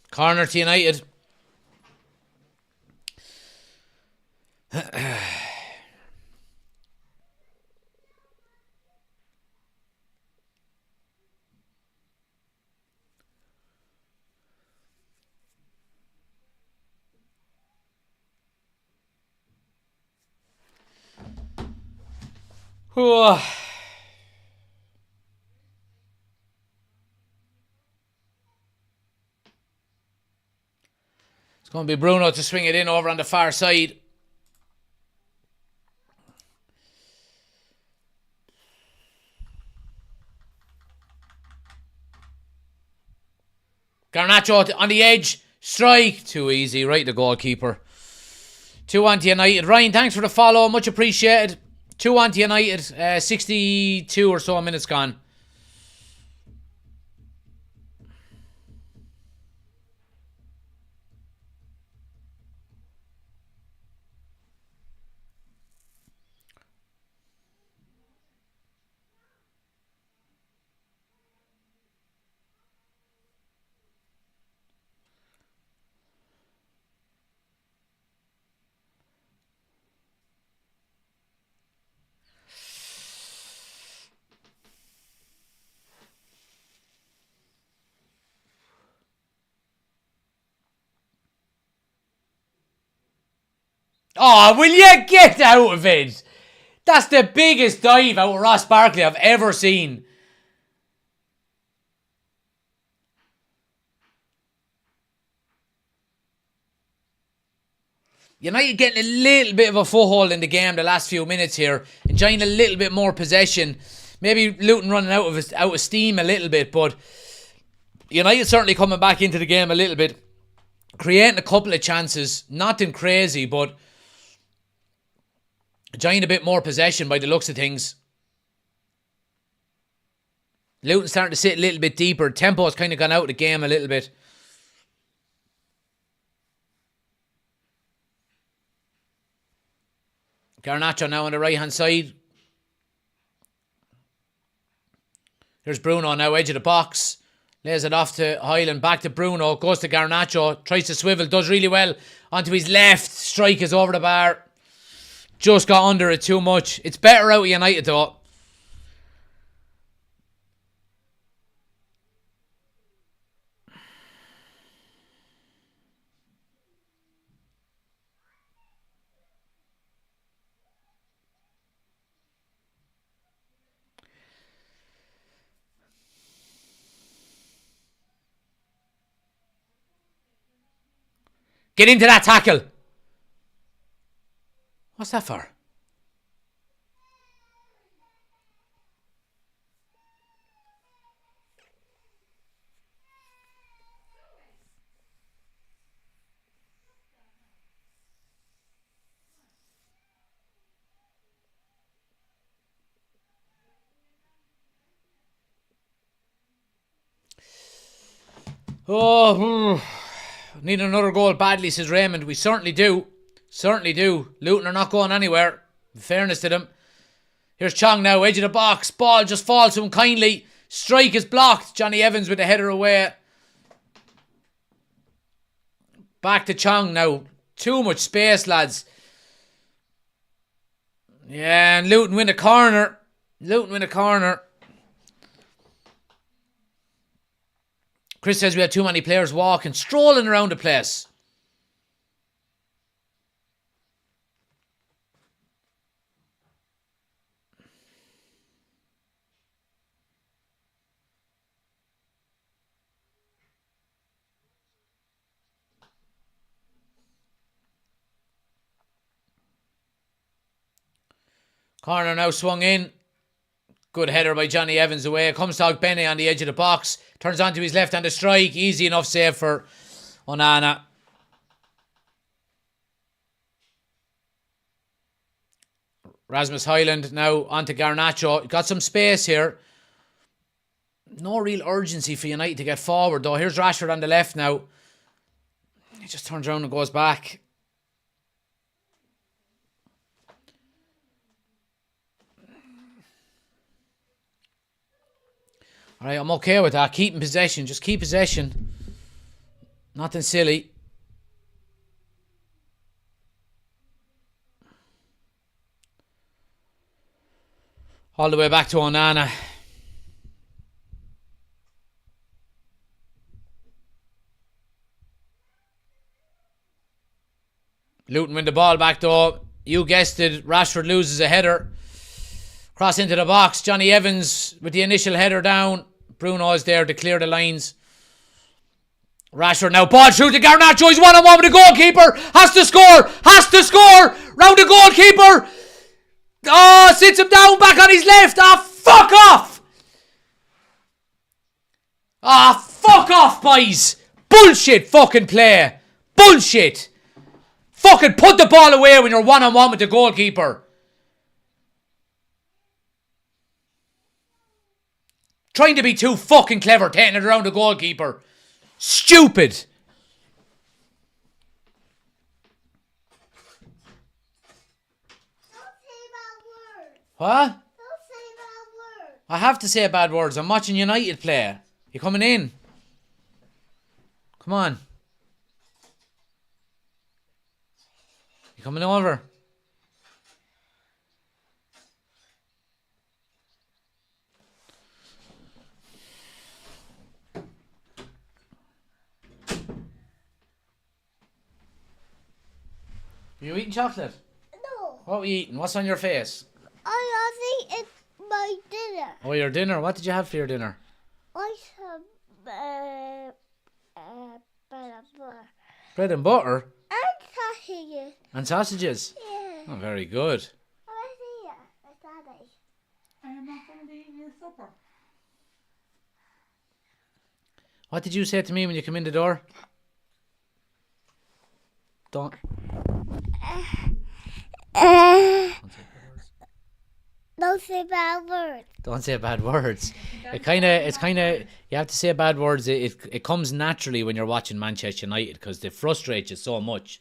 Corner to United. It's going to be Bruno to swing it in over on the far side. Garnacho on the edge. Strike. Too easy. Right, the goalkeeper. 2-1 to United. Ryan, thanks for the follow. Much appreciated. 2-1 to United. 62 or so minutes gone. Oh, will you get out of it? That's the biggest dive out of Ross Barkley I've ever seen. United getting a little bit of a foothold in the game the last few minutes here. Enjoying a little bit more possession. Maybe Luton running out of steam a little bit, but United certainly coming back into the game a little bit. Creating a couple of chances. Nothing crazy, but enjoying a bit more possession by the looks of things. Luton starting to sit a little bit deeper. Tempo has kind of gone out of the game a little bit. Garnacho now on the right hand side. Here's Bruno now, edge of the box. Lays it off to Hyland. Back to Bruno. Goes to Garnacho. Tries to swivel. Does really well. Onto his left. Strike is over the bar. Just got under it too much. It's better out of United though. Get into that tackle. What's that for? Oh, need another goal badly, says Raymond. We certainly do. Certainly do. Luton are not going anywhere. In fairness to them. Here's Chong now, edge of the box. Ball just falls to him kindly. Strike is blocked. Johnny Evans with the header away. Back to Chong now. Too much space, lads. Yeah, and Luton win a corner. Luton win a corner. Chris says we had too many players walking, strolling around the place. Corner now swung in. Good header by Johnny Evans away. Comes to Benny on the edge of the box. Turns onto his left hand to strike. Easy enough save for Onana. Rasmus Highland now onto Garnacho. Got some space here. No real urgency for United to get forward though. Here's Rashford on the left now. He just turns around and goes back. Alright, I'm okay with that. Keeping possession. Just keep possession. Nothing silly. All the way back to Onana. Luton win the ball back though. You guessed it. Rashford loses a header. Cross into the box. Johnny Evans with the initial header down. Bruno is there to clear the lines. Rashford now ball through to Garnacho. He's one-on-one with the goalkeeper. Has to score. Has to score. Round the goalkeeper. Oh, sits him down back on his left. Ah, fuck off. Ah, fuck off, boys. Bullshit fucking play. Bullshit. Fucking put the ball away when you're one-on-one with the goalkeeper. Trying to be too fucking clever, taking it around the goalkeeper. Stupid. Don't say bad words. What? Don't say bad words. I have to say bad words. I'm watching United play. You coming in? Come on. You coming over? Are you eating chocolate? No. What are you eating? What's on your face? I think it's my dinner. Oh, your dinner. What did you have for your dinner? I have bread and butter. Bread and butter And sausages. and sausages. Yeah. Oh, very good. I see it. It's Daddy. I am not going to eat your supper. What did you say to me when you come in the door? Don't. Don't say bad words. Don't say bad words. It's kind of, you have to say bad words. It comes naturally when you're watching Manchester United because they frustrate you so much.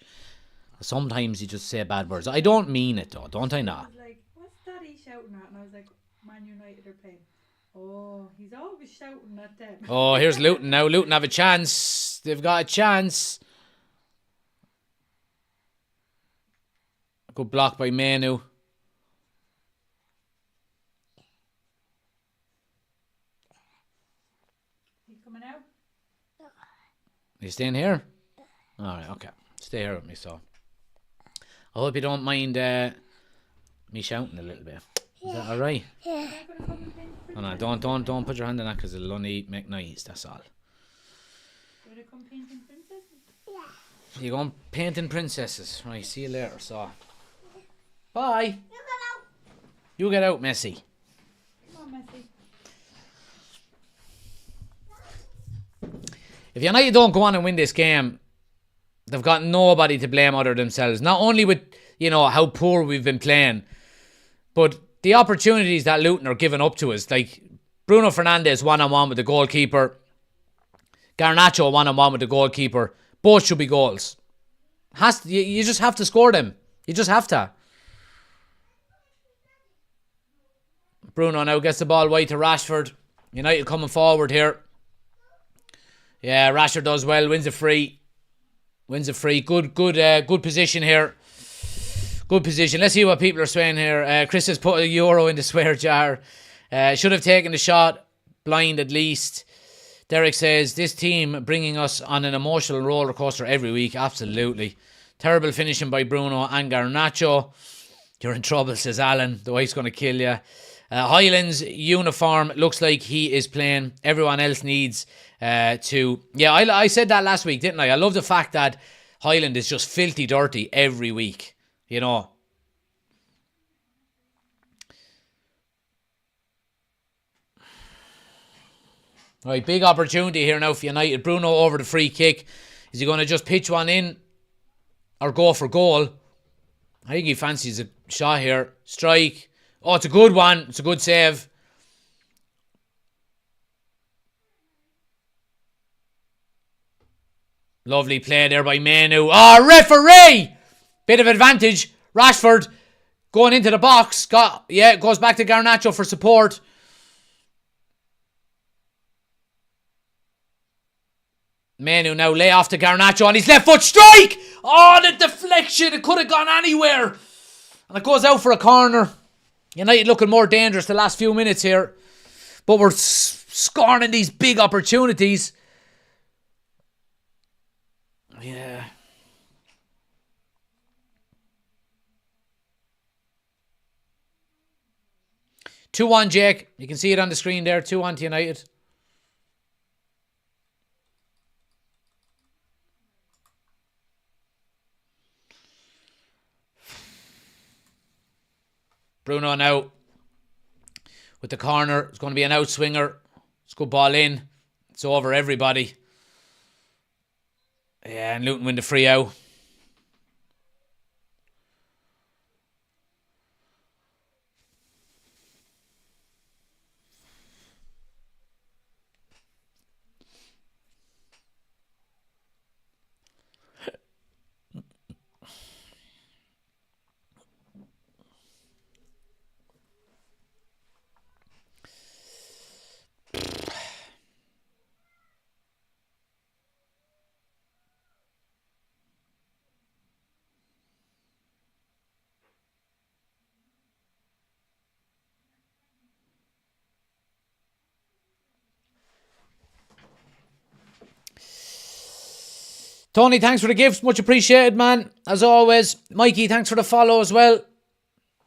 Sometimes you just say bad words. I don't mean it though, don't I not? I was like, what's Daddy shouting at? And I was like, Man United are playing. Oh, he's always shouting at them. Oh, here's Luton now. Luton have a chance. They've got a chance. Good block by Manu. You coming out? You staying here? Alright, okay. Stay here with me, so. I hope you don't mind me shouting a little bit. Is that alright? Yeah. No, don't put your hand on that because it'll only make noise, that's all. Gonna come painting princesses? Yeah. You're going painting princesses. Right, see you later, so. Bye. You get out. You get out, Messi. Come on, Messi. If United don't go on and win this game, they've got nobody to blame other than themselves. Not only with, how poor we've been playing, but the opportunities that Luton are giving up to us. Like Bruno Fernandes one-on-one with the goalkeeper. Garnacho one-on-one with the goalkeeper. Both should be goals. You just have to score them. You just have to. Bruno now gets the ball wide to Rashford. United coming forward here. Yeah, Rashford does well. Wins a free. Good position here. Good position. Let's see what people are saying here. Chris has put €1 in the swear jar. Should have taken the shot. Blind at least. Derek says, this team bringing us on an emotional roller coaster every week. Absolutely. Terrible finishing by Bruno and Garnacho. You're in trouble, says Alan. The wife's going to kill you. Highland's uniform looks like he is playing. Everyone else needs to... Yeah, I said that last week, didn't I? I love the fact that Highland is just filthy dirty every week. Right, big opportunity here now for United. Bruno over the free kick. Is he going to just pitch one in or go for goal? I think he fancies a shot here. Strike. Oh, it's a good one. It's a good save. Lovely play there by Manu. Oh, referee! Bit of advantage. Rashford going into the box. Goes back to Garnacho for support. Manu now lay off to Garnacho on his left foot. Strike! Oh, the deflection. It could have gone anywhere. And it goes out for a corner. United looking more dangerous the last few minutes here. But we're scoring these big opportunities. Yeah. 2-1, Jake. You can see it on the screen there. 2-1 to United. Bruno now with the corner. It's going to be an outswinger. It's a good ball in. It's over everybody. Yeah, and Luton win the free out. Tony, thanks for the gifts. Much appreciated, man. As always. Mikey, thanks for the follow as well.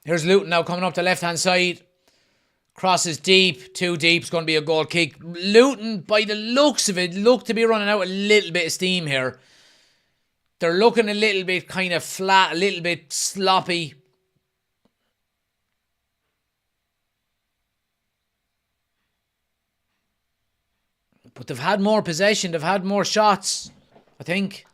Here's Luton now coming up the left-hand side. Cross is deep. Too deep. It's going to be a goal kick. Luton, by the looks of it, look to be running out a little bit of steam here. They're looking a little bit kind of flat, a little bit sloppy. But they've had more possession. They've had more shots, I think.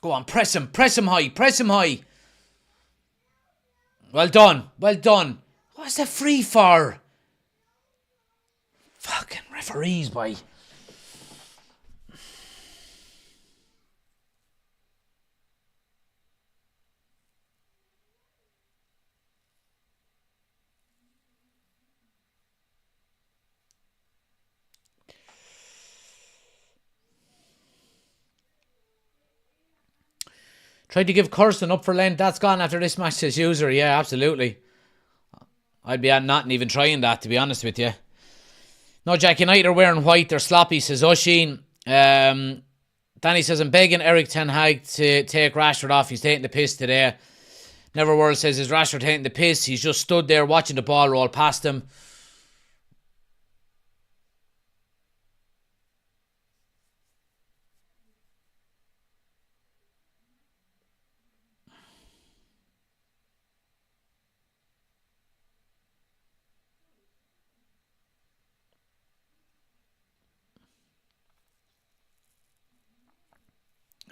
Go on, press him high, press him high. Well done, well done. What's that free for? Fucking referees, boy. Tried to give Kirsten up for Lent. That's gone after this match, says user. Yeah, absolutely. I'd be not even trying that, to be honest with you. No, Jack, United are wearing white. They're sloppy, says Oshin. Danny says, I'm begging Eric Ten Hag to take Rashford off. He's taking the piss today. Neverworld says, is Rashford taking the piss? He's just stood there watching the ball roll past him.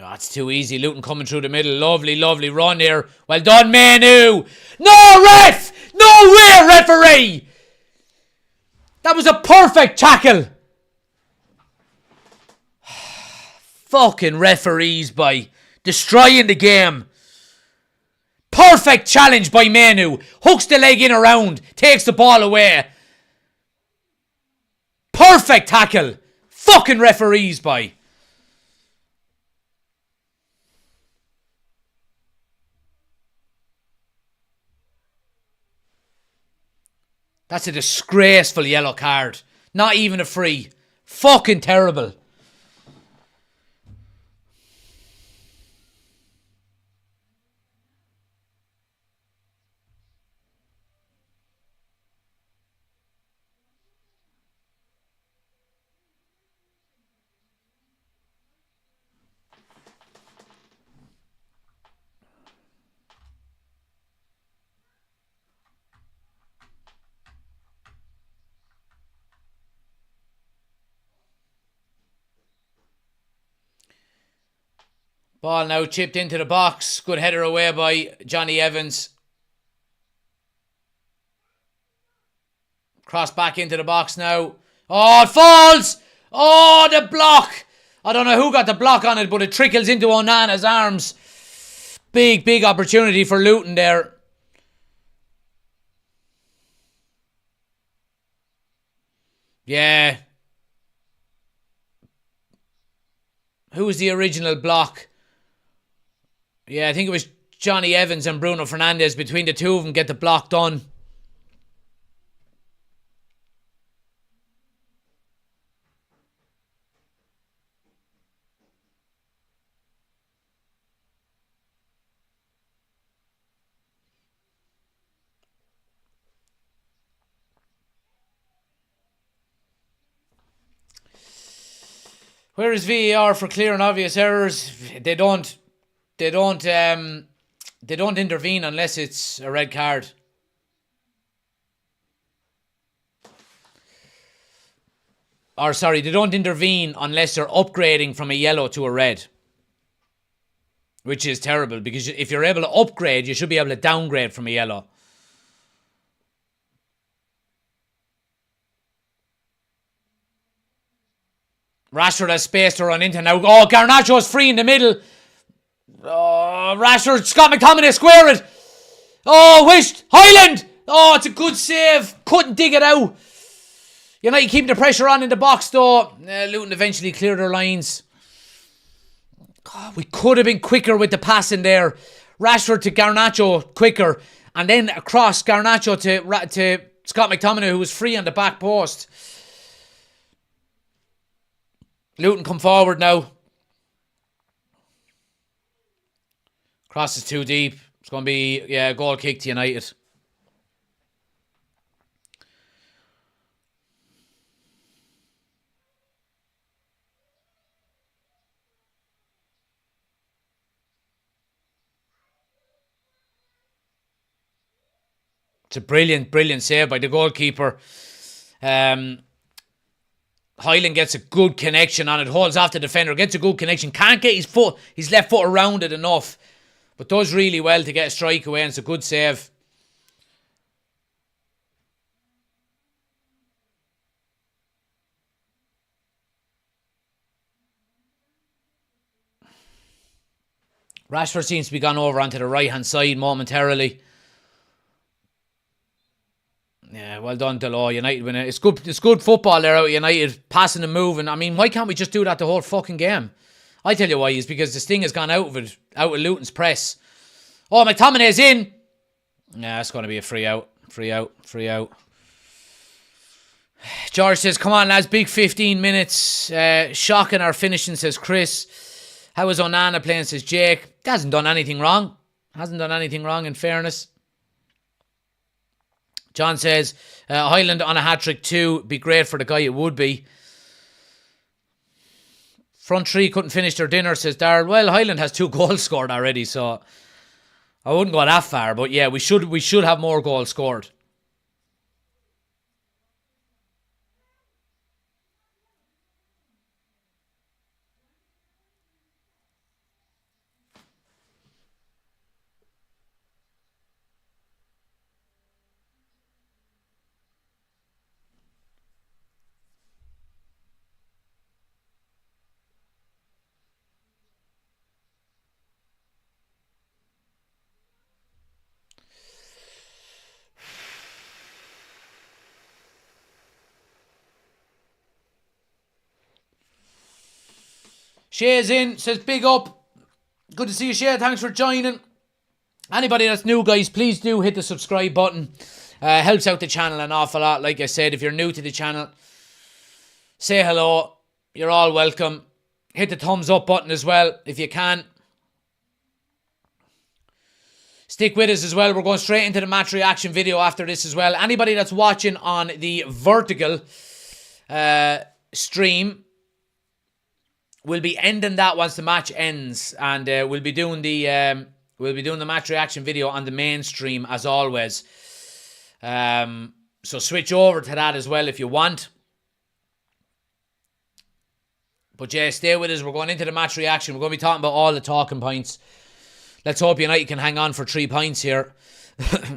Oh, it's too easy. Luton coming through the middle. Lovely, lovely run here. Well done, Manu. No, ref! No way, referee! That was a perfect tackle. Fucking referees, by destroying the game. Perfect challenge by Manu. Hooks the leg in around. Takes the ball away. Perfect tackle. Fucking referees, by. That's a disgraceful yellow card. Not even a free. Fucking terrible. Ball now chipped into the box. Good header away by Johnny Evans. Cross back into the box now. Oh, it falls! Oh, the block! I don't know who got the block on it, but it trickles into Onana's arms. Big opportunity for Luton there. Yeah. Who was the original block? Yeah, I think it was Johnny Evans and Bruno Fernandes. Between the two of them, get the block done. Where is VAR for clear and obvious errors? They don't intervene unless it's a red card. Or sorry, they don't intervene unless they're upgrading from a yellow to a red. Which is terrible, because if you're able to upgrade, you should be able to downgrade from a yellow. Rashford has space to run into now. Oh, Garnacho's free in the middle. Oh, Rashford, Scott McTominay square it. Oh, wished. Highland. Oh, it's a good save. Couldn't dig it out. United keeping the pressure on in the box though. Luton eventually cleared their lines. Oh, we could have been quicker with the passing there. Rashford to Garnacho quicker. And then across Garnacho to Scott McTominay, who was free on the back post. Luton come forward now. Cross is too deep. It's going to be, a goal kick to United. It's a brilliant save by the goalkeeper. Hyland gets a good connection on it, holds off the defender, gets a good connection, can't get his left foot around it enough, but does really well to get a strike away, and it's a good save. Rashford seems to be gone over onto the right hand side momentarily. Yeah, well done, Delo. United win it. It's good football there out of United, passing and moving. I mean, why can't we just do that the whole fucking game? I tell you why, is because the sting has gone out of Luton's press. Oh, McTominay's in. Yeah, it's going to be a free out. George says, come on lads, big 15 minutes. Shocking our finishing, says Chris. How is Onana playing, says Jake. Hasn't done anything wrong in fairness. John says, Highland on a hat-trick too. Be great for the guy, it would be. Front three couldn't finish their dinner, says Darrell. Well, Highland has 2 goals scored already, so I wouldn't go that far. But yeah, we should have more goals scored. Shay's in, says big up. Good to see you, Shay. Thanks for joining. Anybody that's new, guys, please do hit the subscribe button. Helps out the channel an awful lot. Like I said, if you're new to the channel, say hello. You're all welcome. Hit the thumbs up button as well if you can. Stick with us as well. We're going straight into the match reaction video after this as well. Anybody that's watching on the vertical stream will be ending that once the match ends, and we'll be doing the match reaction video on the main stream as always. So switch over to that as well if you want. But yeah, stay with us. We're going into the match reaction. We're going to be talking about all the talking points. Let's hope United can hang on for 3 points here.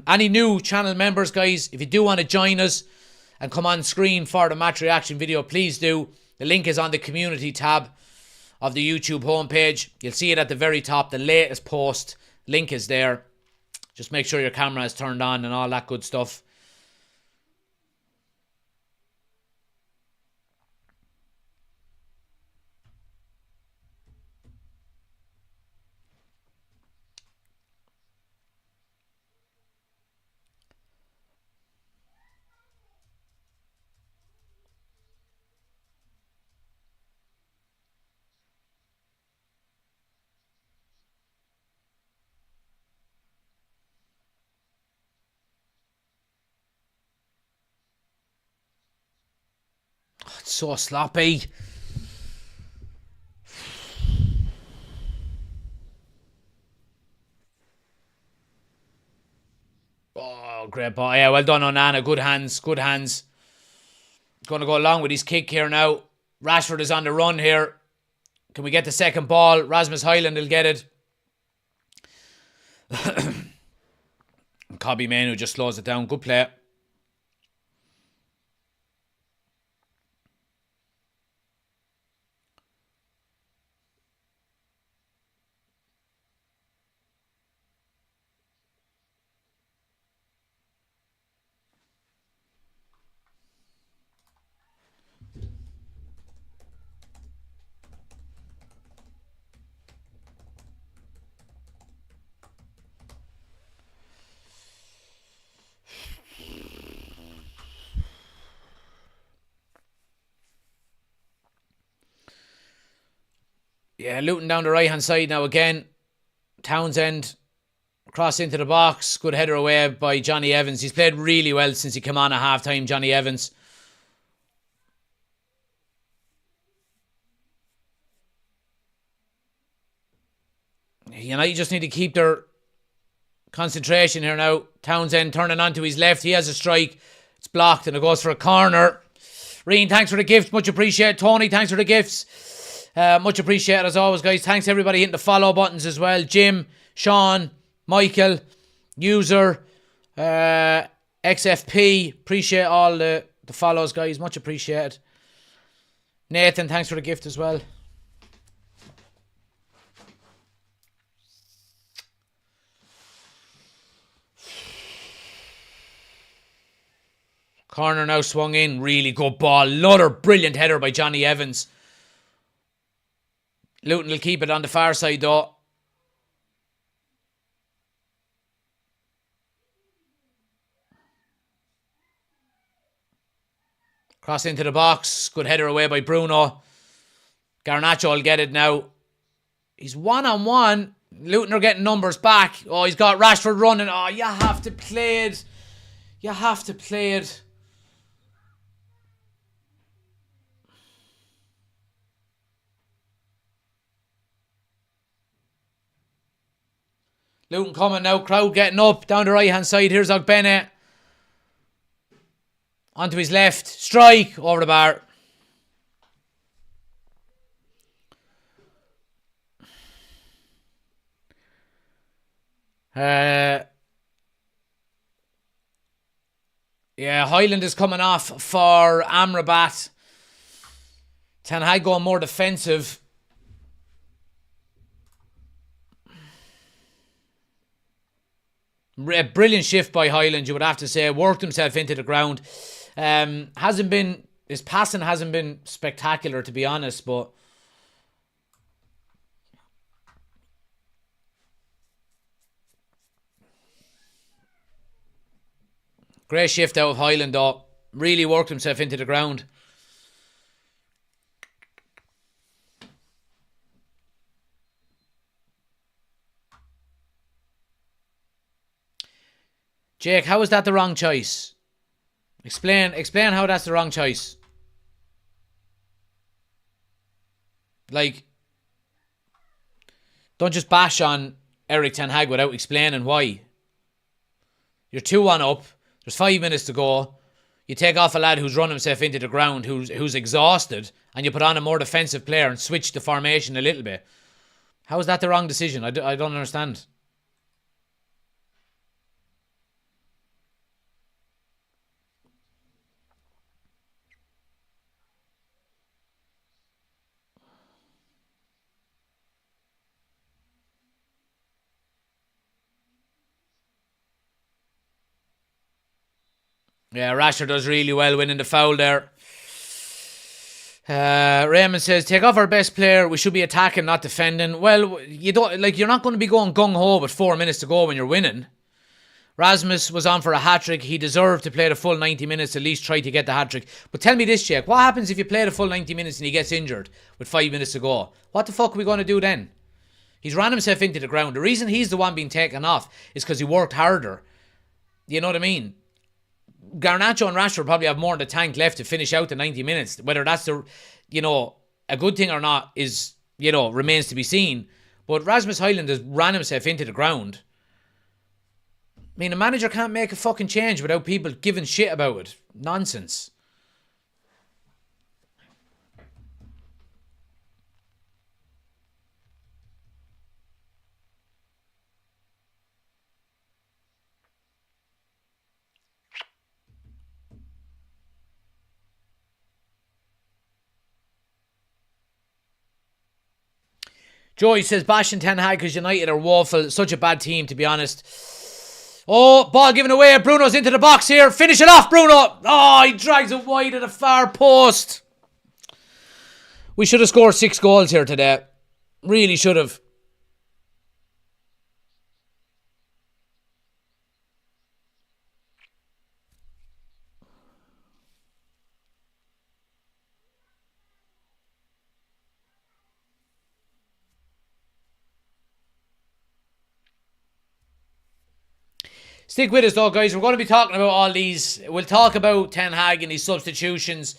Any new channel members, guys, if you do want to join us and come on screen for the match reaction video, please do. The link is on the community tab of the YouTube homepage. You'll see it at the very top. The latest post link is there. Just make sure your camera is turned on and all that good stuff. It's so sloppy. Oh, great ball. Yeah, well done, Onana. Good hands. Good hands. Going to go along with his kick here now. Rashford is on the run here. Can we get the second ball? Rasmus Højlund will get it. Kobbie Mainoo just slows it down. Good play. Yeah, Luton down the right-hand side now again. Townsend, cross into the box. Good header away by Johnny Evans. He's played really well since he came on at half-time, Johnny Evans. United just need to keep their concentration here now. Townsend turning onto his left. He has a strike. It's blocked and it goes for a corner. Reen, thanks for the gifts. Much appreciated. Tony, thanks for the gifts. Much appreciated as always, guys. Thanks everybody hitting the follow buttons as well. Jim, Sean, Michael, User, XFP. Appreciate all the follows, guys. Much appreciated. Nathan, thanks for the gift as well. Corner now swung in. Really good ball. Another brilliant header by Johnny Evans. Luton will keep it on the far side though. Cross into the box. Good header away by Bruno. Garnacho will get it now. He's one-on-one. Luton are getting numbers back. Oh, he's got Rashford running. Oh, you have to play it. You have to play it. Luton coming now. Crowd getting up. Down the right-hand side. Here's Ogbene. Onto his left. Strike. Over the bar. Yeah, Højlund is coming off for Amrabat. Ten Hag going more defensive. A brilliant shift by Højlund, you would have to say. Worked himself into the ground. His passing hasn't been spectacular, to be honest, but Great shift out of Highland though. Really worked himself into the ground. Jake, how is that the wrong choice? Explain how that's the wrong choice. Like, don't just bash on Erik ten Hag without explaining why. You're 2-1 up. There's 5 minutes to go. You take off a lad who's run himself into the ground, who's exhausted, and you put on a more defensive player and switch the formation a little bit. How is that the wrong decision? I don't understand. Yeah, Rasher does really well winning the foul there. Raymond says, take off our best player. We should be attacking, not defending. Well, you're not going to be going gung-ho with 4 minutes to go when you're winning. Rasmus was on for a hat-trick. He deserved to play the full 90 minutes, at least try to get the hat-trick. But tell me this, Jake. What happens if you play the full 90 minutes and he gets injured with 5 minutes to go? What the fuck are we going to do then? He's ran himself into the ground. The reason he's the one being taken off is because he worked harder. You know what I mean? Garnacho and Rashford probably have more in the tank left to finish out the 90 minutes. Whether that's a good thing or not is, remains to be seen. But Rasmus Højlund has ran himself into the ground. I mean, a manager can't make a fucking change without people giving shit about it. Nonsense. Joey says, bashing Ten Hag because United are woeful. Such a bad team, to be honest. Oh, ball given away. Bruno's into the box here. Finish it off, Bruno. Oh, he drags it wide at the far post. We should have scored 6 goals here today. Really should have. Stick with us though, guys. We're going to be talking about all these. We'll talk about Ten Hag and his substitutions,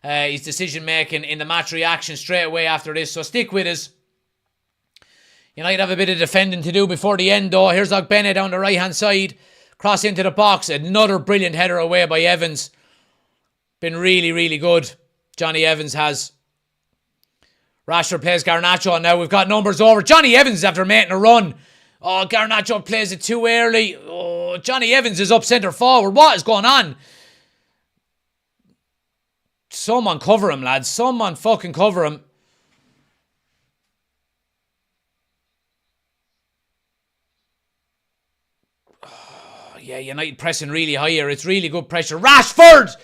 his decision making in the match reaction straight away after this. So stick with us. United have a bit of defending to do before the end though. Here's Ogbene down the right hand side. Cross into the box. Another brilliant header away by Evans. Been really, really good. Johnny Evans has. Rashford plays Garnacho and now we've got numbers over. Johnny Evans after making a run. Oh, Garnacho plays it too early. Oh, Johnny Evans is up centre forward. What is going on? Someone cover him, lads. Someone fucking cover him. Oh, yeah, United pressing really high here. It's really good pressure. Rashford!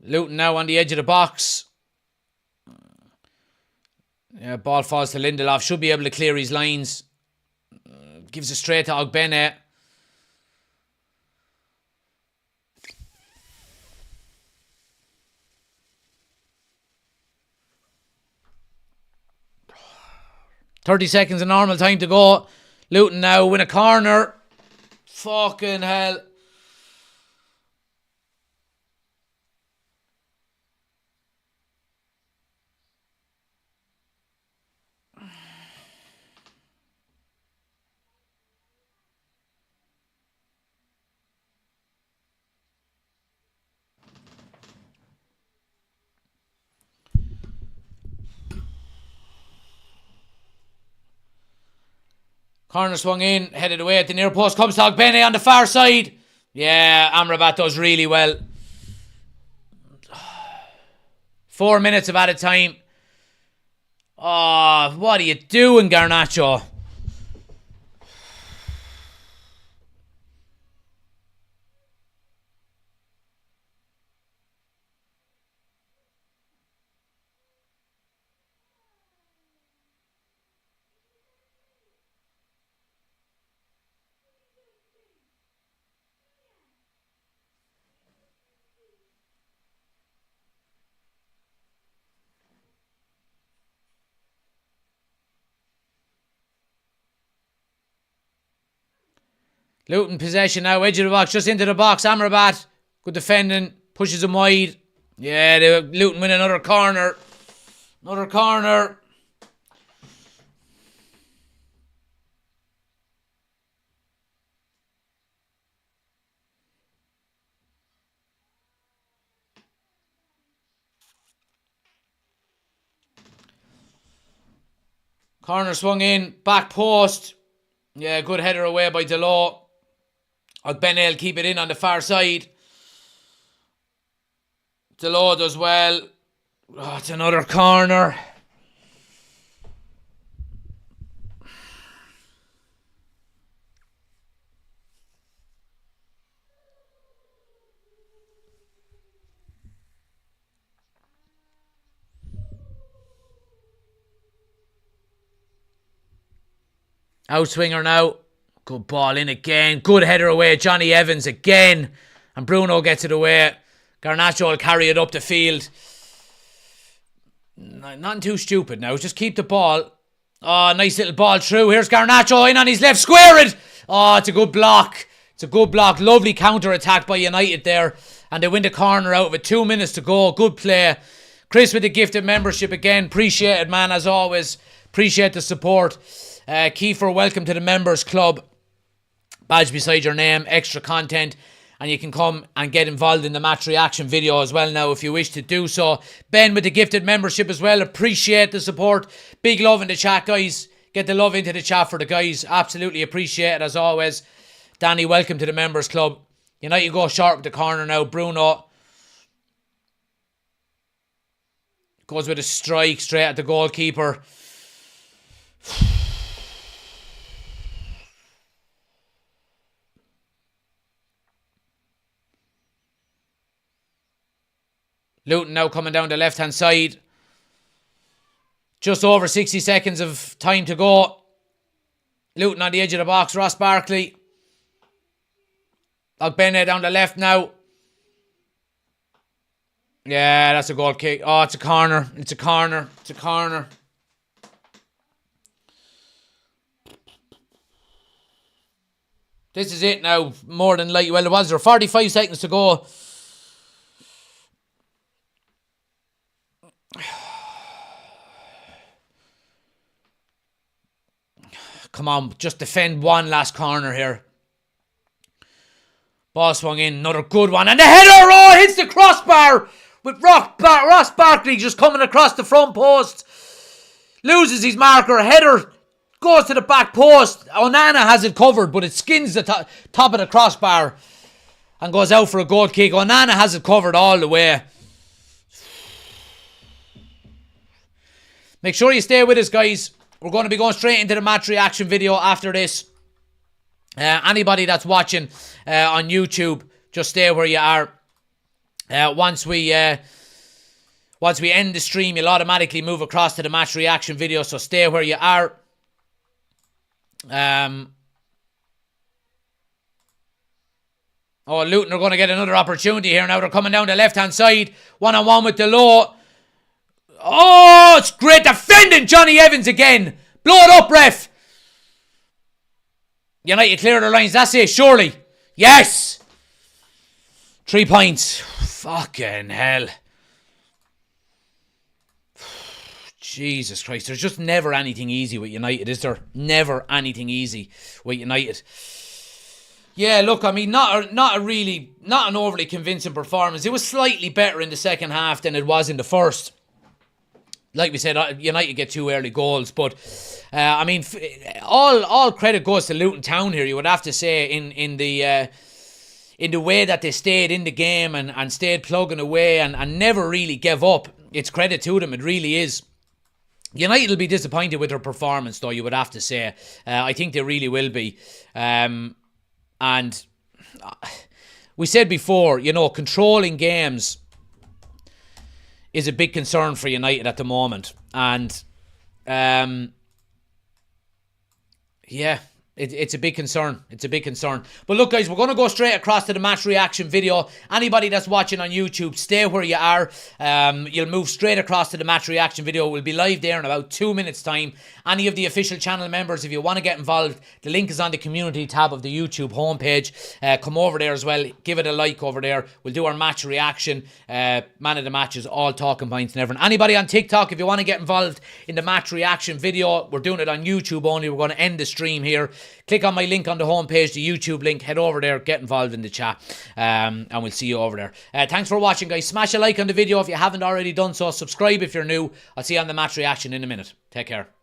Luton now on the edge of the box. Yeah, ball falls to Lindelof. Should be able to clear his lines. Gives it straight to Ogbene. .30 seconds of normal time to go. Luton now win a corner. Fucking hell. Corner swung in, headed away at the near post. Comes to Ogbene on the far side. Yeah, Amrabat does really well. 4 minutes of added time. Oh, what are you doing, Garnacho? Luton possession now, edge of the box, just into the box. Amrabat, good defending, pushes him wide. Yeah, Luton win another corner. Another corner. Corner swung in, back post. Yeah, good header away by Delort. Ogbenel keep it in on the far side. Delort does well. Oh, it's another corner. Outswinger now. Good ball in again. Good header away. Johnny Evans again. And Bruno gets it away. Garnacho will carry it up the field. Nothing too stupid now. Just keep the ball. Oh, nice little ball through. Here's Garnacho in on his left. Square it. Oh, it's a good block. It's a good block. Lovely counter-attack by United there. And they win the corner out of it. 2 minutes to go. Good play. Chris with the gifted membership again. Appreciate it, man, as always. Appreciate the support. Kiefer, welcome to the members club. Badge beside your name, extra content, and you can come and get involved in the match reaction video as well now if you wish to do so. Ben with the gifted membership as well. Appreciate the support. Big love in the chat, guys. Get the love into the chat for the guys. Absolutely appreciate it as always. Danny, welcome to the members club. United go short with the corner now. Bruno goes with a strike straight at the goalkeeper. Luton now coming down the left-hand side. Just over 60 seconds of time to go. Luton on the edge of the box. Ross Barkley. Ogbenna down the left now. Yeah, that's a goal kick. Oh, it's a corner. It's a corner. It's a corner. This is it now. More than likely. Well, it was there. 45 seconds to go. Come on, just defend one last corner here. Ball swung in, another good one. And the header, oh, hits the crossbar with Ross Barkley just coming across the front post. Loses his marker, header goes to the back post. Onana has it covered, but it skins the top of the crossbar and goes out for a goal kick. Onana has it covered all the way. Make sure you stay with us, guys. We're going to be going straight into the match reaction video after this. Anybody that's watching on YouTube, just stay where you are. Once we end the stream, you'll automatically move across to the match reaction video, so stay where you are. Luton are going to get another opportunity here now. They're coming down the left-hand side. One-on-one with Delort. Oh, it's great defending. Johnny Evans again. Blow it up, ref. United clear their lines. That's it, surely. Yes. 3 points. Fucking hell. Jesus Christ. There's just never anything easy with United, is there? Never anything easy with United. Yeah, look, I mean, not an overly convincing performance. It was slightly better in the second half than it was in the first. Like we said, United get 2 early goals, but I mean, all credit goes to Luton Town here. You would have to say in the way that they stayed in the game and stayed plugging away and never really gave up. It's credit to them. It really is. United will be disappointed with their performance, though. You would have to say. I think they really will be. And we said before, you know, controlling games is a big concern for United at the moment. And, yeah, It's a big concern. It's a big concern. But look, guys, we're going to go straight across to the match reaction video. Anybody that's watching on YouTube, stay where you are. You'll move straight across to the match reaction video. We'll be live there in about 2 minutes' time. Any of the official channel members, if you want to get involved, the link is on the community tab of the YouTube homepage. Come over there as well. Give it a like over there. We'll do our match reaction, man of the matches, all talking points and everything. Anybody on TikTok, if you want to get involved in the match reaction video, we're doing it on YouTube only. We're going to end the stream here. Click on my link on the homepage, the YouTube link. Head over there, get involved in the chat, and we'll see you over there. Thanks for watching, guys. Smash a like on the video if you haven't already done so. Subscribe if you're new. I'll see you on the match reaction in a minute. Take care.